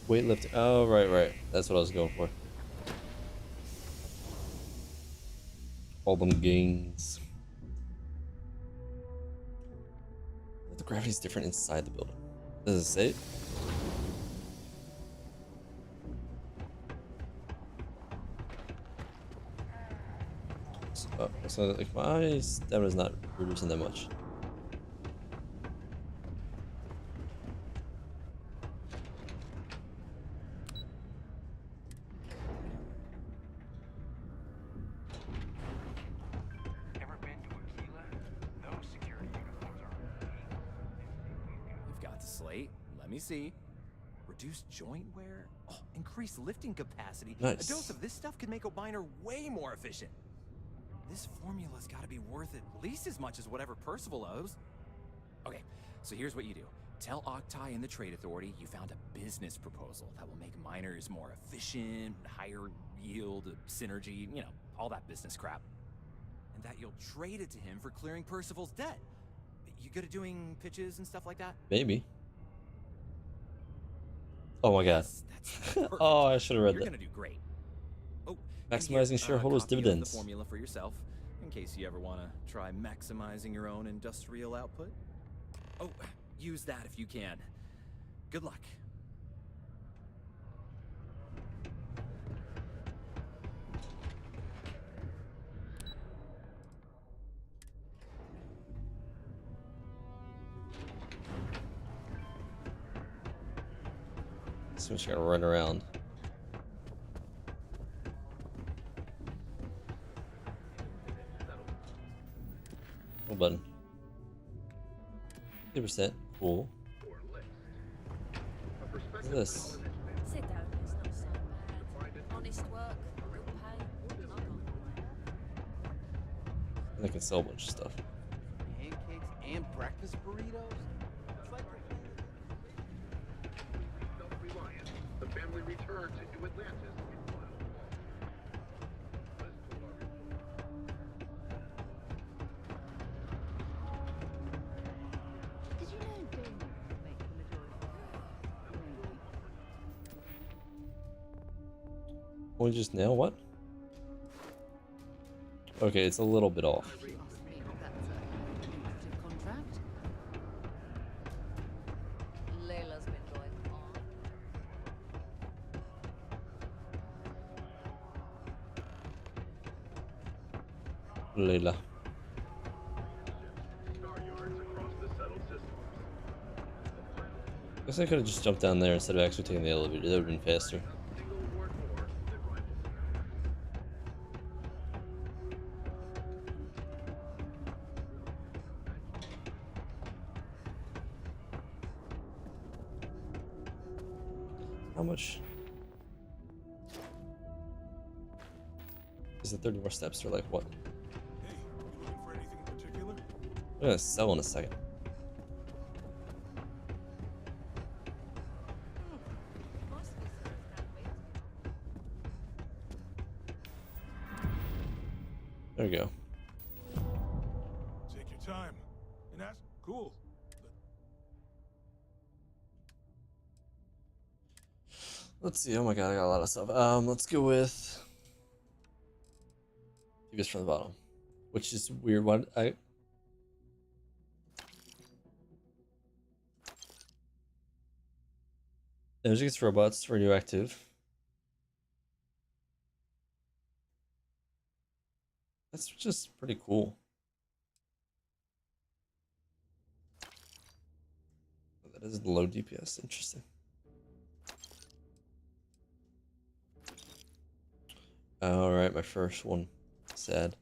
Weightlifting. Oh, right. That's what I was going for. All them gains. The gravity's different inside the building. Does it say it? So like my stamina's not reducing that much. Ever been to Aquila? Those security uniforms are You've got the slate. Let me see. Reduced joint wear? Oh, increased lifting capacity. Nice. A dose of this stuff could make a miner way more efficient. This formula's gotta be worth at least as much as whatever Percival owes. Okay, so here's what you do. Tell Octai and the Trade Authority you found a business proposal that will make miners more efficient, higher yield, synergy, you know, all that business crap. And that you'll trade it to him for clearing Percival's debt. You good at doing pitches and stuff like that? Maybe. Oh my god. That's Oh, I should have read You're that. gonna do great. Oh, and Maximizing here, shareholders' a copy of dividends. The formula for yourself, in case you ever want to try maximizing your own industrial output. Oh, use that if you can. Good luck. So we just gotta run around. Hold button. 50%. Cool. What's this? Sit down, it's not so bad. Honest work, good pay. Not gone. I can sell a bunch of stuff. Pancakes and breakfast burritos? It's like Self-reliant, the family returns into Atlantis in wild Did you know donuts make the majority? Only just now? What? Okay, it's a little bit off. Must mean that's a lucrative contract. Layla's been going on. Layla. Guess I could have just jumped down there instead of actually taking the elevator. That would have been faster. How much? Is it 30 more steps or like what? Hey, you looking for anything in particular? I'm gonna sell in a second. There we go. Take your time. And that's cool. Let's see. Oh my god, I got a lot of stuff. Let's go with this from the bottom, which is weird. What Energy against robots, radioactive. That's just pretty cool. That is low DPS. Interesting. All right, my first one. Sad.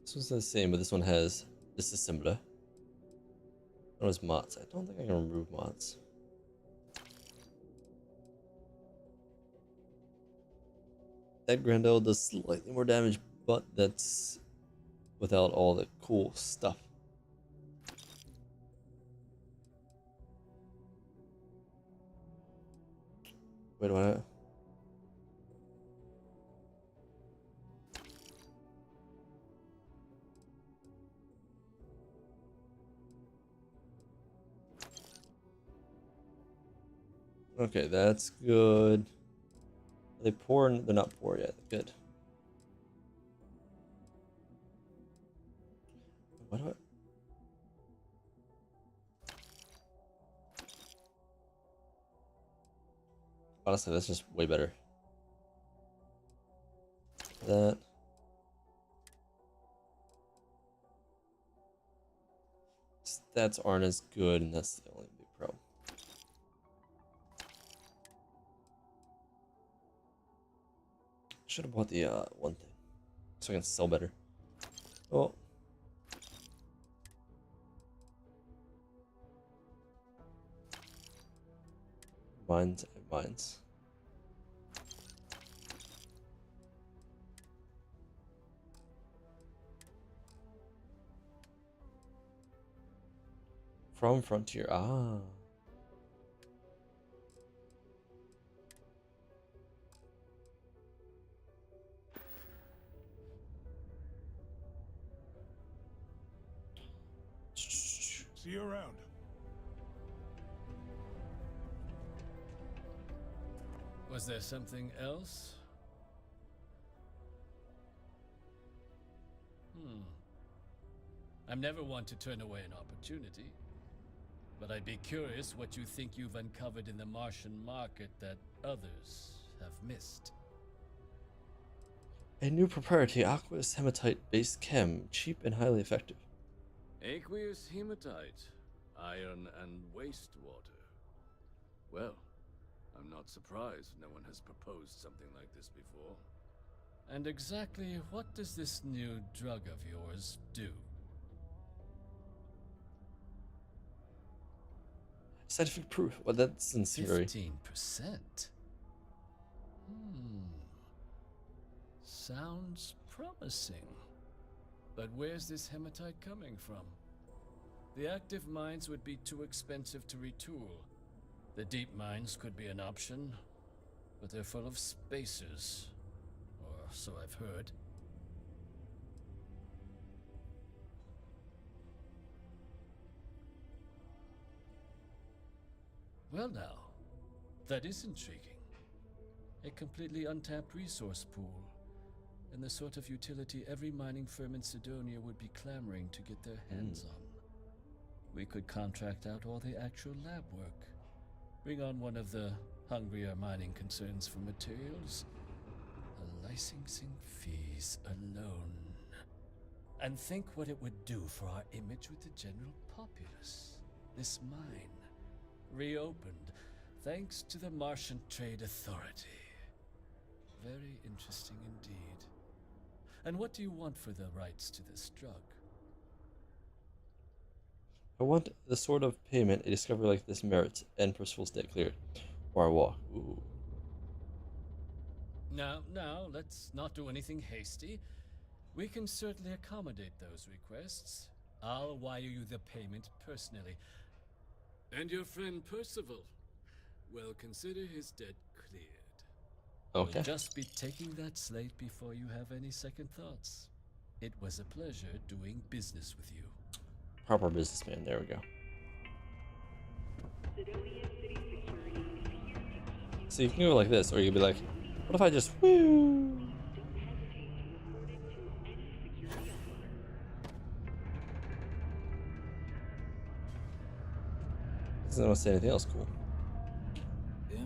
This one's the same, but this one has disassembler. That was mods. I don't think I can remove mods. That Grandel does slightly more damage, but that's without all the cool stuff. Wait a minute. Okay, that's good. Are they poor? They're not poor yet. Good. What do I... Honestly, that's just way better. That. Stats aren't as good, and that's the only big problem. Should have bought the one thing so I can sell better. Oh. Mines and mines. From Frontier. Ah. See you around. Was there something else? I'm never one to turn away an opportunity, but I'd be curious what you think you've uncovered in the Martian market that others have missed. A new proprietary aqueous hematite-based chem, cheap and highly effective. Aqueous hematite, iron and wastewater. Well, I'm not surprised no one has proposed something like this before. And exactly what does this new drug of yours do? Scientific proof. Well, that's in theory. 15%? Sounds promising. But where's this hematite coming from? The active mines would be too expensive to retool. The deep mines could be an option, but they're full of spacers. Or so I've heard. Well now, that is intriguing. A completely untapped resource pool, and the sort of utility every mining firm in Sidonia would be clamoring to get their hands on. We could contract out all the actual lab work, bring on one of the hungrier mining concerns for materials, the licensing fees alone. And think what it would do for our image with the general populace. This mine, reopened thanks to the Martian Trade Authority. Very interesting indeed. And what do you want for the rights to this drug? I want the sort of payment a discovery like this merits, and Percival's debt cleared. Or I walk. Ooh. Now, let's not do anything hasty. We can certainly accommodate those requests. I'll wire you the payment personally. And your friend Percival? Well, consider his debt cleared. Okay. We'll just be taking that slate before you have any second thoughts. It was a pleasure doing business with you. Proper businessman. There we go. So you can go like this, or you can be like, what if I just woo? Doesn't want to say anything else cool. Yeah?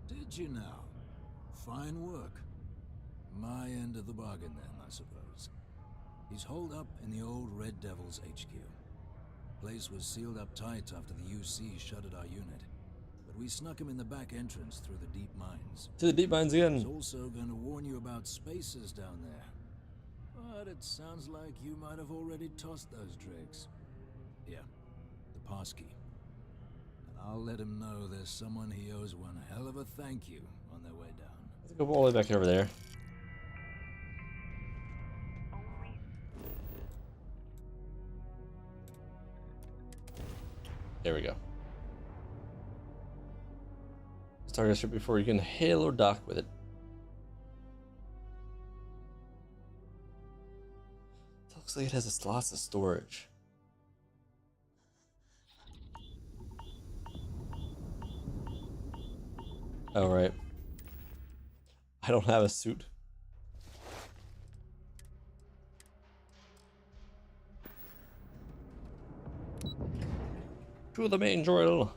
Did you now? Fine work. My end of the bargain then, I suppose. He's holed up in the old Red Devil's HQ. Place was sealed up tight after the UC shuttered our unit. But we snuck him in the back entrance through the deep mines. To the deep mines again. I was also going to warn you about spacers down there. But it sounds like you might have already tossed those drakes. Yeah, the pass key. And I'll let him know there's someone he owes one hell of a thank you on their way down. Let's go all the way back over there. There we go. Let's target ship before you can hail or dock with it. It looks like it has lots of storage. Oh, right. I don't have a suit. To the main drill.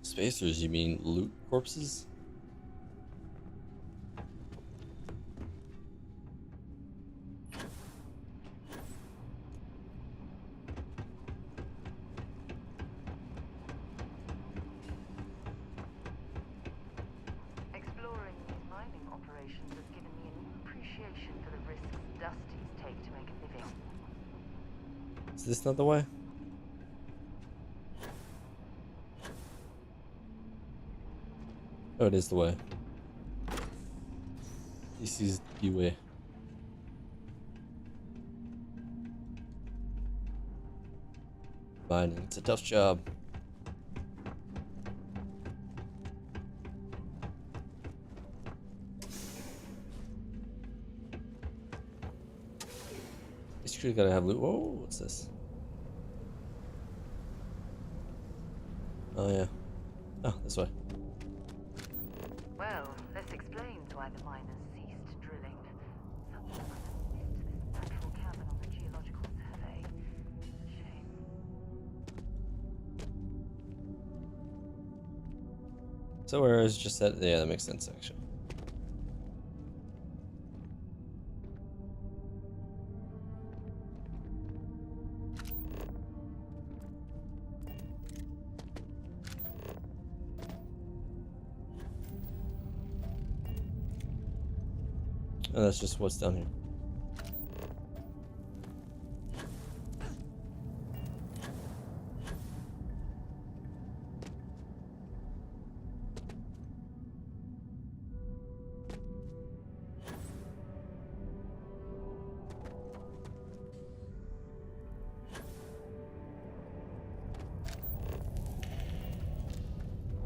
Spacers, you mean loot corpses? Exploring these mining operations has given me a new appreciation for the risks Dusties take to make a living. Is this not the way? Oh, it is the way. This is the way. Mining, it's a tough job. You gotta have loot. Whoa, what's this? Oh yeah. Oh, this way. Well, this explains why the miners ceased drilling. Someone must have missed this natural cabin on the geological survey. Shame. So where is just that? Yeah, that makes sense actually. Oh, that's just what's down here.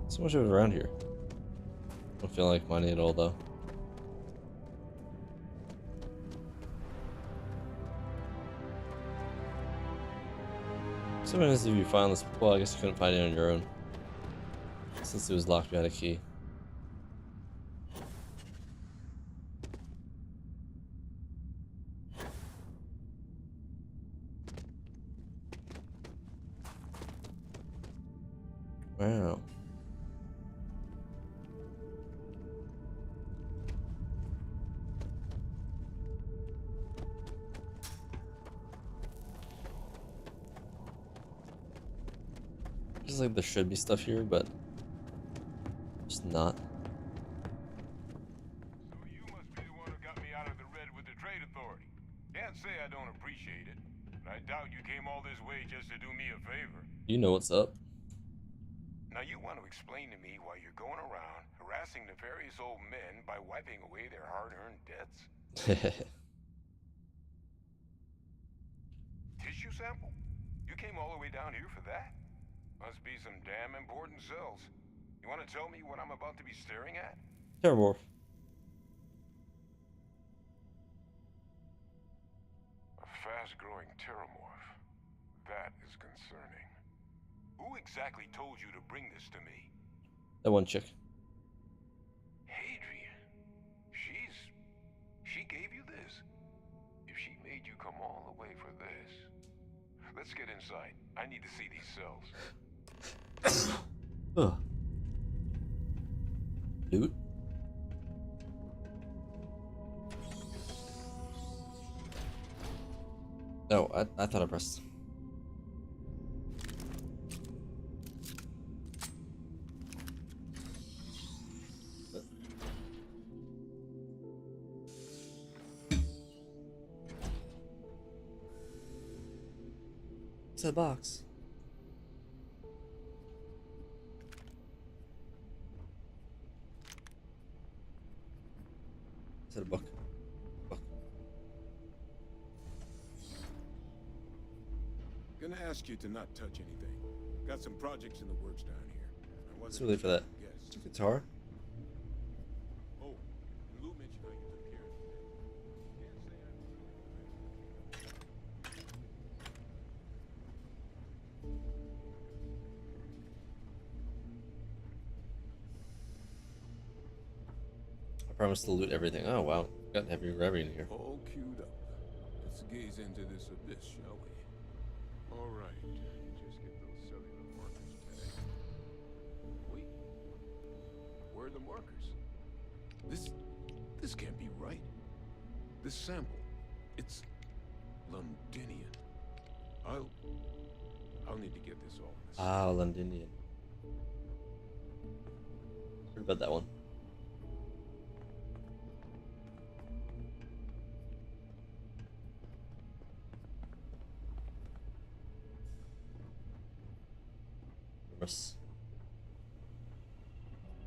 So much of it around here. Don't feel like mining at all though. Sometimes if you find this, well, I guess you couldn't find it on your own, since it was locked behind a key. Wow. Feels like there should be stuff here, but just not. So you must be the one who got me out of the red with the trade authority. Can't say I don't appreciate it. I doubt you came all this way just to do me a favor. You know what's up. Now you want to explain to me why you're going around harassing nefarious old men by wiping away their hard-earned debts? Tissue sample? You came all the way down here for that? Must be some damn important cells. You want to tell me what I'm about to be staring at? Terramorph. A fast-growing terramorph. That is concerning. Who exactly told you to bring this to me? That one chick. Hadrian. She gave you this? If she made you come all the way for this... Let's get inside. I need to see these cells. Ugh. Loot. Oh, I thought I pressed. What's that box? Is that a book? Gonna ask you to not touch anything. Got some projects in the works down here. What's really for that? Guitar? Oh, and Lou mentioned how you took care of it. Can't say I promise to loot everything. Oh wow, got heavy gravity in here. All queued up. Let's gaze into this abyss, shall we? All right. Just get those cellular markers tagged. Wait. Where are the markers? This can't be right. This sample, it's Londinian. I'll need to get this all. Ah, Londinian. Heard about that one.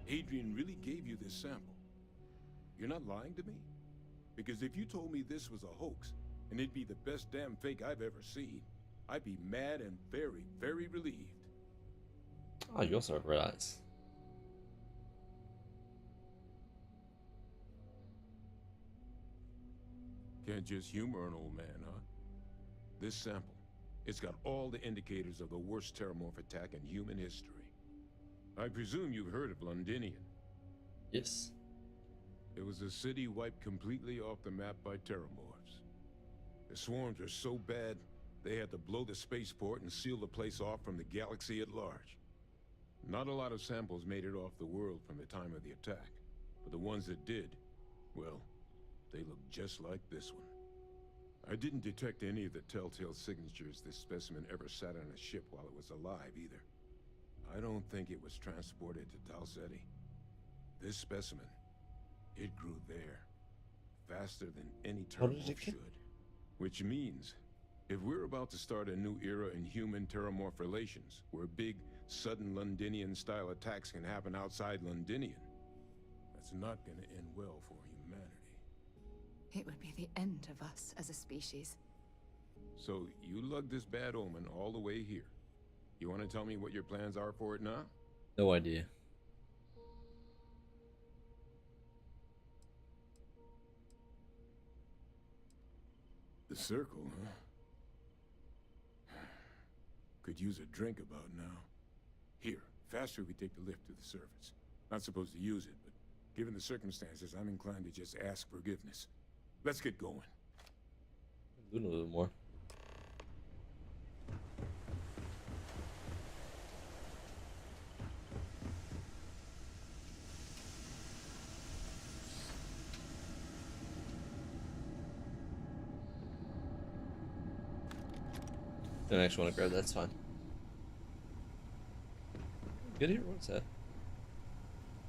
Adrian really gave you this sample. You're not lying to me? Because if you told me this was a hoax, and it'd be the best damn fake I've ever seen, I'd be mad and very, very relieved. Oh, you also have red eyes. Can't just humor an old man, huh? This sample, it's got all the indicators of the worst terramorph attack in human history. I presume you've heard of Londinian. Yes. It was a city wiped completely off the map by terramorphs. The swarms are so bad, they had to blow the spaceport and seal the place off from the galaxy at large. Not a lot of samples made it off the world from the time of the attack, but the ones that did, well, they look just like this one. I didn't detect any of the telltale signatures this specimen ever sat on a ship while it was alive, either. I don't think it was transported to Tau Ceti. This specimen, it grew there, faster than any terramorph should. Which means, if we're about to start a new era in human-terramorph relations, where big, sudden Londinian-style attacks can happen outside Londinian, that's not gonna end well for humanity. It would be the end of us as a species. So, you lugged this bad omen all the way here. You want to tell me what your plans are for it now? No idea. The circle, huh? Could use a drink about now. Here, faster we take the lift to the surface. Not supposed to use it, but given the circumstances, I'm inclined to just ask forgiveness. Let's get going. Do a little bit more. Don't actually want to grab that, that's fine. Good here, what's that?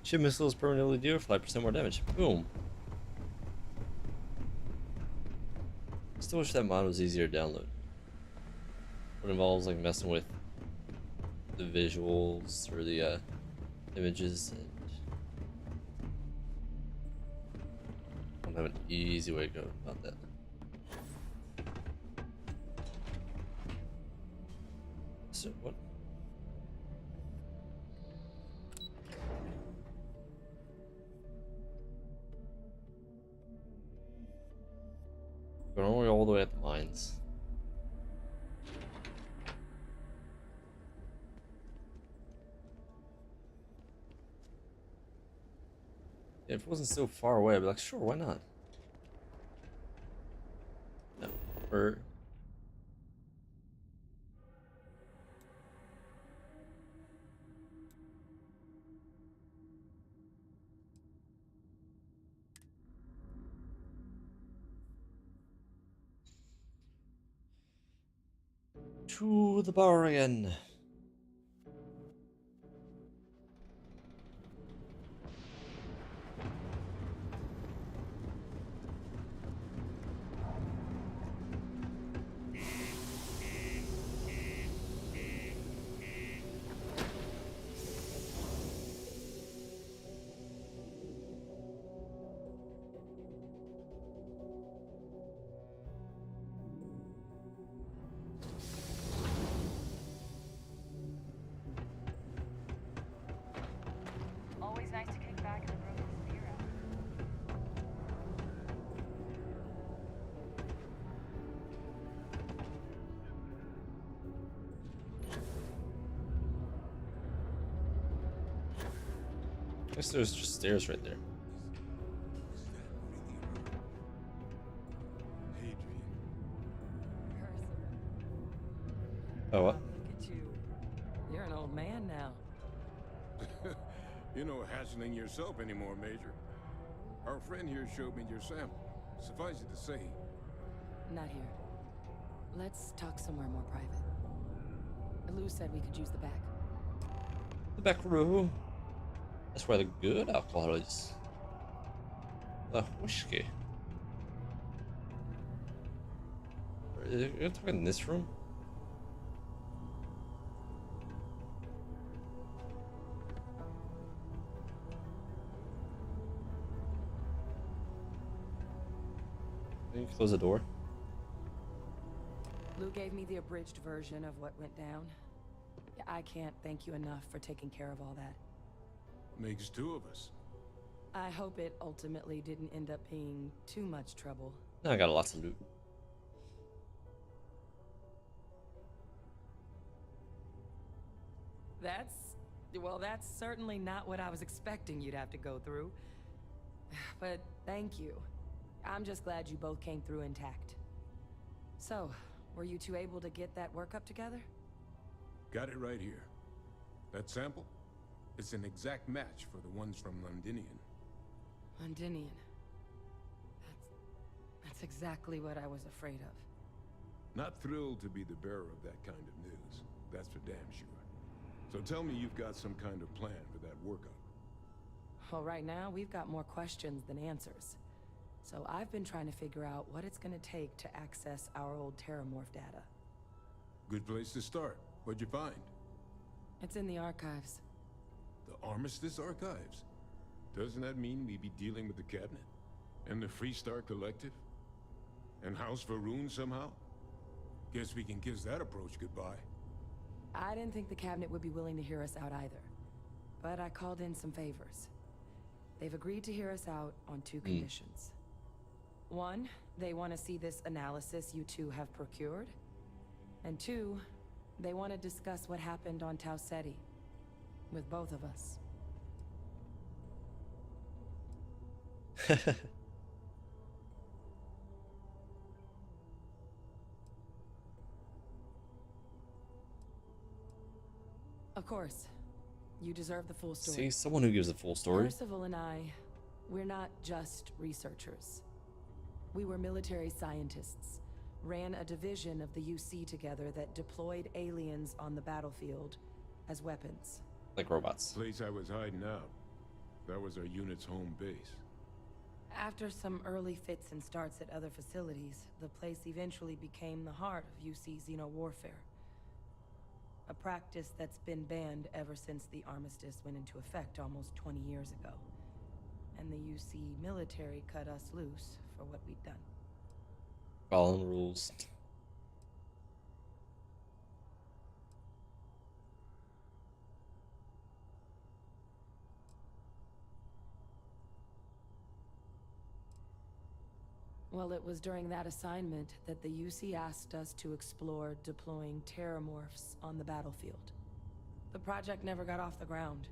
Ship missiles permanently deal 5% more damage. Boom. Still wish that mod was easier to download. It involves like messing with the visuals or the images, and I don't have an easy way to go about that. So what? Going all the way at the mines. If it wasn't so far away, I'd be like, sure, why not? No. Or to the bar again. Always nice to kick back and throw this beer out. I guess there's just stairs right there. Oh, what? Look at you. You're an old man now. You're no hatchling yourself anymore, Major. Our friend here showed me your sample. Suffice it to say... Not here. Let's talk somewhere more private. Lou said we could use the back. The back room. That's where the good alcohol is. The whiskey. You're talking in this room? Can you close the door? Lou gave me the abridged version of what went down. I can't thank you enough for taking care of all that. Makes two of us. I hope it ultimately didn't end up being too much trouble. No, I got lots of loot. That's certainly not what I was expecting you'd have to go through. But thank you. I'm just glad you both came through intact. So, were you two able to get that workup together? Got it right here. That sample? It's an exact match for the ones from Londinian. Londinian. That's exactly what I was afraid of. Not thrilled to be the bearer of that kind of news. That's for damn sure. So tell me you've got some kind of plan for that workup. Well, right now, we've got more questions than answers. So I've been trying to figure out what it's gonna take to access our old Terramorph data. Good place to start. What'd you find? It's in the archives. The Armistice Archives? Doesn't that mean we'd be dealing with the Cabinet? And the Freestar Collective? And House Varun somehow? Guess we can kiss that approach goodbye. I didn't think the Cabinet would be willing to hear us out either. But I called in some favors. They've agreed to hear us out on two conditions. One, they want to see this analysis you two have procured. And two, they want to discuss what happened on Tau Ceti. With both of us. Of course. You deserve the full story. See, someone who gives a full story. Percival and I, we're not just researchers. We were military scientists, ran a division of the UC together that deployed aliens on the battlefield as weapons. Like robots. Place I was hiding out. That was our unit's home base. After some early fits and starts at other facilities, the place eventually became the heart of UC xeno warfare. a practice that's been banned ever since the armistice went into effect almost 20 years ago. And the UC military cut us loose for what we'd done. Following rules. Well, it was during that assignment that the UC asked us to explore deploying terramorphs on the battlefield. The project never got off the ground,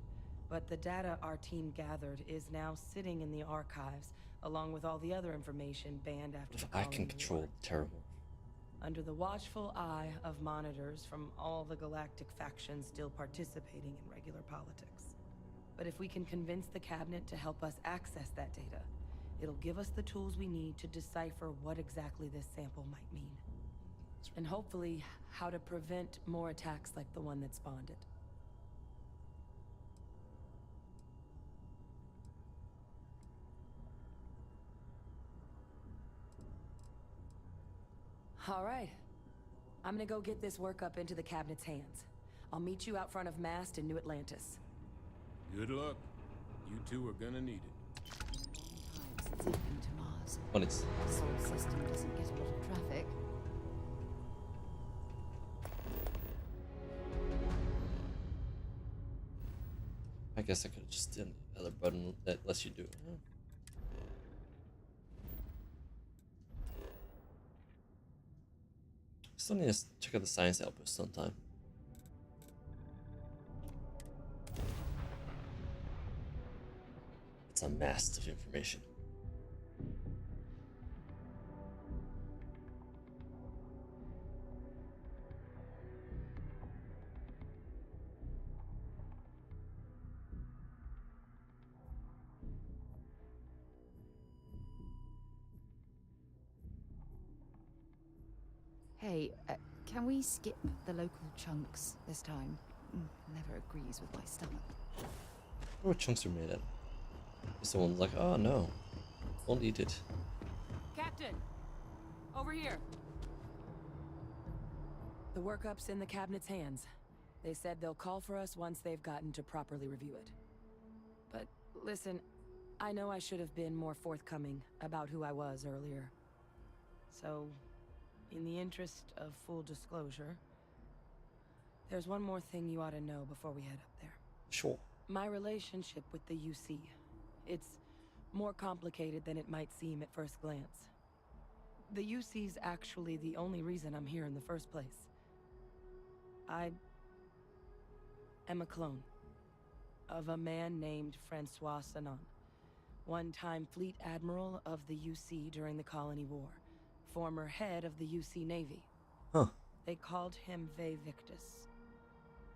but the data our team gathered is now sitting in the archives, along with all the other information banned after the I Colony can control War. the terramorph. Under the watchful eye of monitors from all the galactic factions still participating in regular politics. But if we can convince the cabinet to help us access that data, it'll give us the tools we need to decipher what exactly this sample might mean. And hopefully, how to prevent more attacks like the one that spawned it. All right. I'm gonna go get this work up into the cabinet's hands. I'll meet you out front of Mast in New Atlantis. Good luck. You two are gonna need it. Since he's been to Mars. When it's The solar system doesn't get a lot of traffic. I guess I could have just done the other button that lets you do it. Huh? Still need to check out the science outpost sometime. It's a mast of information. Hey, can we skip the local chunks this time? Never agrees with my stomach. I wonder what chunks are made of. Someone's like, oh no, won't eat it. Captain! Over here! The workup's in the cabinet's hands. They said they'll call for us once they've gotten to properly review it. But listen, I know I should have been more forthcoming about who I was earlier. So, in the interest of full disclosure, there's one more thing you ought to know before we head up there. Sure. My relationship with the UC. It's more complicated than it might seem at first glance. The UC's actually the only reason I'm here in the first place. I am a clone of a man named Francois Sanon, one-time fleet admiral of the UC during the Colony War, former head of the UC Navy. Huh. They called him Ve Victus.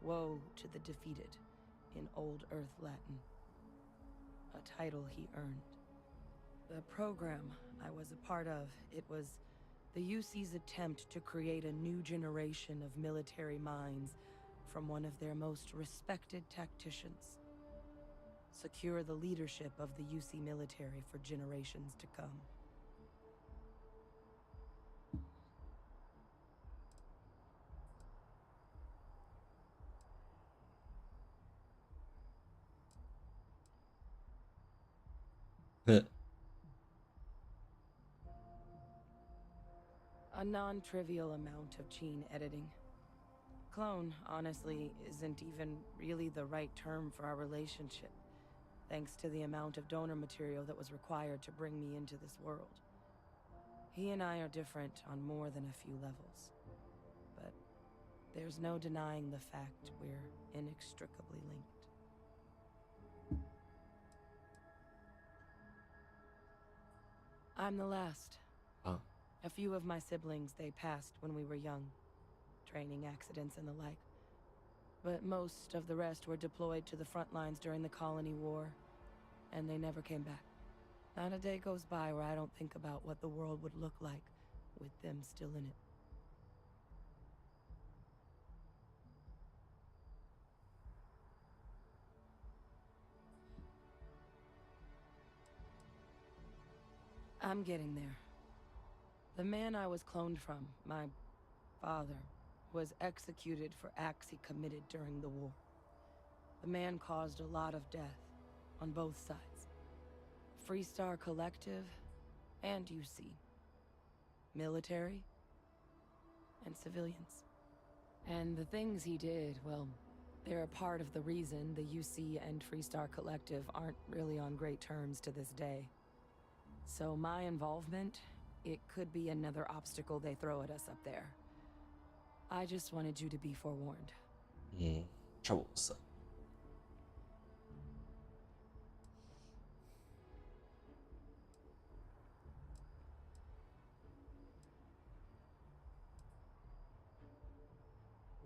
Woe to the defeated, in Old Earth Latin. A title he earned. The program I was a part of, it was the UC's attempt to create a new generation of military minds from one of their most respected tacticians. Secure the leadership of the UC military for generations to come. A non-trivial amount of gene editing. Clone, honestly, isn't even really the right term for our relationship, thanks to the amount of donor material that was required to bring me into this world. He and I are different on more than a few levels, but there's no denying the fact we're inextricably linked. I'm the last. Oh. A few of my siblings, they passed when we were young. Training accidents and the like. But most of the rest were deployed to the front lines during the Colony War, and they never came back. Not a day goes by where I don't think about what the world would look like with them still in it. I'm getting there. The man I was cloned from, my father, was executed for acts he committed during the war. The man caused a lot of death on both sides. Freestar Collective and UC. Military and civilians. And the things he did, well, they're a part of the reason the UC and Freestar Collective aren't really on great terms to this day. So my involvement, it could be another obstacle they throw at us up there. I just wanted you to be forewarned. Troublesome.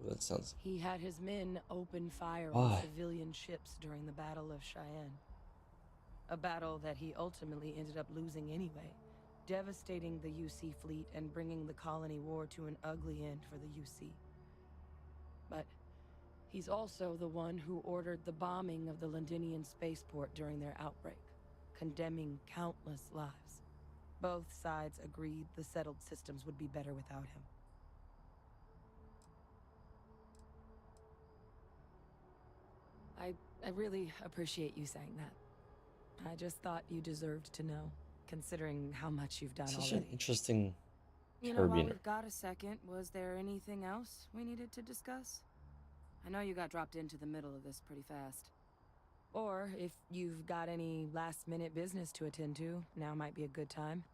That sounds... He had his men open fire Why? on civilian ships during the Battle of Cheyenne. A battle that he ultimately ended up losing anyway, devastating the UC fleet and bringing the colony war to an ugly end for the UC. But he's also the one who ordered the bombing of the Londinian spaceport during their outbreak, condemning countless lives. Both sides agreed the settled systems would be better without him. I really appreciate you saying that. I just thought you deserved to know, considering how much you've done Such already. an interesting You know, while carabiner. we've got a second, was there anything else we needed to discuss? I know you got dropped into the middle of this pretty fast. Or if you've got any last-minute business to attend to, now might be a good time.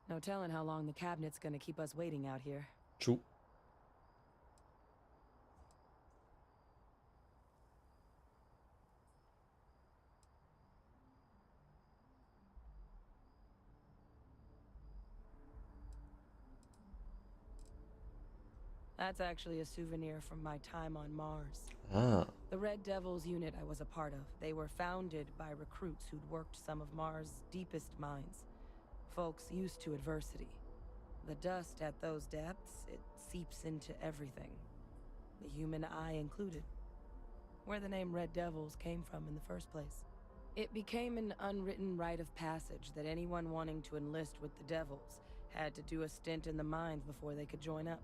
No telling how long the cabinet's gonna keep us waiting out here. True. That's actually a souvenir from my time on Mars. Ah. The Red Devils unit I was a part of, they were founded by recruits who'd worked some of Mars' deepest mines. Folks used to adversity. The dust at those depths, it seeps into everything. The human eye included. Where the name Red Devils came from in the first place. It became an unwritten rite of passage that anyone wanting to enlist with the Devils had to do a stint in the mines before they could join up.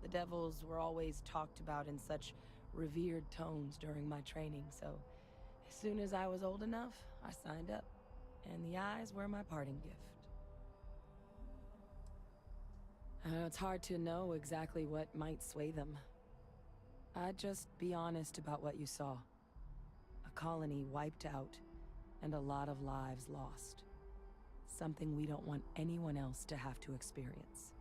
The Devils were always talked about in such revered tones during my training, so as soon as I was old enough, I signed up. And the eyes were my parting gift. It's hard to know exactly what might sway them. I'd just be honest about what you saw. A colony wiped out, and a lot of lives lost. Something we don't want anyone else to have to experience.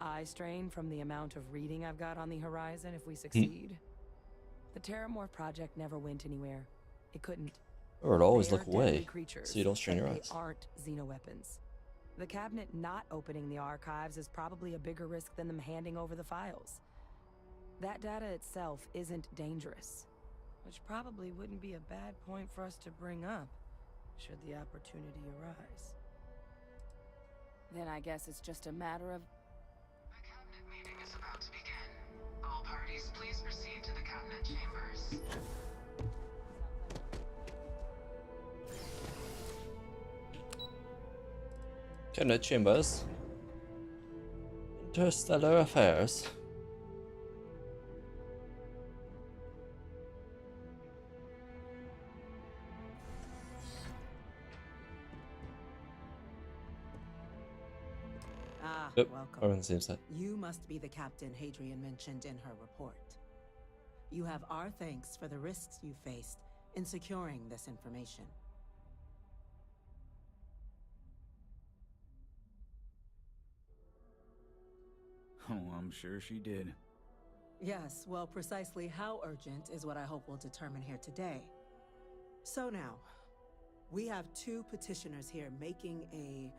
Eye strain from the amount of reading I've got on the horizon if we succeed. The Terramorph project never went anywhere. It couldn't. Or it'd always They're look away, deadly creatures, so you don't strain but your they eyes. aren't xenoweapons. The cabinet not opening the archives is probably a bigger risk than them handing over the files. That data itself isn't dangerous, which probably wouldn't be a bad point for us to bring up, should the opportunity arise. Then I guess it's just a matter of... The cabinet meeting is about to begin. All parties, please proceed to the cabinet chambers. Cabinet chambers. Interstellar affairs. Ah, Yep, welcome. we're on the same side. You must be the captain Hadrian mentioned in her report. You have our thanks for the risks you faced in securing this information. Oh, I'm sure she did. Yes, well, precisely how urgent is what I hope we'll determine here today. So now, we have two petitioners here making a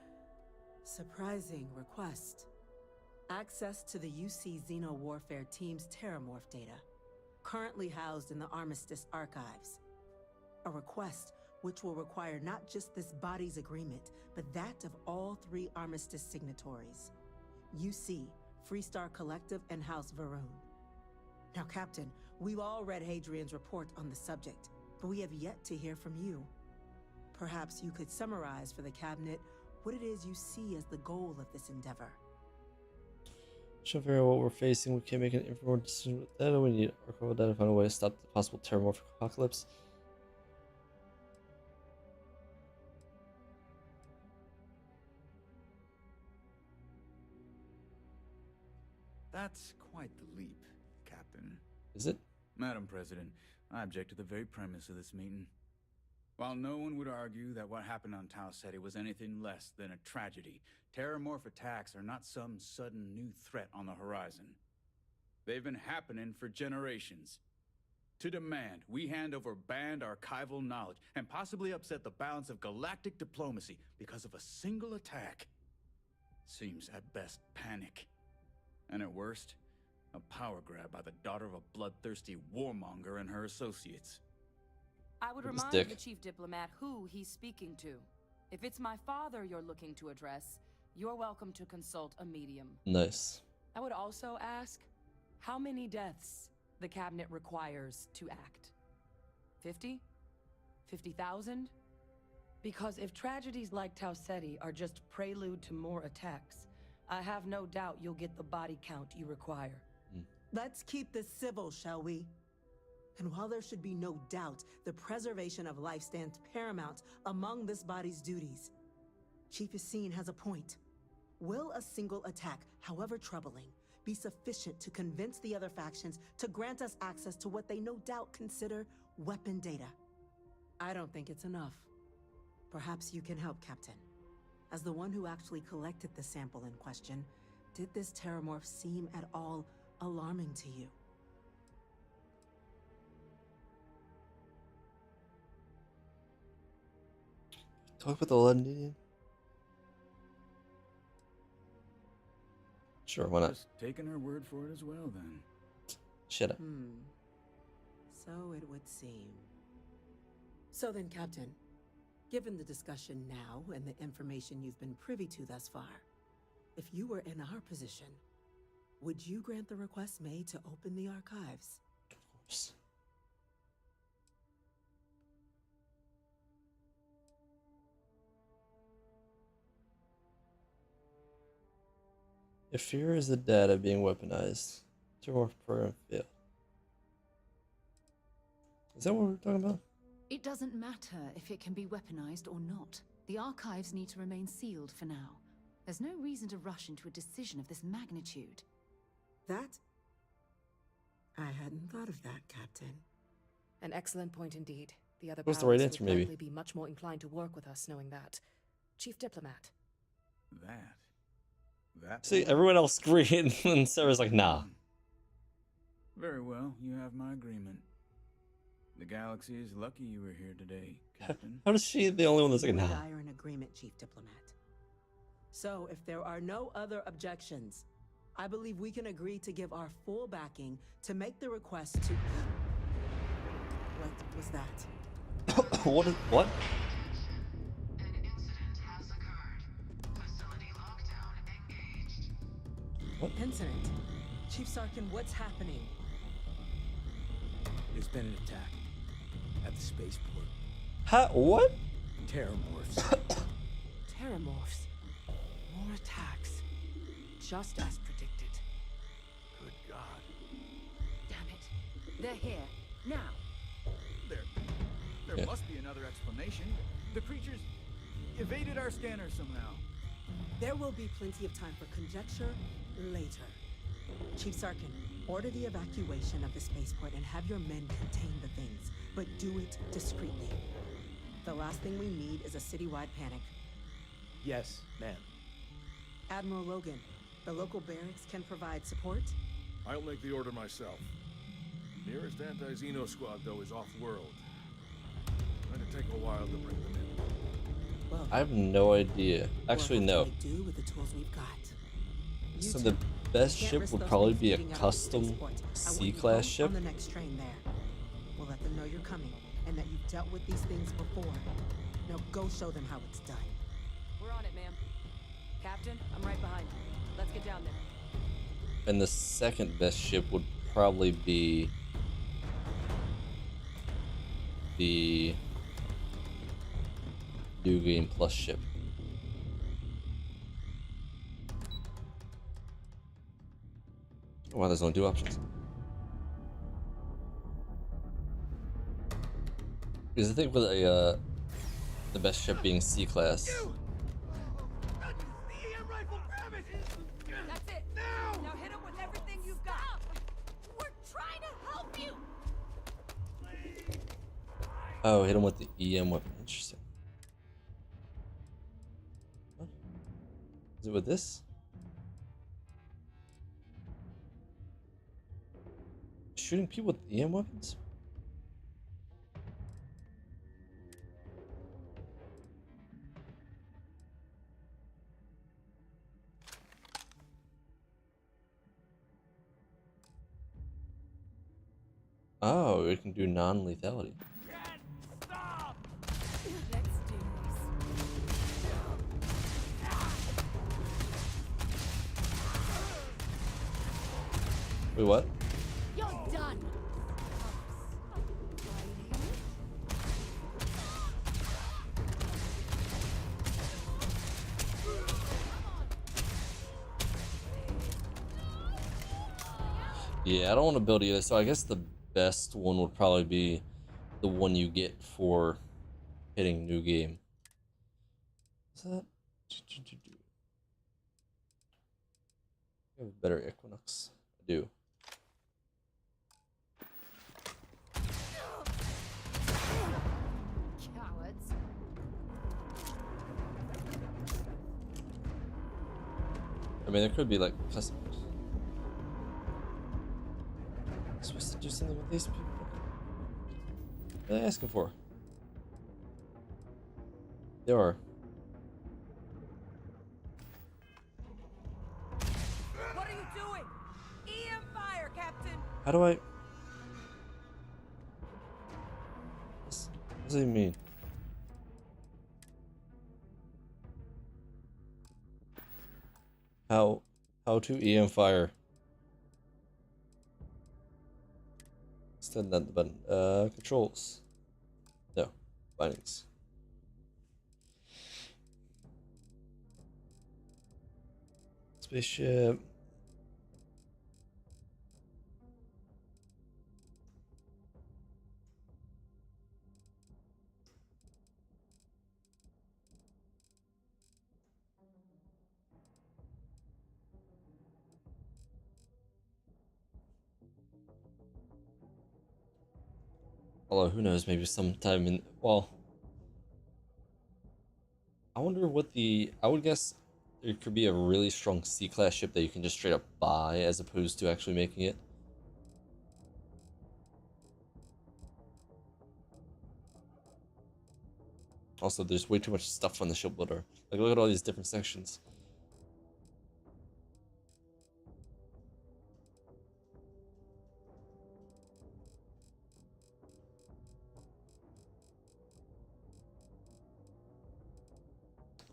surprising request. Access to the UC Xeno Warfare Team's Terramorph data, currently housed in the Armistice archives. A request which will require not just this body's agreement, but that of all three Armistice signatories. UC, Freestar Collective, and House Varun. Now, Captain, we've all read Hadrian's report on the subject, but we have yet to hear from you. Perhaps you could summarize for the Cabinet what it is you see as the goal of this endeavor. Should figure out what we're facing. We can't make an informed decision with data. We need archival data to find a way to stop the possible terramorphic apocalypse. That's quite the leap, Captain. Is it? Madam President, I object to the very premise of this meeting. While no one would argue that what happened on Tau Ceti was anything less than a tragedy, terramorph attacks are not some sudden new threat on the horizon. They've been happening for generations. To demand we hand over banned archival knowledge and possibly upset the balance of galactic diplomacy because of a single attack seems at best panic. And at worst, a power grab by the daughter of a bloodthirsty warmonger and her associates. I would remind the chief diplomat who he's speaking to. If it's my father you're looking to address, you're welcome to consult a medium. Nice. I would also ask how many deaths the cabinet requires to act. 50? 50,000? Because if tragedies like Tau Ceti are just prelude to more attacks, I have no doubt you'll get the body count you require. Let's keep this civil, shall we? And while there should be no doubt the preservation of life stands paramount among this body's duties, Chief Yassine has a point. Will a single attack, however troubling, be sufficient to convince the other factions to grant us access to what they no doubt consider weapon data? I don't think it's enough. Perhaps you can help, Captain. As the one who actually collected the sample in question, did this terramorph seem at all alarming to you? Talk with the Londonian? Sure, why not? Just taking her word for it as well, then. Shut up. So it would seem. So then, Captain, given the discussion now and the information you've been privy to thus far, if you were in our position, would you grant the request made to open the archives? Of course. If fear is the data being weaponized, terramorph program failed. Is that what we're talking about? It doesn't matter if it can be weaponized or not. The archives need to remain sealed for now. There's no reason to rush into a decision of this magnitude. That? I hadn't thought of that, Captain. An excellent point indeed. The other What's the right powers answer, would maybe? likely be much more inclined to work with us knowing that. Chief Diplomat. That. See, everyone else agreed, and Sarah's like, nah. Very well, you have my agreement. The galaxy is lucky you were here today, Captain. How is she the only one that's like, nah? I are in agreement, Chief Diplomat. So, if there are no other objections, I believe we can agree to give our full backing to make the request to... What was that? What? An incident has occurred. Facility lockdown engaged. What? Incident? Chief Sarkin, what's happening? There's been an attack at the spaceport. What? Terramorphs. Terramorphs. More attacks. Just as predicted. Good God. Damn it. They're here. Now. There must be another explanation. The creatures evaded our scanner somehow. There will be plenty of time for conjecture later. Chief Sarkin, order the evacuation of the spaceport and have your men contain the things, but do it discreetly. The last thing we need is a citywide panic. Yes, ma'am. Admiral Logan, the local barracks can provide support? I'll make the order myself. Nearest anti-Xeno squad, though, is off-world. Might take a while to bring them in. Well, I have no idea. Actually, no. what can we do with the tools we've got? So the best ship would probably be a custom C-class ship. On the next train there. We'll let them know you're coming and that you've dealt with these things before. Now go show them how it's done. We're on it, ma'am. Captain, I'm right behind you. Let's get down there. And the second best ship would probably be the New Game Plus ship. Oh, wow, there's only 2 options. Because I think with a the best ship being C class. That's it. Now hit him with everything you've got. We're trying to help you. Oh, hit him with the EM weapon. Interesting. What? Is it with this? Shooting people with EM weapons? Oh, it can do non-lethality. Wait, what? You're done. Yeah, I don't want to build either, so I guess the best one would probably be the one you get for hitting new game. Is that? I have a better Equinox. I do. Cowards. I mean, there could be like customers. I'm supposed to do something with these people. What are they asking for? They are. What are you doing? EM fire, Captain. How do I? What does it mean? How to EM fire? Instead, not the button. Controls. No, bindings. Spaceship. Although, who knows, maybe sometime in, well, I wonder what I would guess there could be a really strong C-class ship that you can just straight up buy as opposed to actually making it. Also, there's way too much stuff on the ship builder. Like, look at all these different sections.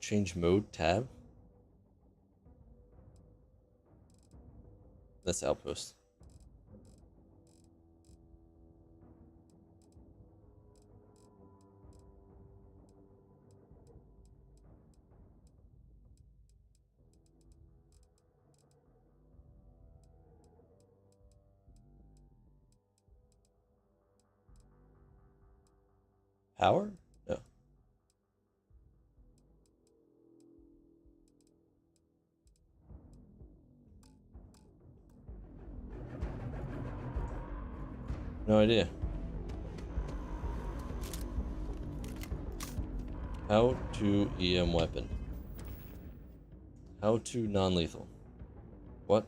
Change mode tab. That's outpost. Power? No. No idea. How to EM weapon. How to non-lethal. What?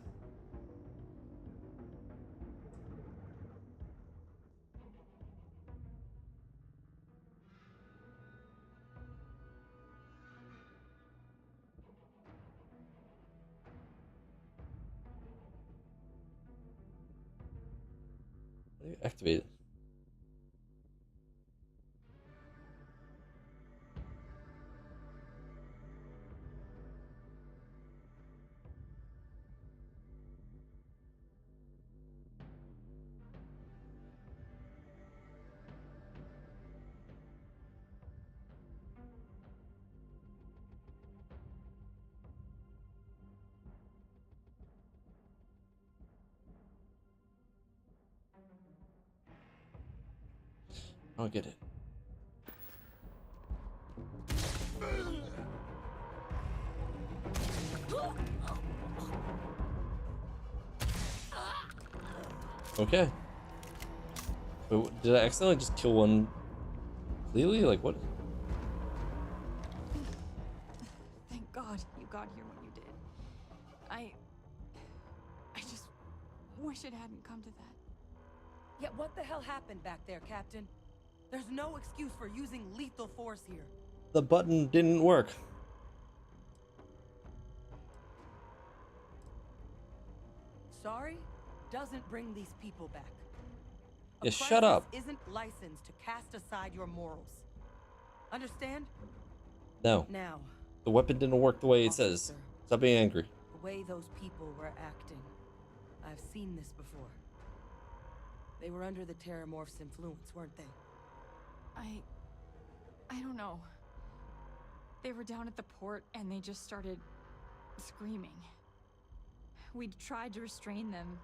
How do you activate it? I don't get it. Okay. Wait, did I accidentally just kill one completely? Like what? Thank God you got here when you did. I just wish it hadn't come to that. Yeah, what the hell happened back there, Captain? There's no excuse for using lethal force here. The button didn't work. Sorry doesn't bring these people back. Yeah, shut up. Isn't licensed to cast aside your morals. Understand? No. Now, The weapon didn't work the way it says. Officer. Stop being angry. the way those people were acting, I've seen this before. They were under the Terramorph's influence, weren't they? I don't know. They were down at the port and they just started screaming. We tried to restrain them,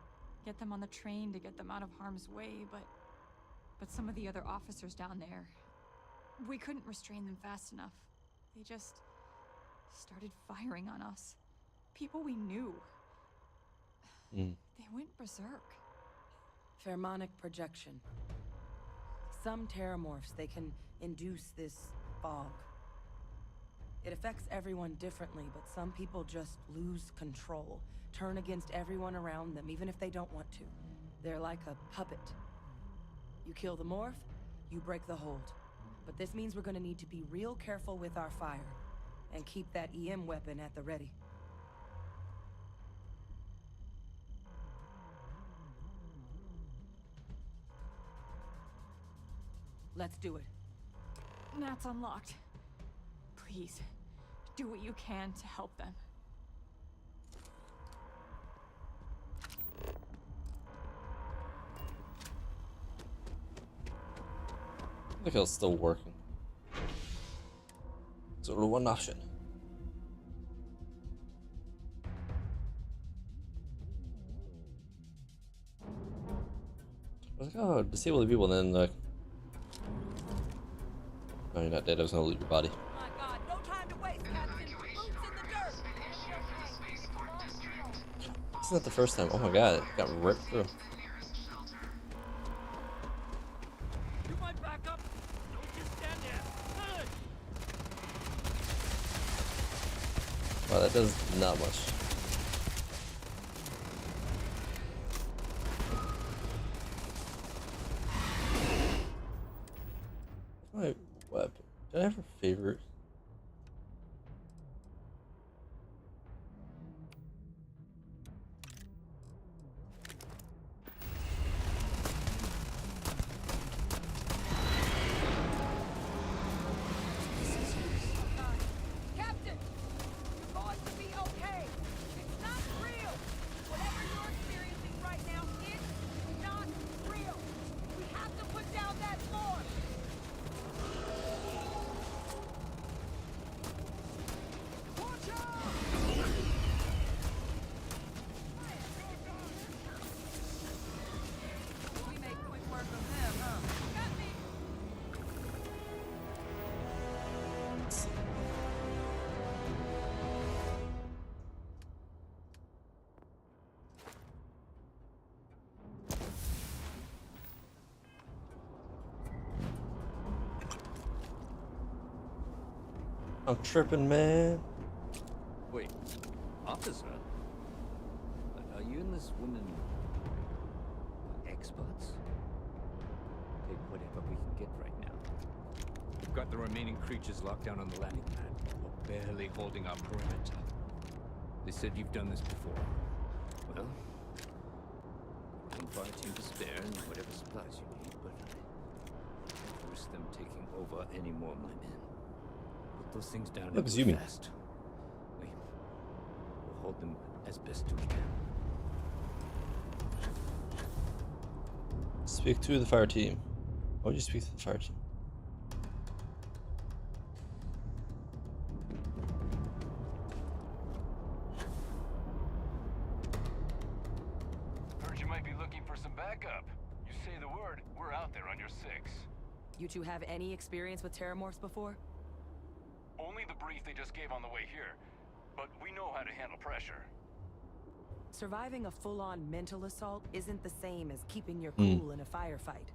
get them on the train to get them out of harm's way, but some of the other officers down there, we couldn't restrain them fast enough. They just started firing on us. People we knew. They went berserk. Pheromonic projection. Some Terramorphs, they can induce this fog. It affects everyone differently, but some people just lose control, turn against everyone around them, even if they don't want to. They're like a puppet. You kill the morph, you break the hold. But this means we're gonna need to be real careful with our fire, and keep that EM weapon at the ready. Let's do it. Nat's unlocked. Please, do what you can to help them. Look how it's still working. It's only one option. I was like, oh, disable the people, and then like, no, you're not dead. I was gonna loot your body. My God, no time to waste, Captain. Boots in the dirt. It's not the first time. Oh my God, it got ripped through. You might back up. Don't just stand there. Wow, that does not much. My weapon. Did I have a favorite? Captain, you're going to be okay. It's not real. Whatever you're experiencing right now, it's not real. We have to put down that floor. Watch out! We make quick work of them, huh? Got me. I'm tripping, man. Wait, officer? Are you and this woman experts? Take whatever we can get right now. We've got the remaining creatures locked down on the landing pad. We're barely holding our perimeter. They said you've done this before. Well, one fire team to spare and whatever supplies you need, but I can't risk them taking over any more of my men. Put those things down Look, and Zumi. move fast. We'll hold them as best we can. Speak to the fire team. Why would you speak to the fire team? Heard you might be looking for some backup. You say the word, we're out there on your 6. You two have any experience with terramorphs before? Only the brief they just gave on the way here, but we know how to handle pressure. Surviving a full-on mental assault isn't the same as keeping your cool in a firefight.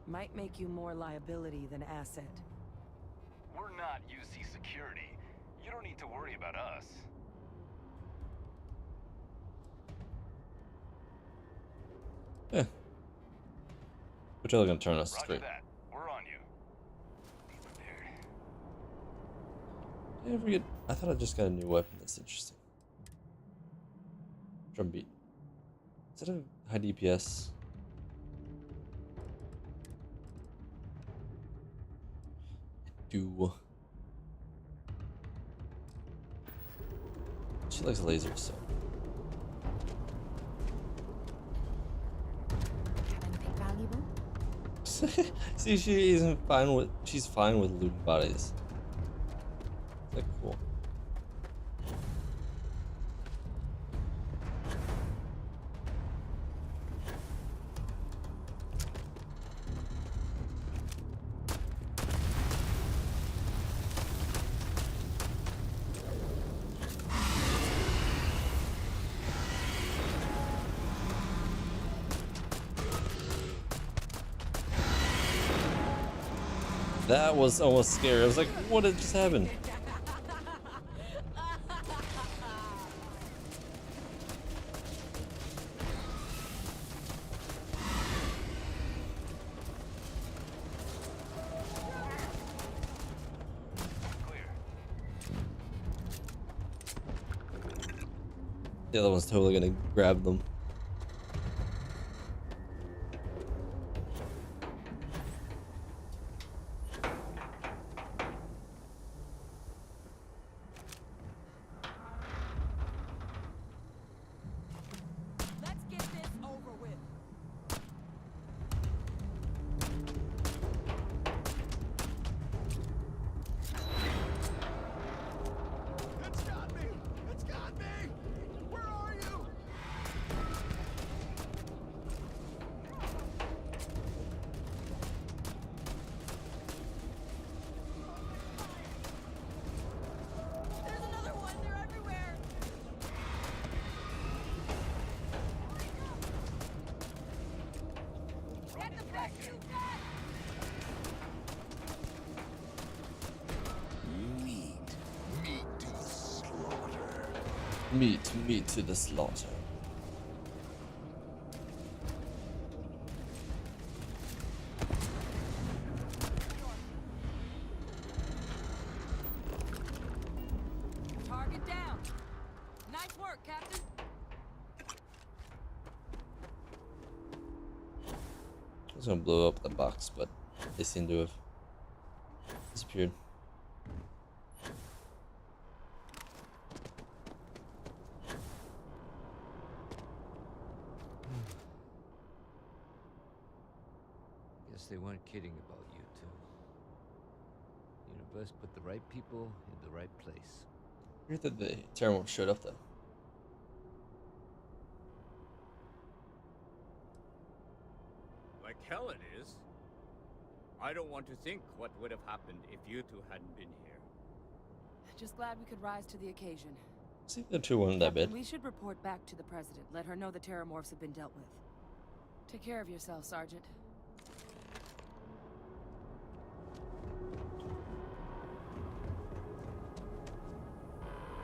Might make you more liability than asset. We're not UC security. You don't need to worry about us. Yeah. Which are gonna turn us Roger straight. that. We're on you. I forget. I thought I just got a new weapon. That's interesting. Drum beat. Is that a high DPS? Do. She likes lasers, so. Anything valuable? See, she isn't fine with. She's fine with looting bodies. It's like cool. That was almost scary. I was like, what had just happened? The other one's totally gonna grab them. Let's get this over with. It's got me! It's got me! Where are you? There's another one. They're everywhere. Get the back, you guys! Meat to the slaughter. Target down. Nice work, Captain. I was gonna blow up the box, but they seem to have disappeared. Guess they weren't kidding about you two. Universe put the right people in the right place. Weird that the Terramorph showed up though. Like hell it is. I don't want to think what would have happened if you two hadn't been here. Just glad we could rise to the occasion. See, the two weren't that bad. We should report back to the President. Let her know the terramorphs have been dealt with. Take care of yourself, Sergeant.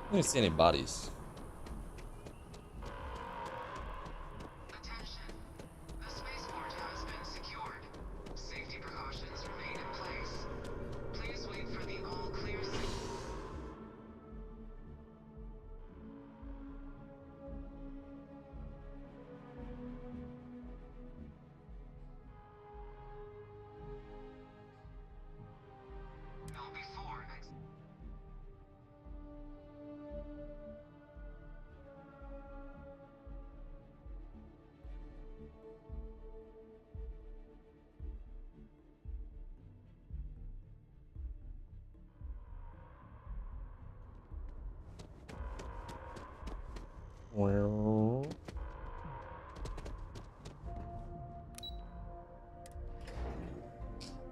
I didn't see any bodies. Attention. The spaceport has been secured. Safety precautions remain in place. Please wait for the all-clear signal.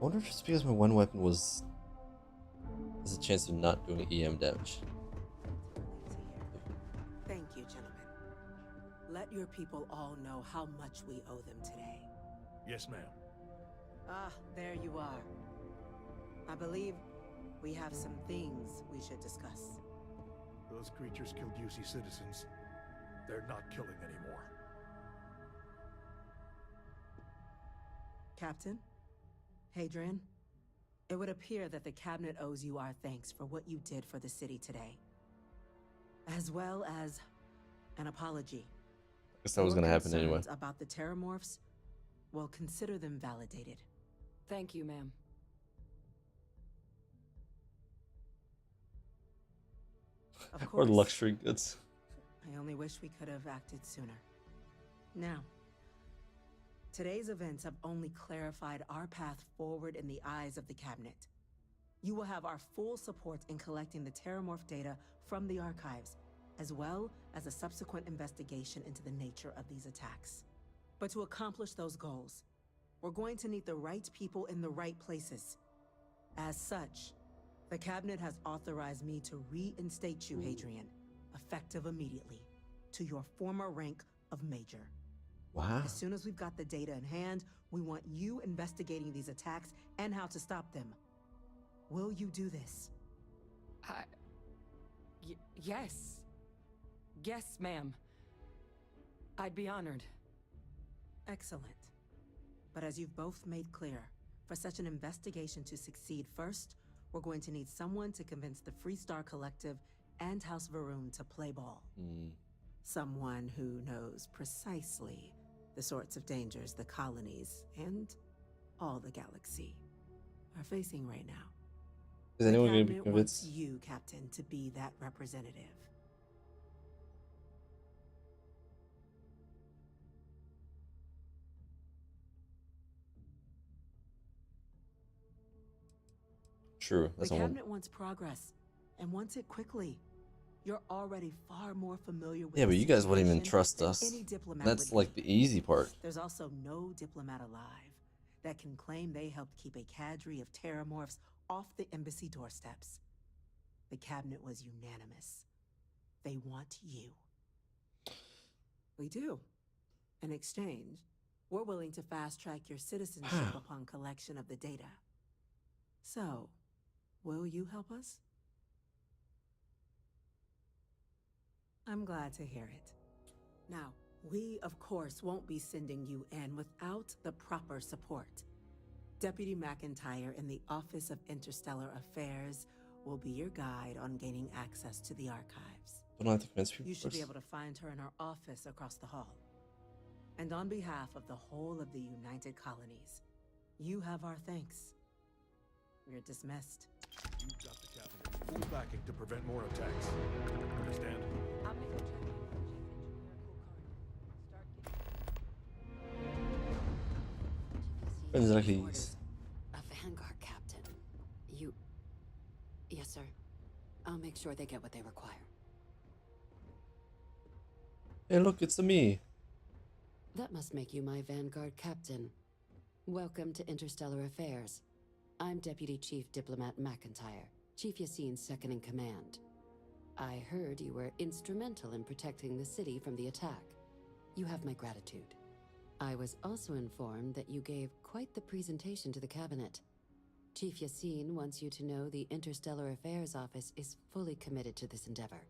wonder if it's because my one weapon has a chance of not doing EM damage. Thank you, gentlemen. Let your people all know how much we owe them today. Yes, ma'am. Ah, there you are. I believe we have some things we should discuss. Those creatures killed UC citizens. They're not killing anymore. Captain? Hadrian? It would appear that the cabinet owes you our thanks for what you did for the city today. As well as an apology. I guess that was going to happen anyway. About the terramorphs, well, consider them validated. Thank you, ma'am. Of Or course. luxury goods. I only wish we could have acted sooner. Now, today's events have only clarified our path forward in the eyes of the cabinet. You will have our full support in collecting the terramorph data from the archives, as well as a subsequent investigation into the nature of these attacks. But to accomplish those goals, we're going to need the right people in the right places. As such, the cabinet has authorized me to reinstate you, Hadrian, effective immediately, to your former rank of Major. Wow. As soon as we've got the data in hand, we want you investigating these attacks and how to stop them. Will you do this? Yes. Yes, ma'am. I'd be honored. Excellent. But as you've both made clear, for such an investigation to succeed first, we're going to need someone to convince the Freestar Collective and House Varun to play ball. Someone who knows precisely the sorts of dangers the colonies and all the galaxy are facing right now. Is anyone going to be Cabinet convinced? wants you, Captain, to be that representative. True. That's the not one. cabinet wants progress, and wants it quickly. You're already far more familiar with Yeah, but the you guys wouldn't even situation trust than us. any diplomat That's would like be. the easy part. There's also no diplomat alive that can claim they helped keep a cadre of terramorphs off the embassy doorsteps. The cabinet was unanimous. They want you. We do. In exchange, we're willing to fast-track your citizenship upon collection of the data. So, will you help us? I'm glad to hear it. Now, we, of course, won't be sending you in without the proper support. Deputy McIntyre in the Office of Interstellar Affairs will be your guide on gaining access to the archives. Don't I have to convince people You should first? be able to find her in her office across the hall. And on behalf of the whole of the United Colonies, you have our thanks. You're dismissed. You've got the cabinet's full backing to prevent more attacks. Understand? I'm gonna go check in with Chief Engineer Kulkarni. Friends like Orders. these. A Vanguard captain. You... Yes, sir. I'll make sure they get what they require. Hey, look, it's me. That must make you my Vanguard captain. Welcome to Interstellar Affairs. I'm Deputy Chief Diplomat McIntyre, Chief Yassine's second in command. I heard you were instrumental in protecting the city from the attack. You have my gratitude. I was also informed that you gave quite the presentation to the cabinet. Chief Yassine wants you to know the Interstellar Affairs Office is fully committed to this endeavor,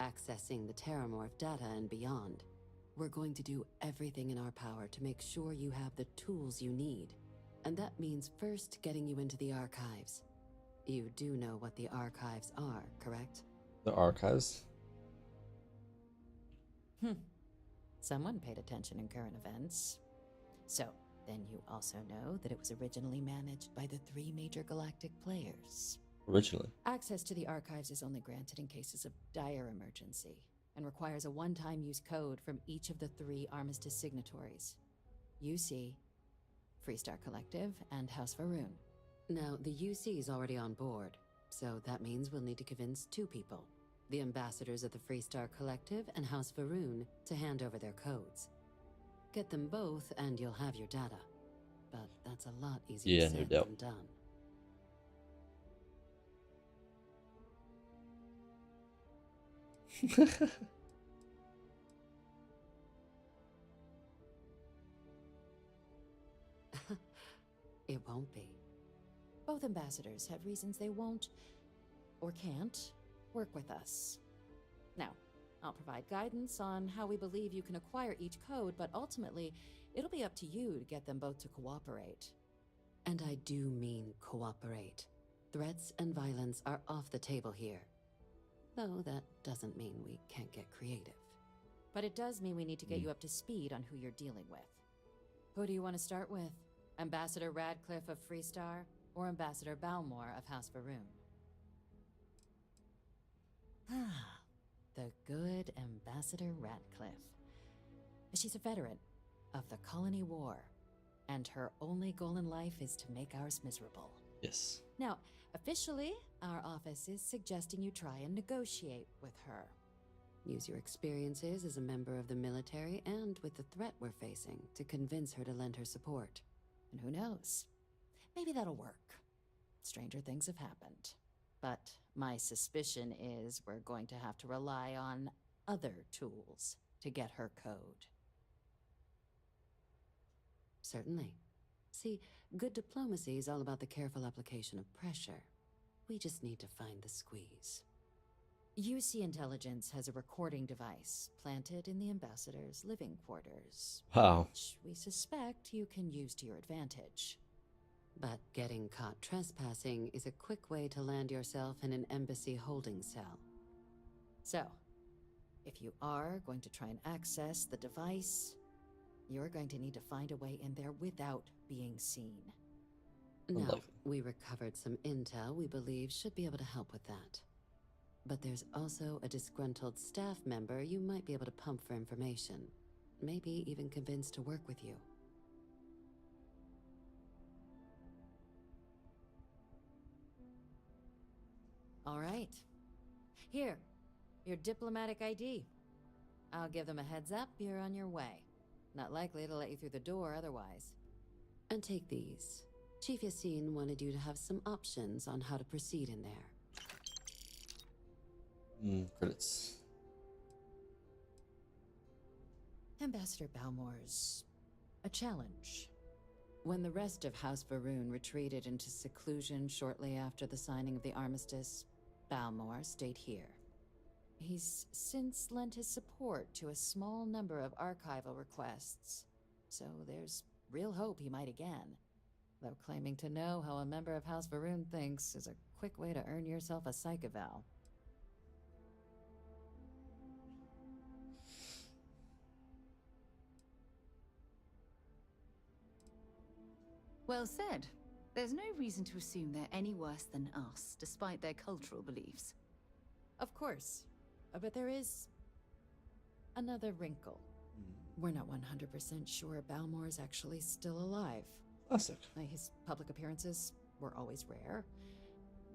accessing the Terramorph data and beyond. We're going to do everything in our power to make sure you have the tools you need. And that means first getting you into the archives. You do know what the archives are, correct? The archives? Someone paid attention in current events. So, then you also know that it was originally managed by the 3 major galactic players. Originally. Access to the archives is only granted in cases of dire emergency, and requires a one-time use code from each of the 3 armistice signatories. UC, Freestar Collective, and House Varun. Now, the UC is already on board, so that means we'll need to convince 2 people. The ambassadors of the Freestar Collective and House Varun to hand over their codes. Get them both and you'll have your data. But That's a lot easier said than done. It won't be. Both ambassadors have reasons they won't, or can't, work with us. Now, I'll provide guidance on how we believe you can acquire each code, but ultimately, it'll be up to you to get them both to cooperate. And I do mean cooperate. Threats and violence are off the table here. Though that doesn't mean we can't get creative. But it does mean we need to get you up to speed on who you're dealing with. Who do you want to start with? Ambassador Radcliffe of Freestar, or Ambassador Balmore of House Varoon? Ah, the good Ambassador Radcliffe. She's a veteran of the Colony War, and her only goal in life is to make ours miserable. Yes. Now, officially, our office is suggesting you try and negotiate with her. Use your experiences as a member of the military and with the threat we're facing to convince her to lend her support. And who knows? Maybe that'll work. Stranger things have happened. But my suspicion is we're going to have to rely on other tools to get her code. Certainly. See, good diplomacy is all about the careful application of pressure. We just need to find the squeeze. UC Intelligence has a recording device planted in the ambassador's living quarters. Wow. Which we suspect you can use to your advantage. But getting caught trespassing is a quick way to land yourself in an embassy holding cell. So, if you are going to try and access the device, you're going to need to find a way in there without being seen. Now, we recovered some intel we believe should be able to help with that. But there's also a disgruntled staff member you might be able to pump for information. Maybe even convince to work with you. All right. Here, your diplomatic ID. I'll give them a heads up, you're on your way. Not likely to let you through the door otherwise. And take these. Chief Yassine wanted you to have some options on how to proceed in there. Credits. Ambassador Balmore's a challenge. When the rest of House Varoon retreated into seclusion shortly after the signing of the armistice, Balmore stayed here. He's since lent his support to a small number of archival requests, so there's real hope he might again. Though claiming to know how a member of House Varoon thinks is a quick way to earn yourself a psych eval. Well said. There's no reason to assume they're any worse than us, despite their cultural beliefs. Of course. But there is another wrinkle. We're not 100% sure Balmore's actually still alive. Classic. His public appearances were always rare.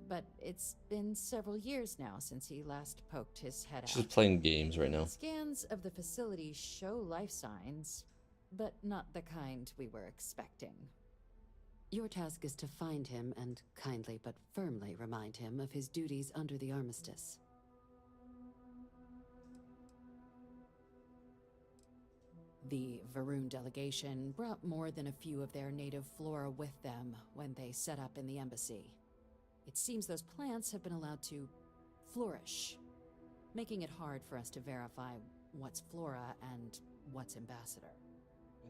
But it's been several years now since he last poked his head out. She's playing games right now. Scans of the facility show life signs, but not the kind we were expecting. Your task is to find him and kindly but firmly remind him of his duties under the armistice. The Varoon delegation brought more than a few of their native flora with them when they set up in the embassy. It seems those plants have been allowed to flourish, making it hard for us to verify what's flora and what's ambassador.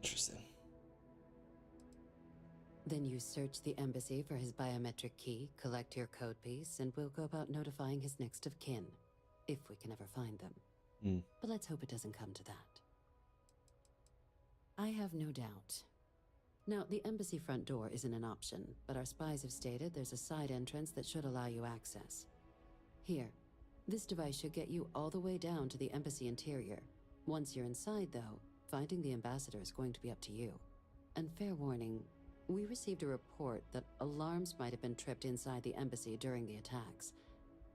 Interesting. Then you search the embassy for his biometric key, collect your code piece, and we'll go about notifying his next of kin, if we can ever find them. But let's hope it doesn't come to that. I have no doubt. Now, the embassy front door isn't an option, but our spies have stated there's a side entrance that should allow you access. Here, this device should get you all the way down to the embassy interior. Once you're inside, though, finding the ambassador is going to be up to you. And fair warning, we received a report that alarms might have been tripped inside the embassy during the attacks.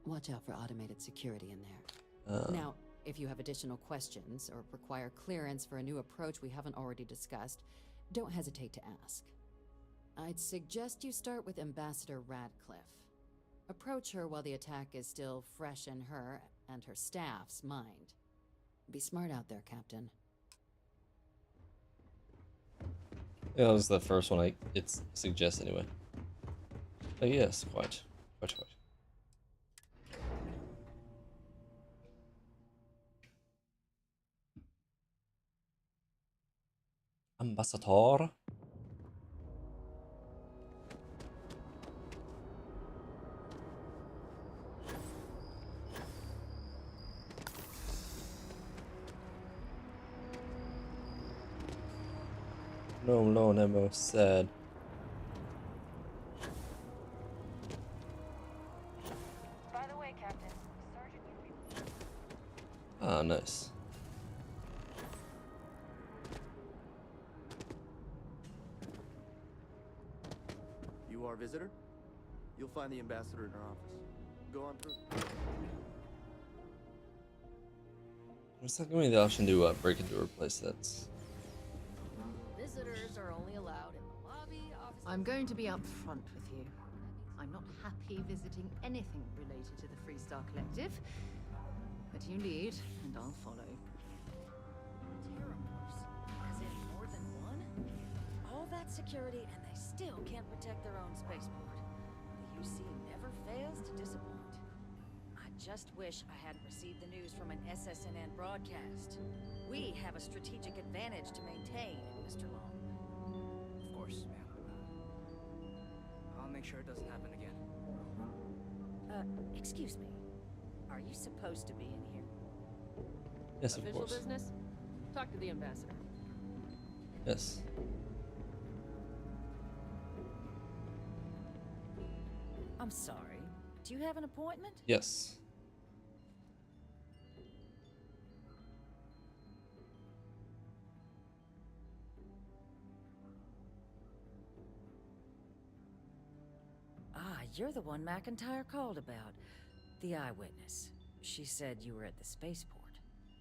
Watch out for automated security in there. Now, if you have additional questions or require clearance for a new approach we haven't already discussed, don't hesitate to ask. I'd suggest you start with Ambassador Radcliffe. Approach her while the attack is still fresh in her and her staff's mind. Be smart out there, Captain. Yeah, that was the first one it suggests anyway. But yes, quite. Ambassador. No, Nemo said. By the way, Captain, Sergeant. Ah, nice. You our visitor? You'll find the ambassador in her office. Go on through. It's not giving me the option to break into her place. That's. Visitors are only allowed in the lobby, office. I'm going to be upfront with you. I'm not happy visiting anything related to the Freestar Collective, but you lead, and I'll follow. Terrorforce? As in more than one? All that security and they still can't protect their own spaceport. The UC never fails to disappoint. I just wish I hadn't received the news from an SSNN broadcast. We have a strategic advantage to maintain, Mr. Long. Of course, ma'am. I'll make sure it doesn't happen again. Excuse me. Are you supposed to be in here? Yes, of Official course. business? Talk to the ambassador. Yes. I'm sorry. Do you have an appointment? Yes. Ah, you're the one McIntyre called about. The eyewitness. She said you were at the spaceport.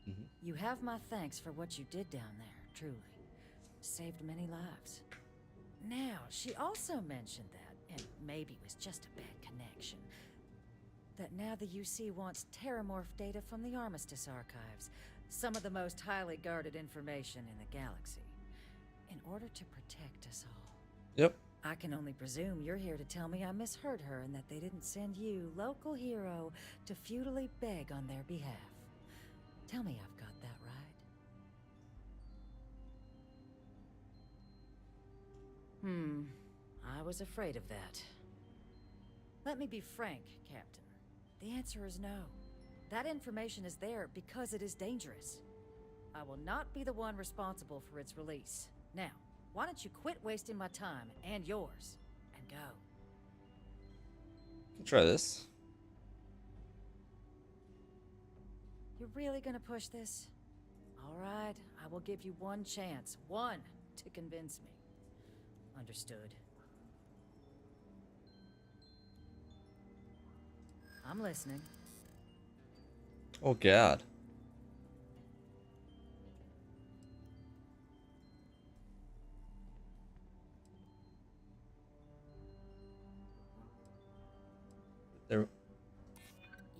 Mm-hmm. You have my thanks for what you did down there, truly. Saved many lives. Now, she also mentioned that, and maybe it was just a bad connection, that now the UC wants terramorph data from the Armistice archives, some of the most highly guarded information in the galaxy, in order to protect us all. Yep. I can only presume you're here to tell me I misheard her and that they didn't send you, local hero, to futilely beg on their behalf. Tell me I've got that right. I was afraid of that. Let me be frank, Captain. The answer is no. That information is there because it is dangerous. I will not be the one responsible for its release. Now, why don't you quit wasting my time and yours, and go? Can try this. You're really gonna push this? All right, I will give you one chance. One to convince me. Understood. I'm listening. Oh, God. There.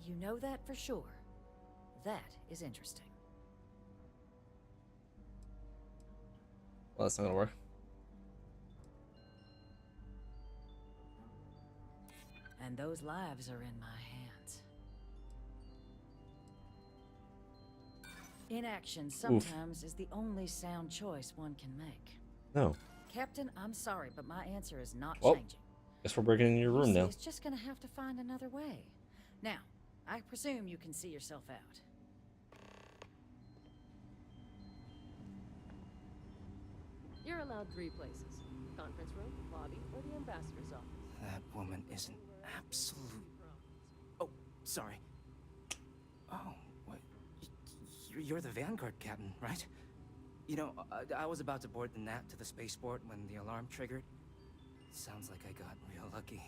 You know that for sure. That is interesting. Well, that's not gonna work. And those lives are in my hands. Inaction sometimes is the only sound choice one can make. No. Captain, I'm sorry, but my answer is not Well, changing. guess we're breaking in your room now. It's just gonna have to find another way. Now, I presume you can see yourself out. You're allowed 3 places. Conference room, lobby, or the ambassador's office. That woman is an absolute... Oh, sorry. Oh, what? You're the Vanguard captain, right? You know, I was about to board the Nat to the spaceport when the alarm triggered. Sounds like I got real lucky.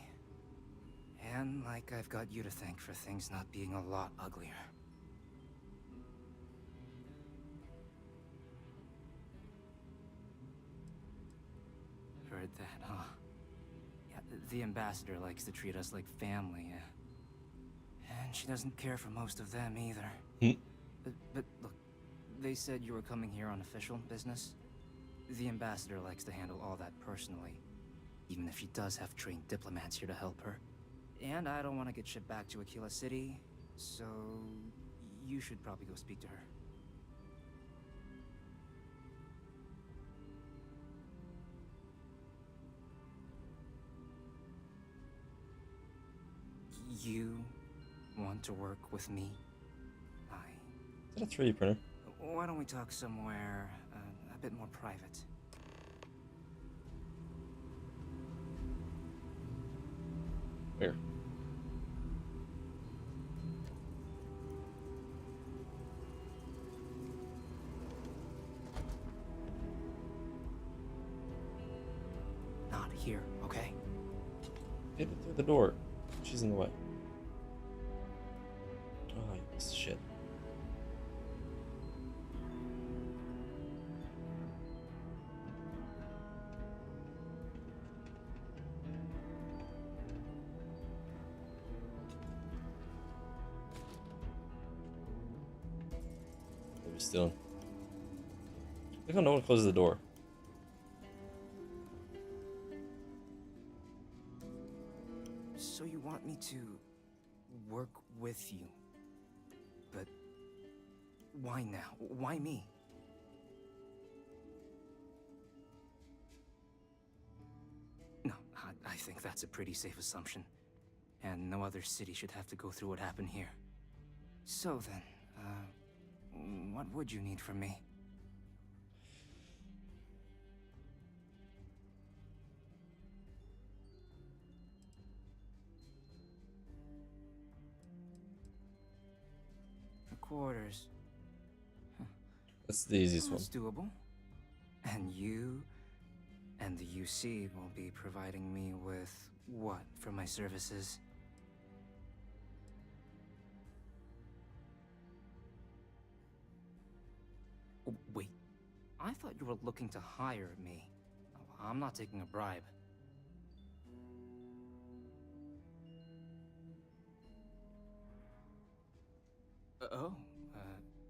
And like I've got you to thank for things not being a lot uglier. Heard that, huh? The ambassador likes to treat us like family, and she doesn't care for most of them either. But look, they said you were coming here on official business. The ambassador likes to handle all that personally, even if she does have trained diplomats here to help her. And I don't want to get shipped back to Aquila City, so you should probably go speak to her. You want to work with me? Is that a 3D printer? Why don't we talk somewhere a bit more private? Where? Not here, okay? Hit it through the door. She's in the way. Oh, you piece of shit. Maybe still. Look how no one closes the door. So you want me to work with you? But why now? Why me? No, I think that's a pretty safe assumption. And no other city should have to go through what happened here. So then, what would you need from me? Quarters. That's the easiest one. That's doable. And you and the UC will be providing me with what for my services? Oh, wait, I thought you were looking to hire me. I'm not taking a bribe.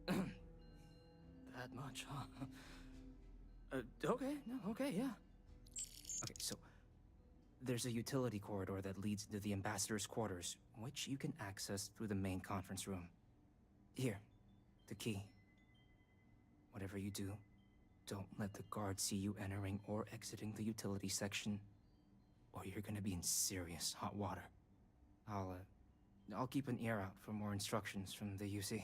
That much, huh? Okay, no, okay, yeah. Okay, so there's a utility corridor that leads into the ambassador's quarters, which you can access through the main conference room. Here, the key. Whatever you do, don't let the guards see you entering or exiting the utility section, or you're gonna be in serious hot water. I'll keep an ear out for more instructions from the UC.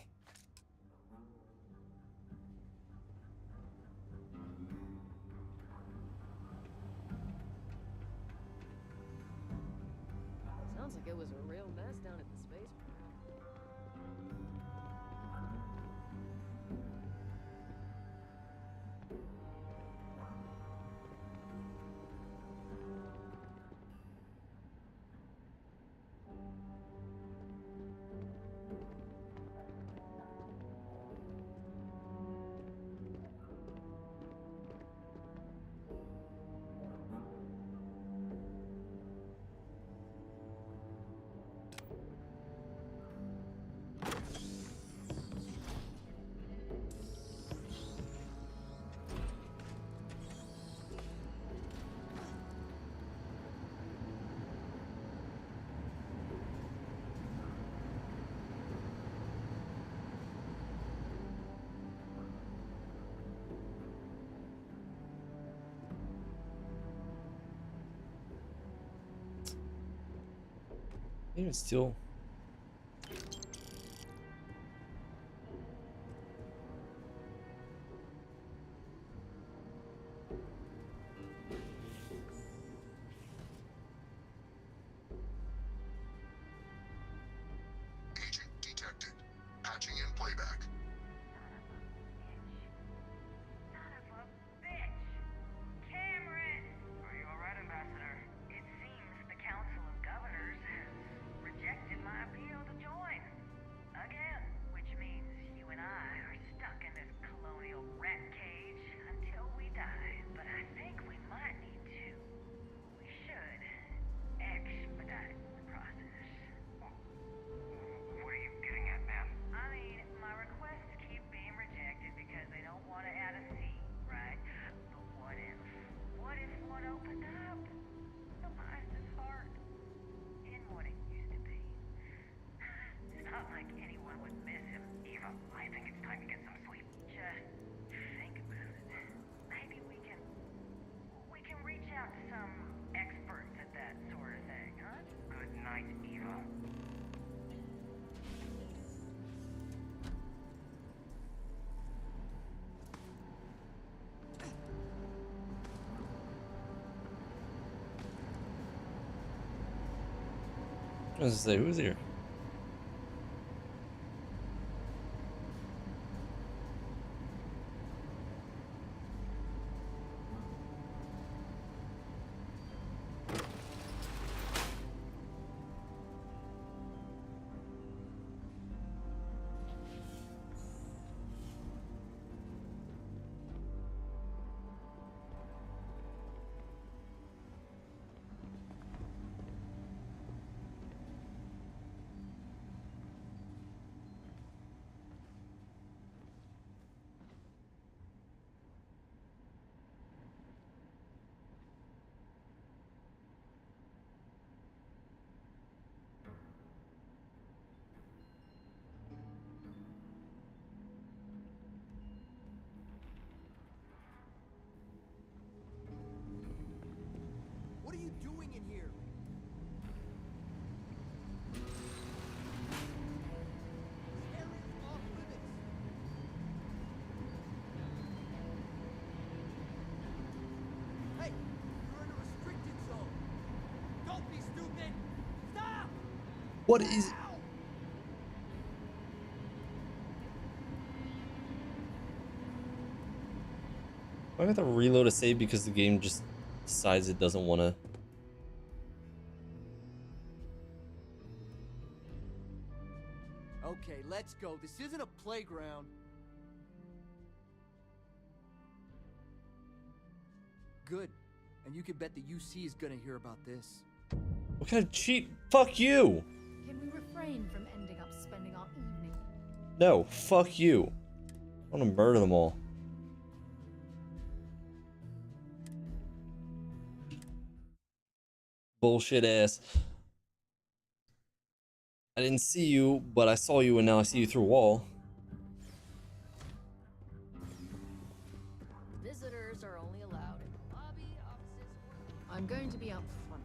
Sounds like it was a real mess down at the spaceport. Even still. Agent detected. Patching in playback. Are you alright, Ambassador? It seems the Council of Governors has rejected my I was gonna say, who's here? What are you doing in here? Hey, you're in a restricted zone. Don't be stupid. Stop! What is? I have to reload a save because the game just decides it doesn't want to. Okay, let's go. This isn't a playground. Good. And you can bet the UC is gonna hear about this. What kind of cheat? Fuck you! Can we refrain from ending up spending our evening? No, fuck you. I want to murder them all. Bullshit ass. I didn't see you, but I saw you and now I see you through a wall. Visitors are only allowed in the lobby, offices. I'm going to be up front.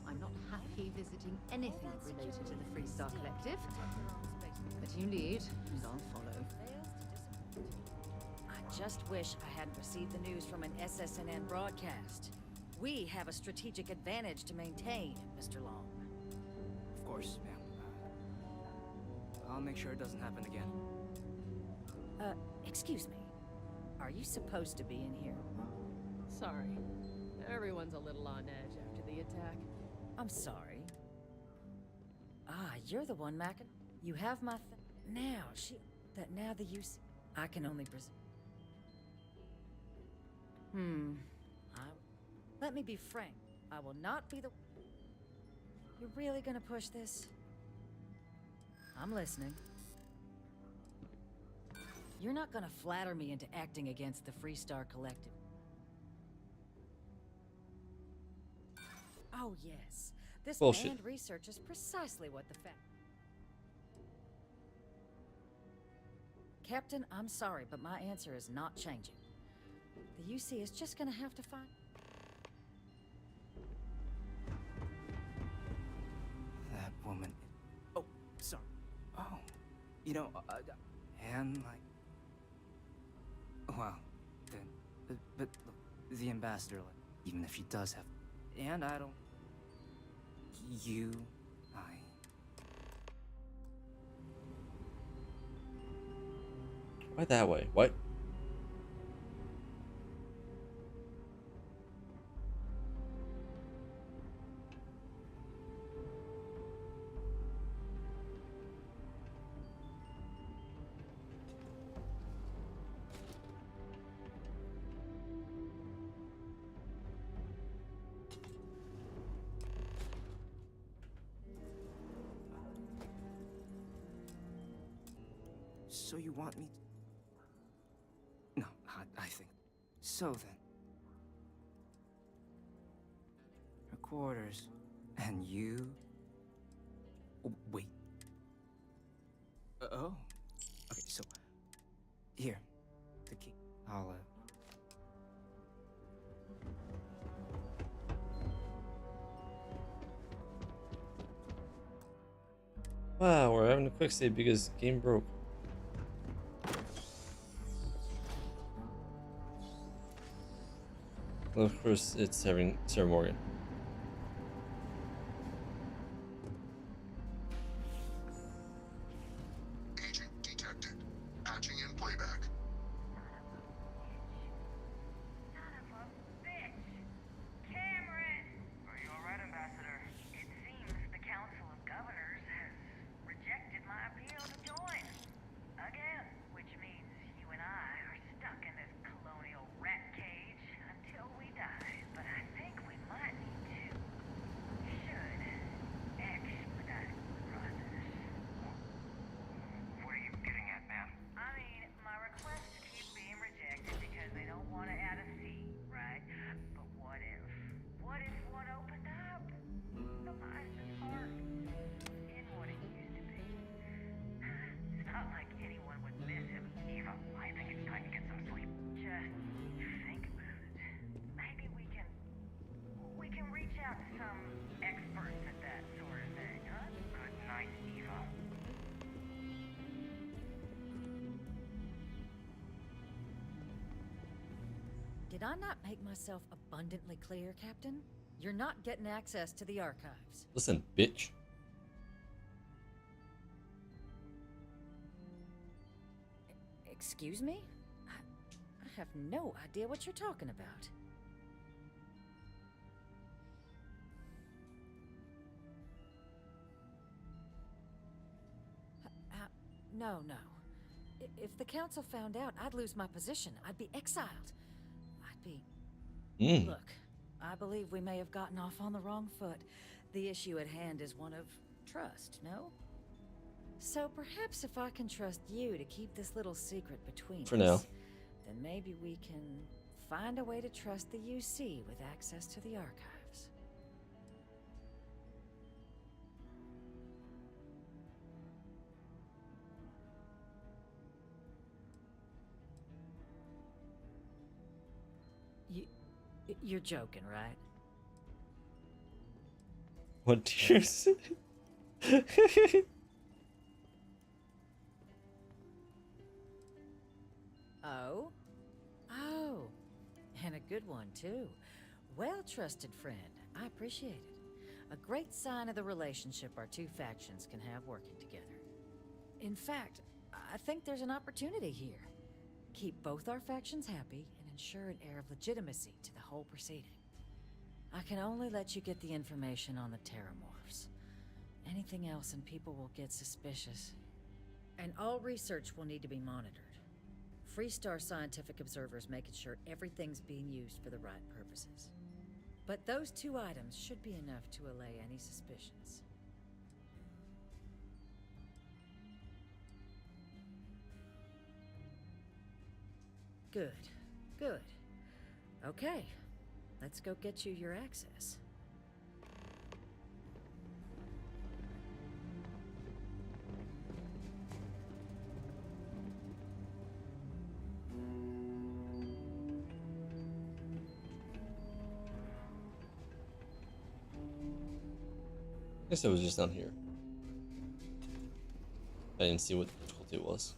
I'm not happy visiting anything related to the Freestar Collective. But you lead, and I'll follow. I just wish I hadn't received the news from an SSNN broadcast. We have a strategic advantage to maintain, Mr. Long. Of course, ma'am. I'll make sure it doesn't happen again. Excuse me. Are you supposed to be in here? Sorry. Everyone's a little on edge after the attack. I'm sorry. Ah, you're the one, Mackin. You have my now, now the use. I can only let me be frank. I will not be the... You're really gonna push this? I'm listening. You're not gonna flatter me into acting against the Freestar Collective. Oh, yes. This Bullshit. banned research is precisely what the fact... Captain, I'm sorry, but my answer is not changing. The UC is just gonna have to find... That woman... Oh, sorry. Oh. You know, and like... Well, then... But look, the ambassador, like, even if he does have... And I don't... Why that way? What? So you want me... No, I think... So then... Her quarters... And you... Oh, wait. Oh. Okay, so... Here. The key. I'll, Wow, we're having a quick save because game broke. Well, of course, it's having Sarah Morgan. got some experts at that sort of thing, huh? Good night, Eva. Did I not make myself abundantly clear, Captain? You're not getting access to the archives. Listen, bitch. Excuse me? I have no idea what you're talking about. No, no. If the council found out, I'd lose my position. I'd be exiled. I'd be... Look, I believe we may have gotten off on the wrong foot. The issue at hand is one of trust, no? So perhaps if I can trust you to keep this little secret between us, now, then maybe we can find a way to trust the UC with access to the archives. You're joking, right? What do you say? Oh? Oh. And a good one, too. Well-trusted friend. I appreciate it. A great sign of the relationship our two factions can have working together. In fact, I think there's an opportunity here. Keep both our factions happy and ensure an air of legitimacy to the whole proceeding. I can only let you get the information on the Terramorphs. Anything else and people will get suspicious. And all research will need to be monitored. Freestar scientific observers making sure everything's being used for the right purposes. But those two items should be enough to allay any suspicions. Good, good. Okay, let's go get you your access. I guess it was just down here. I didn't see what difficulty it was.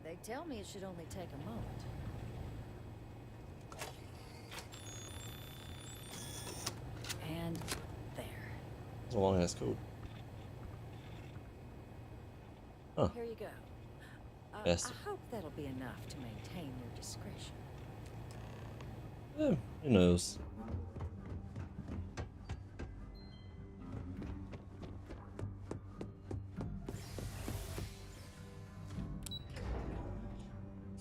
They tell me it should only take a moment. And there. It's a long ass code. Huh. Here you go. Yes. I hope that'll be enough to maintain your discretion. Who knows?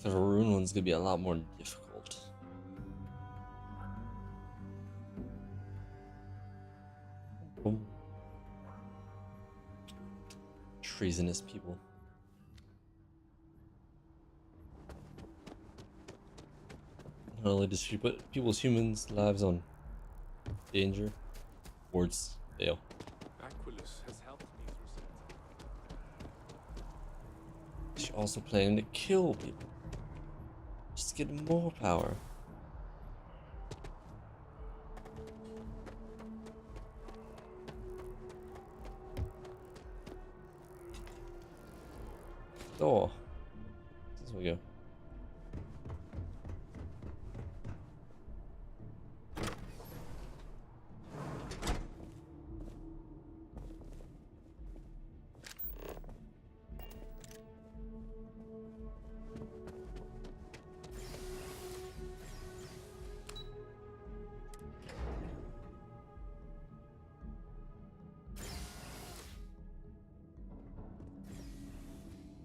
The Rune one's gonna be a lot more difficult. Oh. Treasonous people. Not only does she put people's humans' lives on danger, wards fail. Aquilus has helped me through She also planning to kill people. Just to get more power. Oh, this we go.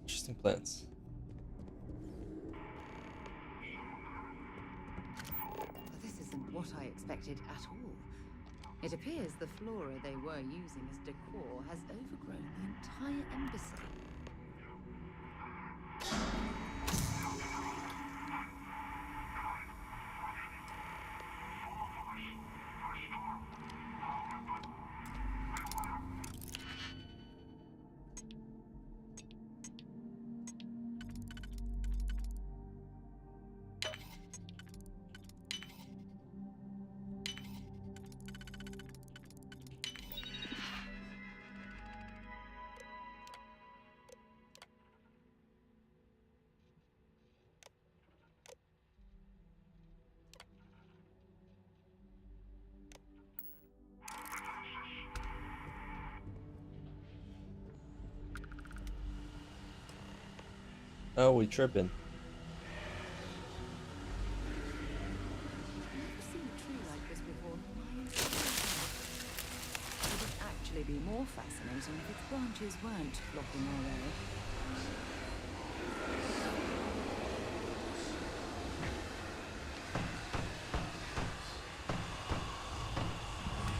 Interesting plans. This isn't what I expected at all. It appears the flora they were using as decor has overgrown the entire embassy. Oh, we tripping. Never seen a tree like this before. It would actually be more fascinating if its branches weren't blocking our road.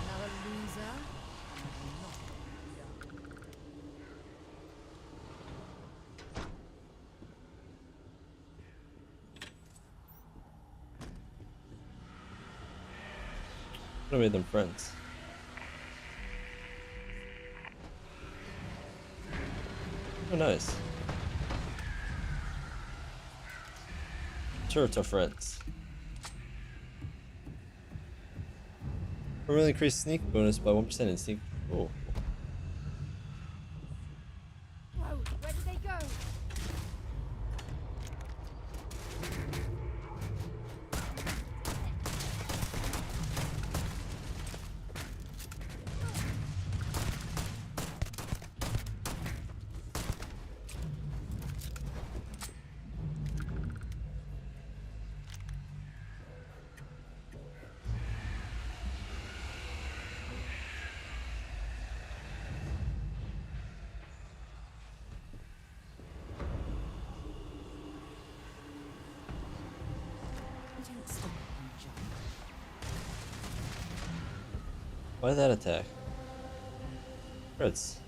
Another loser. I made them friends. Oh, nice. Turrets are friends. Permanently increase sneak bonus by 1% in sneak. Oh. Whoa, where did they go? You didn't stop and jump. Why that attack? Crits.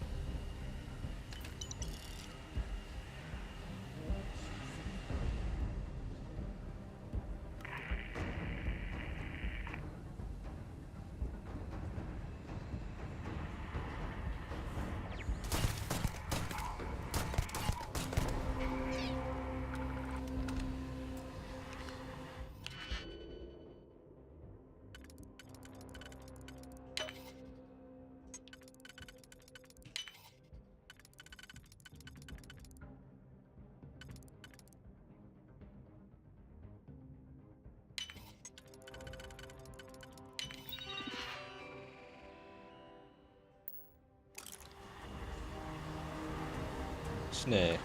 Schnee.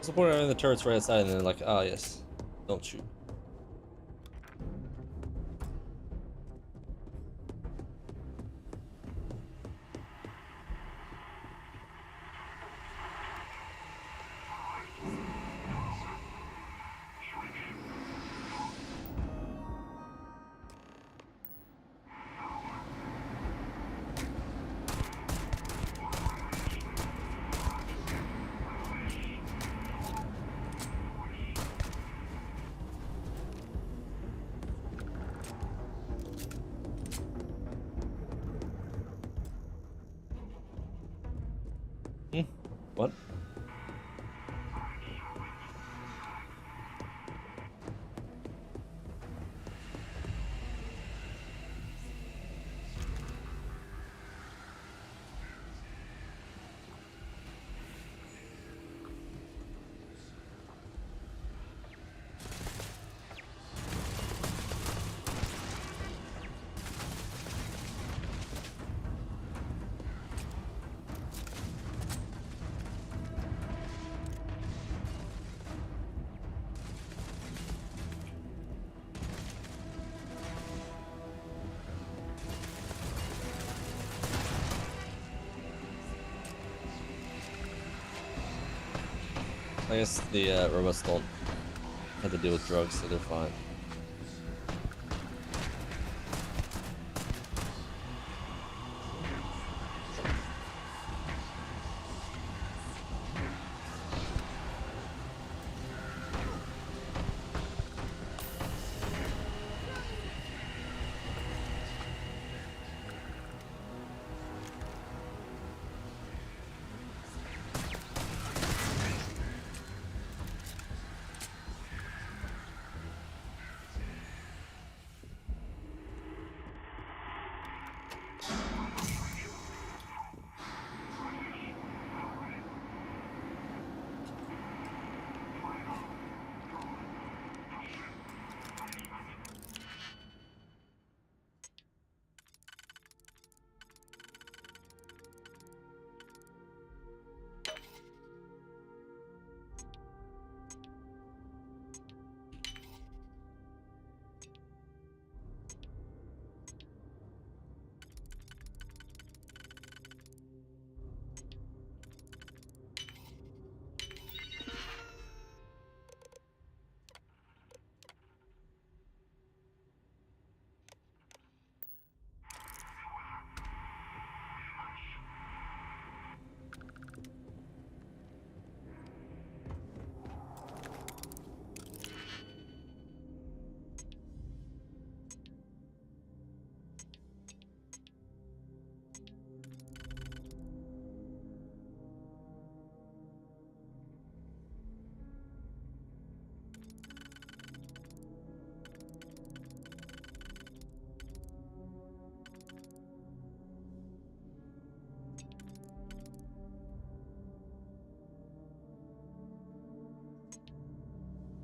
Supporting the turrets right outside, and then like, ah, yes, don't shoot. What? I guess the robots don't have to deal with drugs, so they're fine.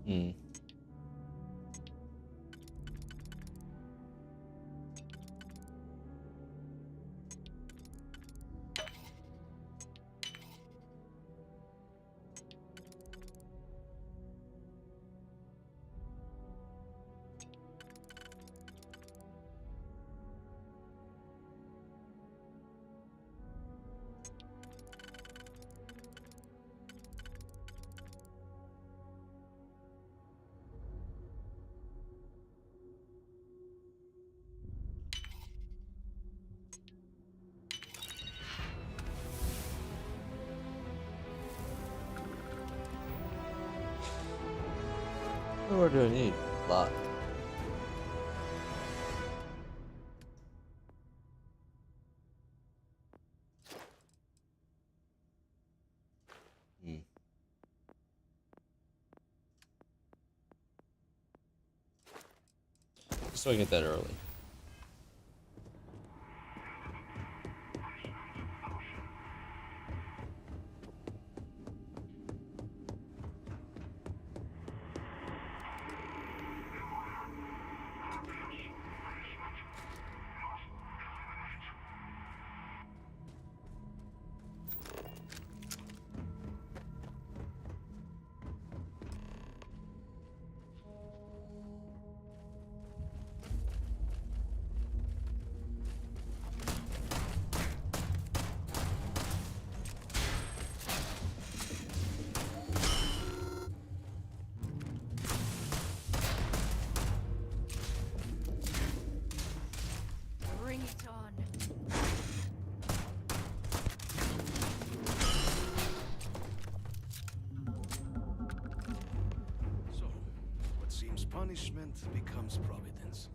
Hmm. What do I need? A lot. Hmm. So I get that early. Bring it on. So, what seems punishment becomes providence.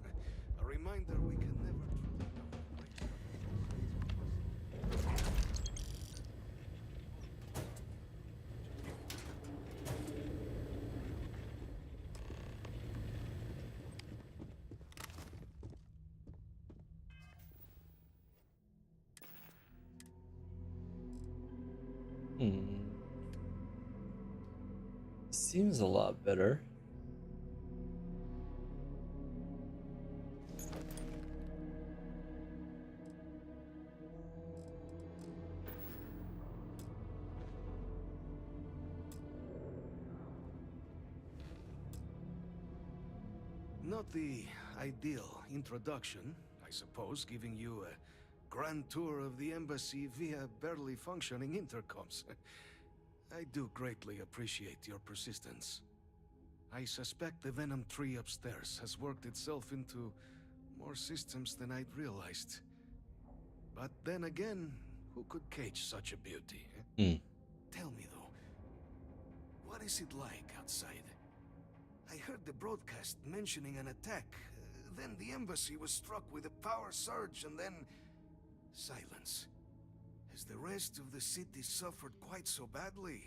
A reminder we can never truly know. Hmm. Seems a lot better. Not the ideal introduction, I suppose, giving you a grand tour of the embassy via barely functioning intercoms. I do greatly appreciate your persistence. I suspect the Venom tree upstairs has worked itself into more systems than I'd realized. But then again, who could cage such a beauty? Hmm. Tell me though, what is it like outside? I heard the broadcast mentioning an attack. Then the embassy was struck with a power surge and then silence. Has the rest of the city suffered quite so badly?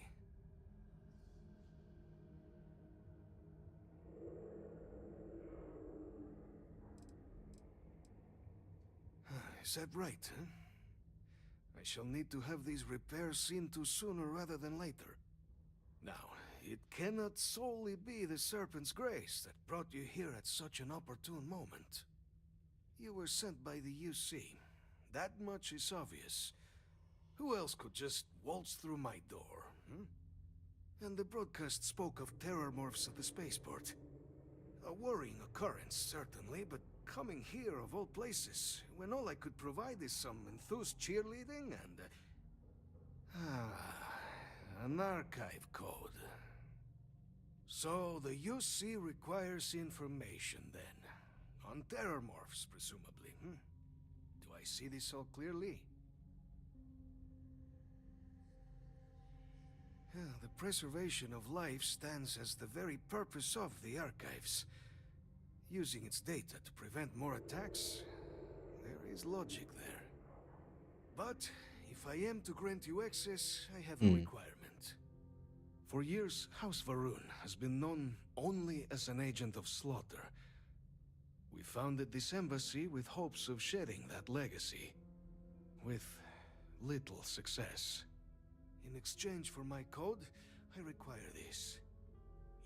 Is that right, huh? I shall need to have these repairs seen to sooner rather than later. Now, it cannot solely be the Serpent's grace that brought you here at such an opportune moment. You were sent by the UC. That much is obvious. Who else could just waltz through my door, hmm? And the broadcast spoke of terror morphs at the spaceport. A worrying occurrence, certainly, but coming here of all places, when all I could provide is some enthused cheerleading and... an archive code. So the UC requires information, then. On terror morphs, presumably, hmm? Do I see this all clearly? The preservation of life stands as the very purpose of the archives. Using its data to prevent more attacks, there is logic there. But if I am to grant you access, I have a requirement. For years, House Varun has been known only as an agent of slaughter. We founded this embassy with hopes of shedding that legacy. With little success. In exchange for my code, I require this.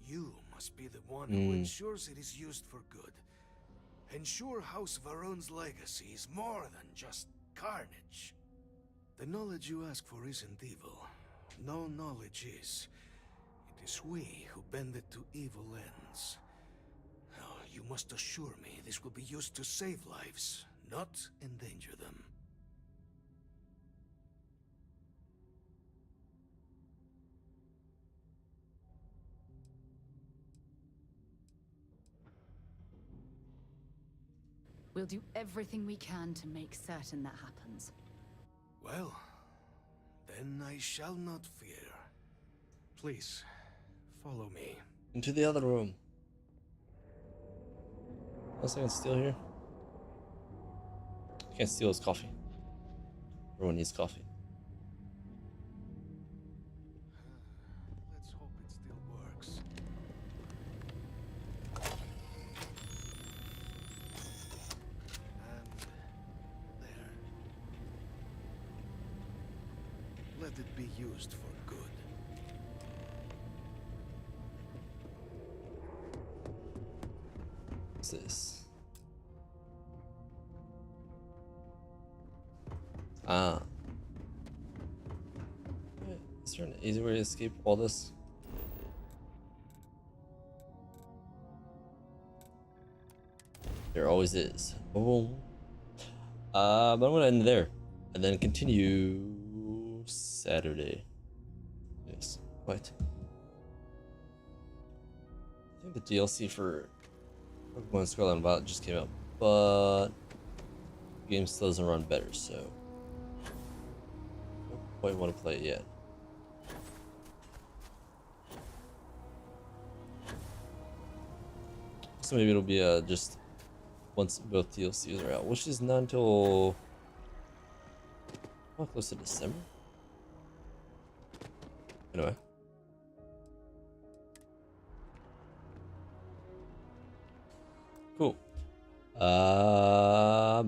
You must be the one who ensures it is used for good. Ensure House Varun's legacy is more than just carnage. The knowledge you ask for isn't evil. No knowledge is. It is we who bend it to evil ends. Now, you must assure me this will be used to save lives, not endanger them. We'll do everything we can to make certain that happens. Well, then I shall not fear. Please, follow me. Into the other room. What else I can steal here? Can't steal his coffee. Everyone needs coffee. Let's hope it still works. And there. Let it be used for good. What's this? Ah. Is there an easy way to escape all this? There always is. Oh. But I'm gonna end there and then continue Saturday. Yes, quite. I think the DLC for Pokemon Scarlet and Violet just came out, but the game still doesn't run better, so I don't quite want to play it yet. So maybe it'll be just once both DLCs are out, which is not until close to December. Anyway. Cool. Bye.